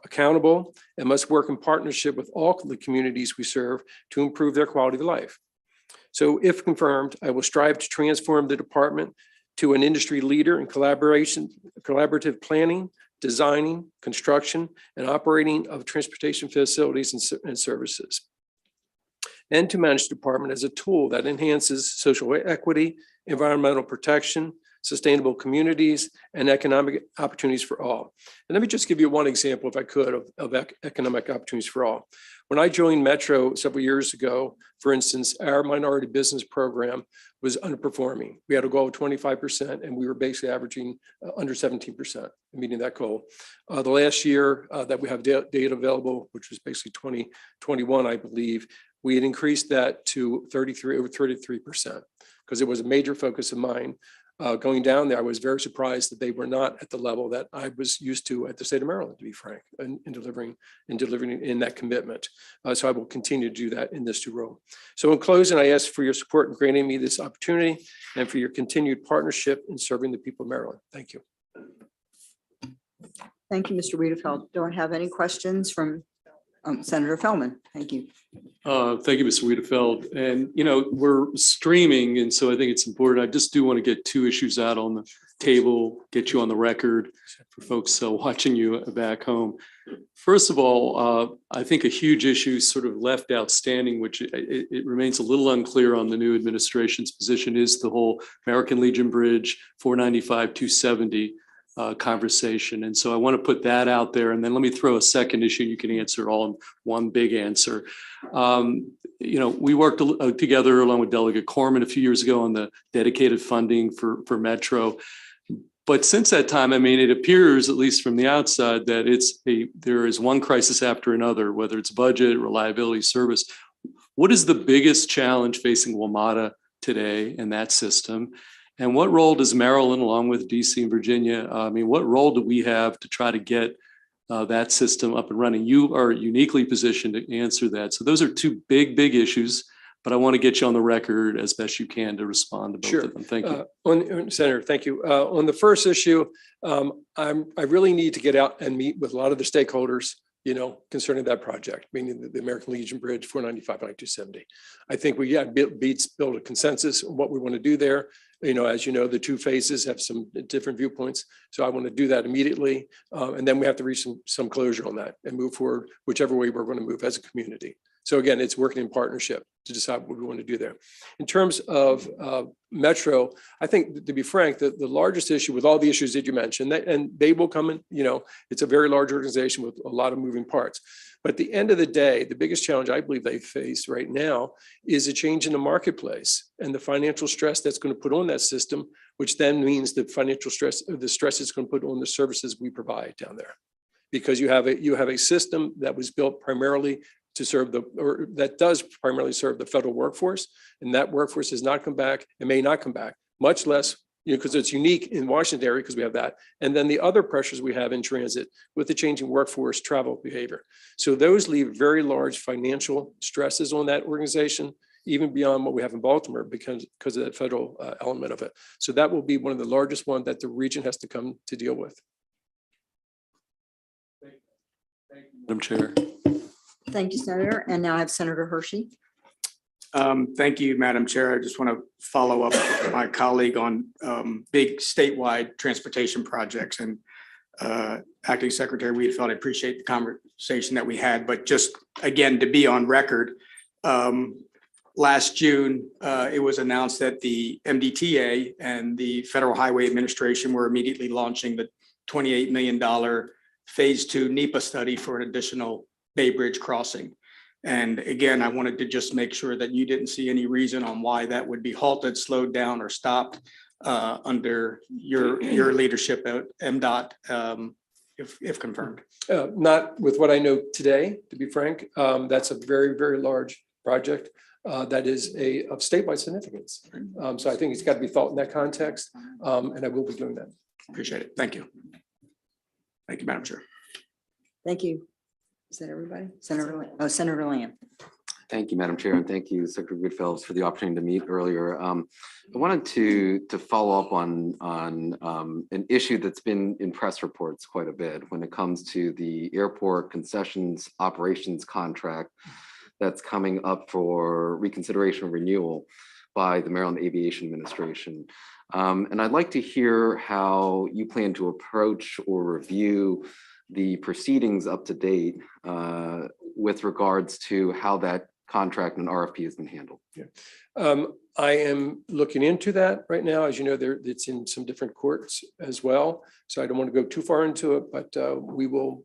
accountable, and must work in partnership with all the communities we serve to improve their quality of life. So if confirmed, I will strive to transform the department to an industry leader in collaborative planning, designing, construction, and operating of transportation facilities and services. And to manage the department as a tool that enhances social equity, environmental protection, sustainable communities, and economic opportunities for all. And let me just give you one example, if I could, of economic opportunities for all. When I joined Metro several years ago, for instance, our minority business program was underperforming. We had a goal of 25%, and we were basically averaging under 17%, meeting that goal. The last year that we have data available, which was basically 2021, I believe, we had increased that to over 33%, because it was a major focus of mine. Going down there, I was very surprised that they were not at the level that I was used to at the state of Maryland, to be frank, in delivering in that commitment. So I will continue to do that in this new role. So in closing, I ask for your support in granting me this opportunity and for your continued partnership in serving the people of Maryland. Thank you. Thank you, Mr. Wiedefeld. Do I have any questions from Senator Feldman? Thank you. Thank you, Mr. Wiedefeld. And, we're streaming, and so I think it's important. I just do want to get two issues out on the table, get you on the record for folks watching you back home. First of all, I think a huge issue sort of left outstanding, which it remains a little unclear on the new administration's position, is the whole American Legion Bridge 495-270 conversation. And so I want to put that out there. And then let me throw a second issue. You can answer all in one big answer. We worked together along with Delegate Corman a few years ago on the dedicated funding for Metro. But since that time, it appears, at least from the outside, that there is one crisis after another, whether it's budget, reliability, service. What is the biggest challenge facing WMATA today in that system? And what role does Maryland, along with DC and Virginia, what role do we have to try to get that system up and running? You are uniquely positioned to answer that. So those are two big issues, but I want to get you on the record as best you can to respond to both of them. Thank you. Senator, thank you. On the first issue, I really need to get out and meet with a lot of the stakeholders, concerning that project, meaning the American Legion Bridge 495 and 270. I think we build a consensus on what we want to do there. As you know, the two phases have some different viewpoints. So I want to do that immediately. And then we have to reach some closure on that and move forward, whichever way we're going to move as a community. So again, it's working in partnership to decide what we want to do there. In terms of Metro, I think, to be frank, the largest issue with all the issues that you mentioned, and they will come in, it's a very large organization with a lot of moving parts. But at the end of the day, the biggest challenge I believe they face right now is a change in the marketplace and the financial stress that's going to put on that system, which then means the financial stress, the stress it's going to put on the services we provide down there. Because you have a system that was built primarily to serve that does primarily serve the federal workforce, and that workforce has not come back and may not come back, much less, because it's unique in Washington area because we have that. And then the other pressures we have in transit with the changing workforce travel behavior. So those leave very large financial stresses on that organization, even beyond what we have in Baltimore because of that federal element of it. So that will be one of the largest ones that the region has to come to deal with. Thank you, Madam Chair. Thank you, Senator. And now I have Senator Hershey. Thank you, Madam Chair. I just want to follow up with my colleague on big statewide transportation projects. And Acting Secretary Wiedefeld, I appreciate the conversation that we had, but just again, to be on record, last June, it was announced that the MDTA and the Federal Highway Administration were immediately launching the $28 million Phase 2 NEPA study for an additional Bay Bridge crossing. And again, I wanted to just make sure that you didn't see any reason on why that would be halted, slowed down, or stopped. under your leadership at MDOT, if confirmed? Not with what I know today, to be frank. That's a very, very large project that is of statewide significance. So I think it's got to be thought in that context, and I will be doing that. Appreciate it. Thank you. Thank you, Madam Chair. Thank you. Is that everybody? Senator Lamb. Thank you, Madam Chair, and thank you, Secretary Goodfellow, for the opportunity to meet earlier. I wanted to follow up on an issue that's been in press reports quite a bit when it comes to the airport concessions operations contract that's coming up for reconsideration or renewal by the Maryland Aviation Administration. And I'd like to hear how you plan to approach or review the proceedings up to date with regards to how that contract and RFP has been handled. I am looking into that right now. As you know, it's in some different courts as well. So I don't want to go too far into it, but we will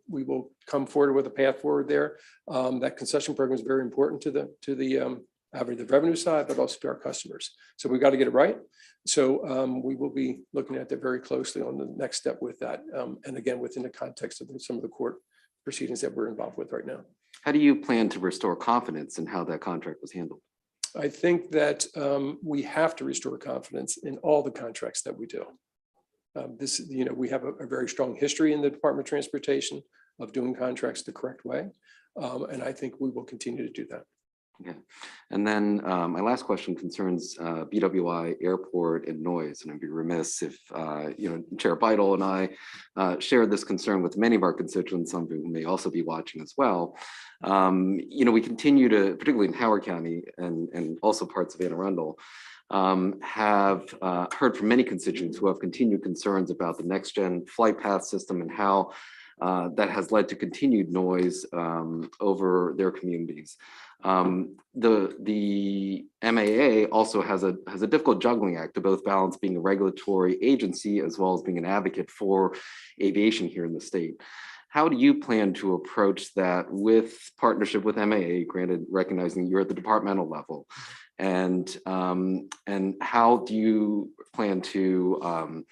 come forward with a path forward there. That concession program is very important to the revenue side, but also to our customers. So we've got to get it right. So we will be looking at that very closely on the next step with that. And again, within the context of some of the court proceedings that we're involved with right now. How do you plan to restore confidence in how that contract was handled? I think that we have to restore confidence in all the contracts that we do. We have a very strong history in the Department of Transportation of doing contracts the correct way. And I think we will continue to do that. Okay. And then my last question concerns BWI airport and noise. And I'd be remiss if, Chair Beidel and I shared this concern with many of our constituents, some who may also be watching as well. We continue to, particularly in Howard County and also parts of Anne Arundel, have heard from many constituents who have continued concerns about the next gen flight path system and how that has led to continued noise over their communities. The MAA also has a difficult juggling act to both balance being a regulatory agency as well as being an advocate for aviation here in the state. How do you plan to approach that with partnership with MAA, granted recognizing you're at the departmental level? And how do you plan to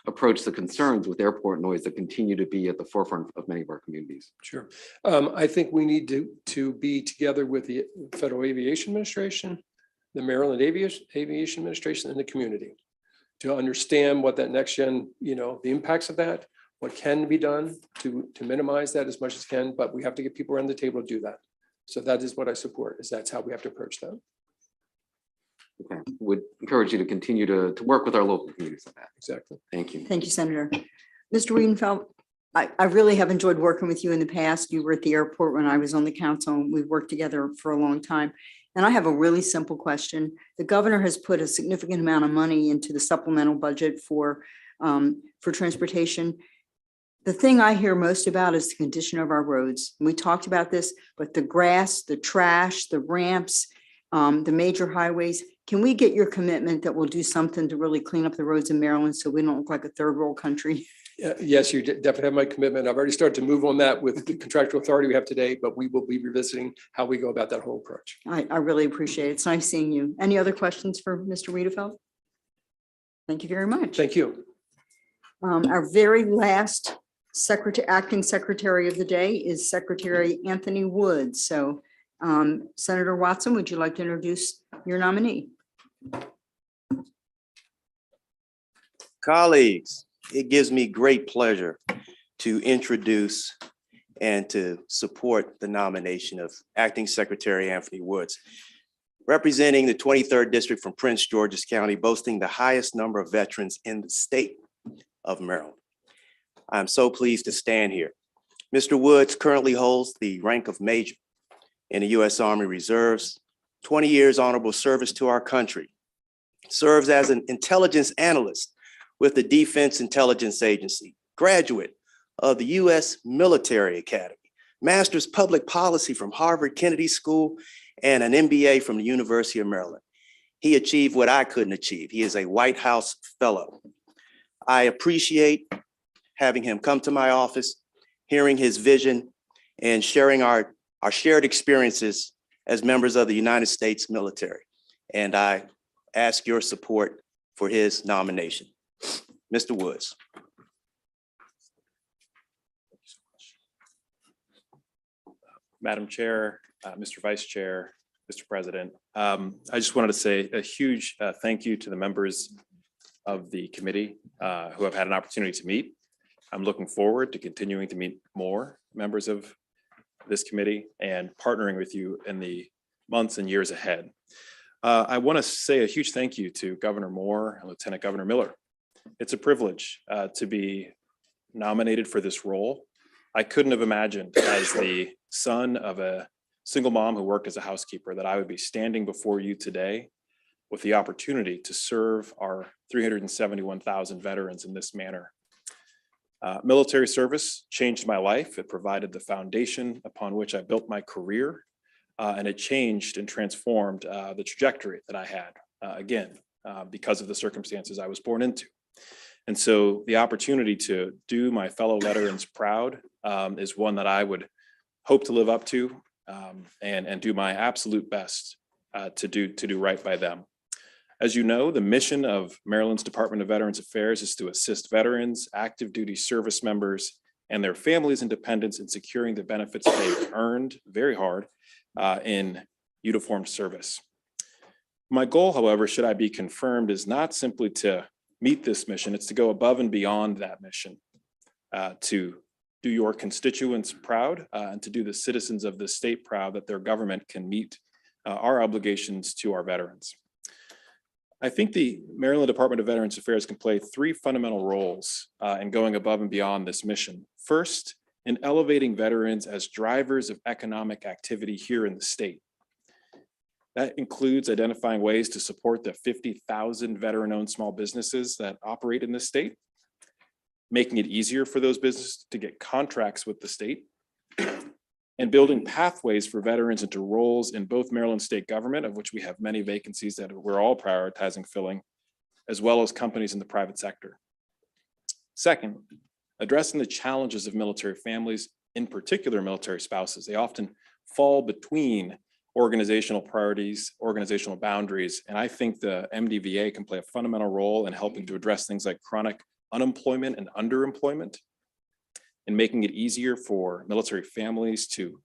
approach the concerns with airport noise that continue to be at the forefront of many of our communities? Sure. I think we need to be together with the Federal Aviation Administration, the Maryland Aviation Administration, and the community to understand what that next gen, the impacts of that, what can be done to minimize that as much as can, but we have to get people around the table to do that. So that is what I support, that's how we have to approach that. Okay, would encourage you to continue to work with our local communities on that. Exactly. Thank you. Thank you, Senator. Mr. Wiedenfeld, I really have enjoyed working with you in the past. You were at the airport when I was on the council, and we've worked together for a long time. And I have a really simple question. The governor has put a significant amount of money into the supplemental budget for transportation. The thing I hear most about is the condition of our roads. We talked about this, but the grass, the trash, the ramps, the major highways. Can we get your commitment that we'll do something to really clean up the roads in Maryland so we don't look like a third world country? Yes, you definitely have my commitment. I've already started to move on that with the contractual authority we have today, but we will be revisiting how we go about that whole approach. I really appreciate it. It's nice seeing you. Any other questions for Mr. Wiedenfeld? Thank you very much. Thank you. Our very last acting secretary of the day is Secretary Anthony Woods. So Senator Watson, would you like to introduce your nominee? Colleagues, it gives me great pleasure to introduce and to support the nomination of Acting Secretary Anthony Woods, representing the 23rd District from Prince George's County, boasting the highest number of veterans in the state of Maryland. I'm so pleased to stand here. Mr. Woods currently holds the rank of Major in the U.S. Army Reserves, 20 years honorable service to our country, serves as an intelligence analyst with the Defense Intelligence Agency, graduate of the U.S. Military Academy, master's public policy from Harvard Kennedy School, and an MBA from the University of Maryland. He achieved what I couldn't achieve. He is a White House fellow. I appreciate having him come to my office, hearing his vision, and sharing our shared experiences as members of the United States military. And I ask your support for his nomination. Mr. Woods. Madam Chair, Mr. Vice Chair, Mr. President, I just wanted to say a huge thank you to the members of the committee who have had an opportunity to meet. I'm looking forward to continuing to meet more members of this committee and partnering with you in the months and years ahead. I want to say a huge thank you to Governor Moore and Lieutenant Governor Miller. It's a privilege to be nominated for this role. I couldn't have imagined, as the son of a single mom who worked as a housekeeper, that I would be standing before you today with the opportunity to serve our 371,000 veterans in this manner. Military service changed my life. It provided the foundation upon which I built my career, and it changed and transformed the trajectory that I had, because of the circumstances I was born into. And so the opportunity to do my fellow veterans proud is one that I would hope to live up to and do my absolute best to do right by them. As you know, the mission of Maryland's Department of Veterans Affairs is to assist veterans, active duty service members, and their families and dependents in securing the benefits they've earned very hard in uniformed service. My goal, however, should I be confirmed, is not simply to meet this mission, it's to go above and beyond that mission, to do your constituents proud and to do the citizens of the state proud that their government can meet our obligations to our veterans. I think the Maryland Department of Veterans Affairs can play three fundamental roles in going above and beyond this mission. First, in elevating veterans as drivers of economic activity here in the state. That includes identifying ways to support the 50,000 veteran-owned small businesses that operate in this state, making it easier for those businesses to get contracts with the state, and building pathways for veterans into roles in both Maryland state government, of which we have many vacancies that we're all prioritizing filling, as well as companies in the private sector. Second, addressing the challenges of military families, in particular military spouses. They often fall between organizational priorities, organizational boundaries, and I think the MDVA can play a fundamental role in helping to address things like chronic unemployment and underemployment, and making it easier for military families to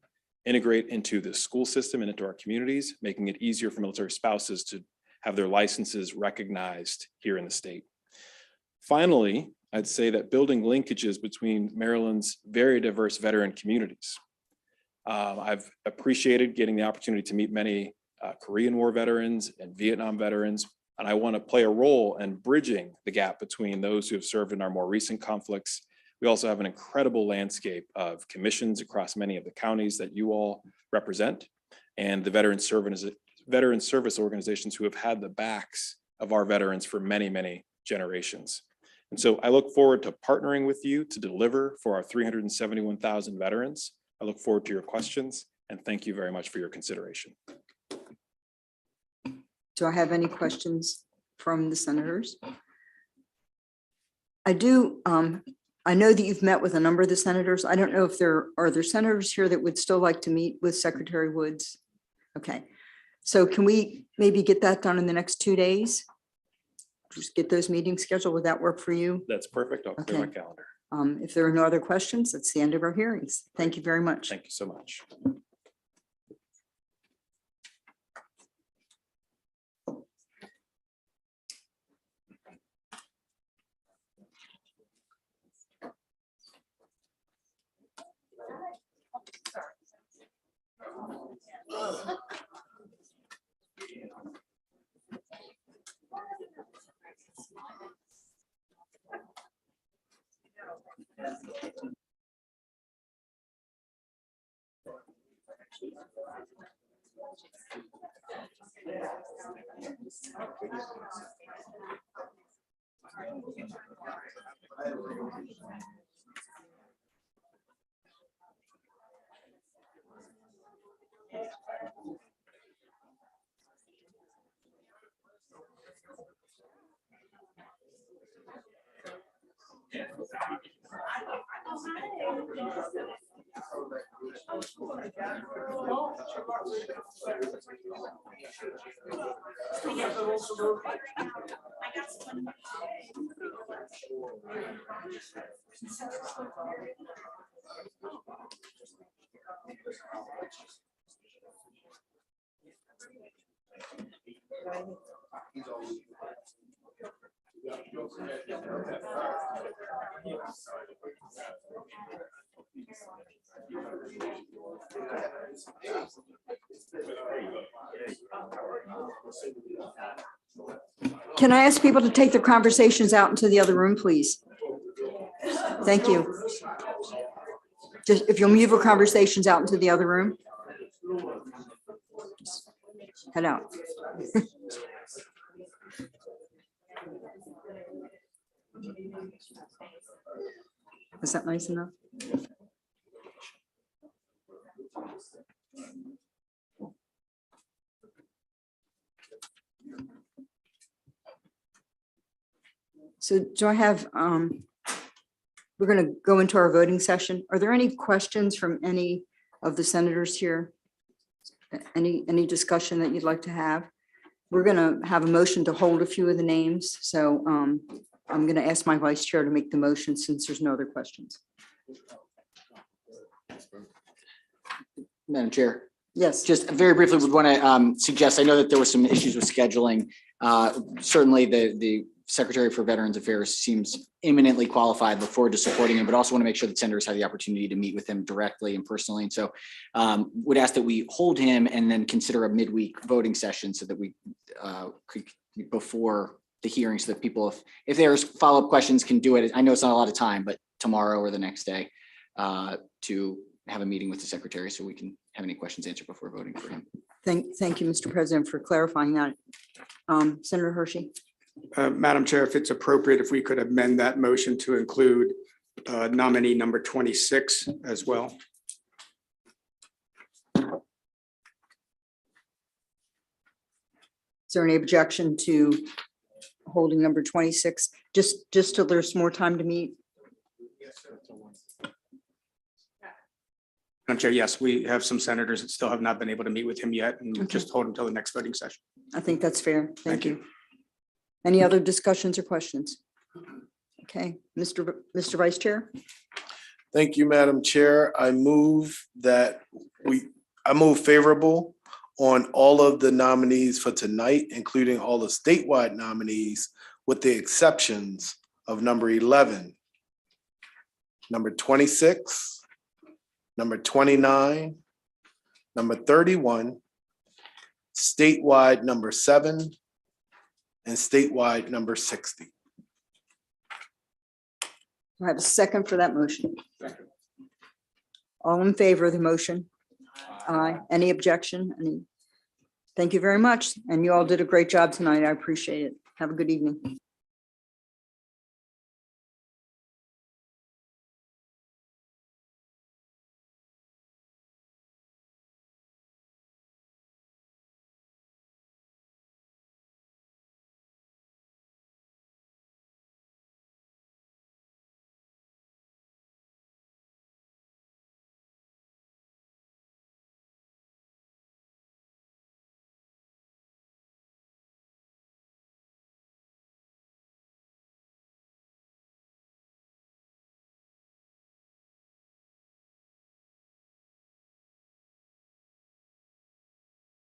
integrate into the school system and into our communities, making it easier for military spouses to have their licenses recognized here in the state. Finally, I'd say that building linkages between Maryland's very diverse veteran communities. I've appreciated getting the opportunity to meet many Korean War veterans and Vietnam veterans, and I want to play a role in bridging the gap between those who have served in our more recent conflicts. We also have an incredible landscape of commissions across many of the counties that you all represent, and the veteran service organizations who have had the backs of our veterans for many, many generations. And so I look forward to partnering with you to deliver for our 371,000 veterans. I look forward to your questions, and thank you very much for your consideration. Do I have any questions from the senators? I do. I know that you've met with a number of the senators. I don't know if there are senators here that would still like to meet with Secretary Woods. Okay, so can we maybe get that done in the next 2 days? Just get those meetings scheduled. Would that work for you? That's perfect. I'll clear my calendar. If there are no other questions, that's the end of our hearings. Thank you very much. Thank you so much. Can I ask people to take their conversations out into the other room, please? Thank you. Just if you'll move your conversations out into the other room. Head out. Is that nice enough? So do I have, we're going to go into our voting session. Are there any questions from any of the senators here? Any discussion that you'd like to have? We're going to have a motion to hold a few of the names. So I'm going to ask my vice chair to make the motion since there's no other questions. Madam Chair. Yes. Just very briefly would want to suggest, I know that there were some issues with scheduling. Certainly the Secretary for Veterans Affairs seems eminently qualified. Look forward to supporting him, but also want to make sure that senators have the opportunity to meet with him directly and personally. And so would ask that we hold him and then consider a midweek voting session so that we could, before the hearing, so that people, if there's follow-up questions, can do it. I know it's not a lot of time, but tomorrow or the next day to have a meeting with the secretary so we can have any questions answered before voting for him. Thank you, Mr. President, for clarifying that. Senator Hershey. Madam Chair, if it's appropriate, if we could amend that motion to include nominee number 26 as well. Is there any objection to holding number 26, just till there's more time to meet? Madam Chair, yes, we have some senators that still have not been able to meet with him yet, and just hold until the next voting session. I think that's fair. Thank you. Any other discussions or questions? Okay, Mr. Vice Chair. Thank you, Madam Chair. I move favorable on all of the nominees for tonight, including all the statewide nominees, with the exceptions of number 11, number 26, number 29, number 31, statewide number 7, and statewide number 60. Do I have a second for that motion? All in favor of the motion? Aye. Any objection? Thank you very much. And you all did a great job tonight. I appreciate it. Have a good evening.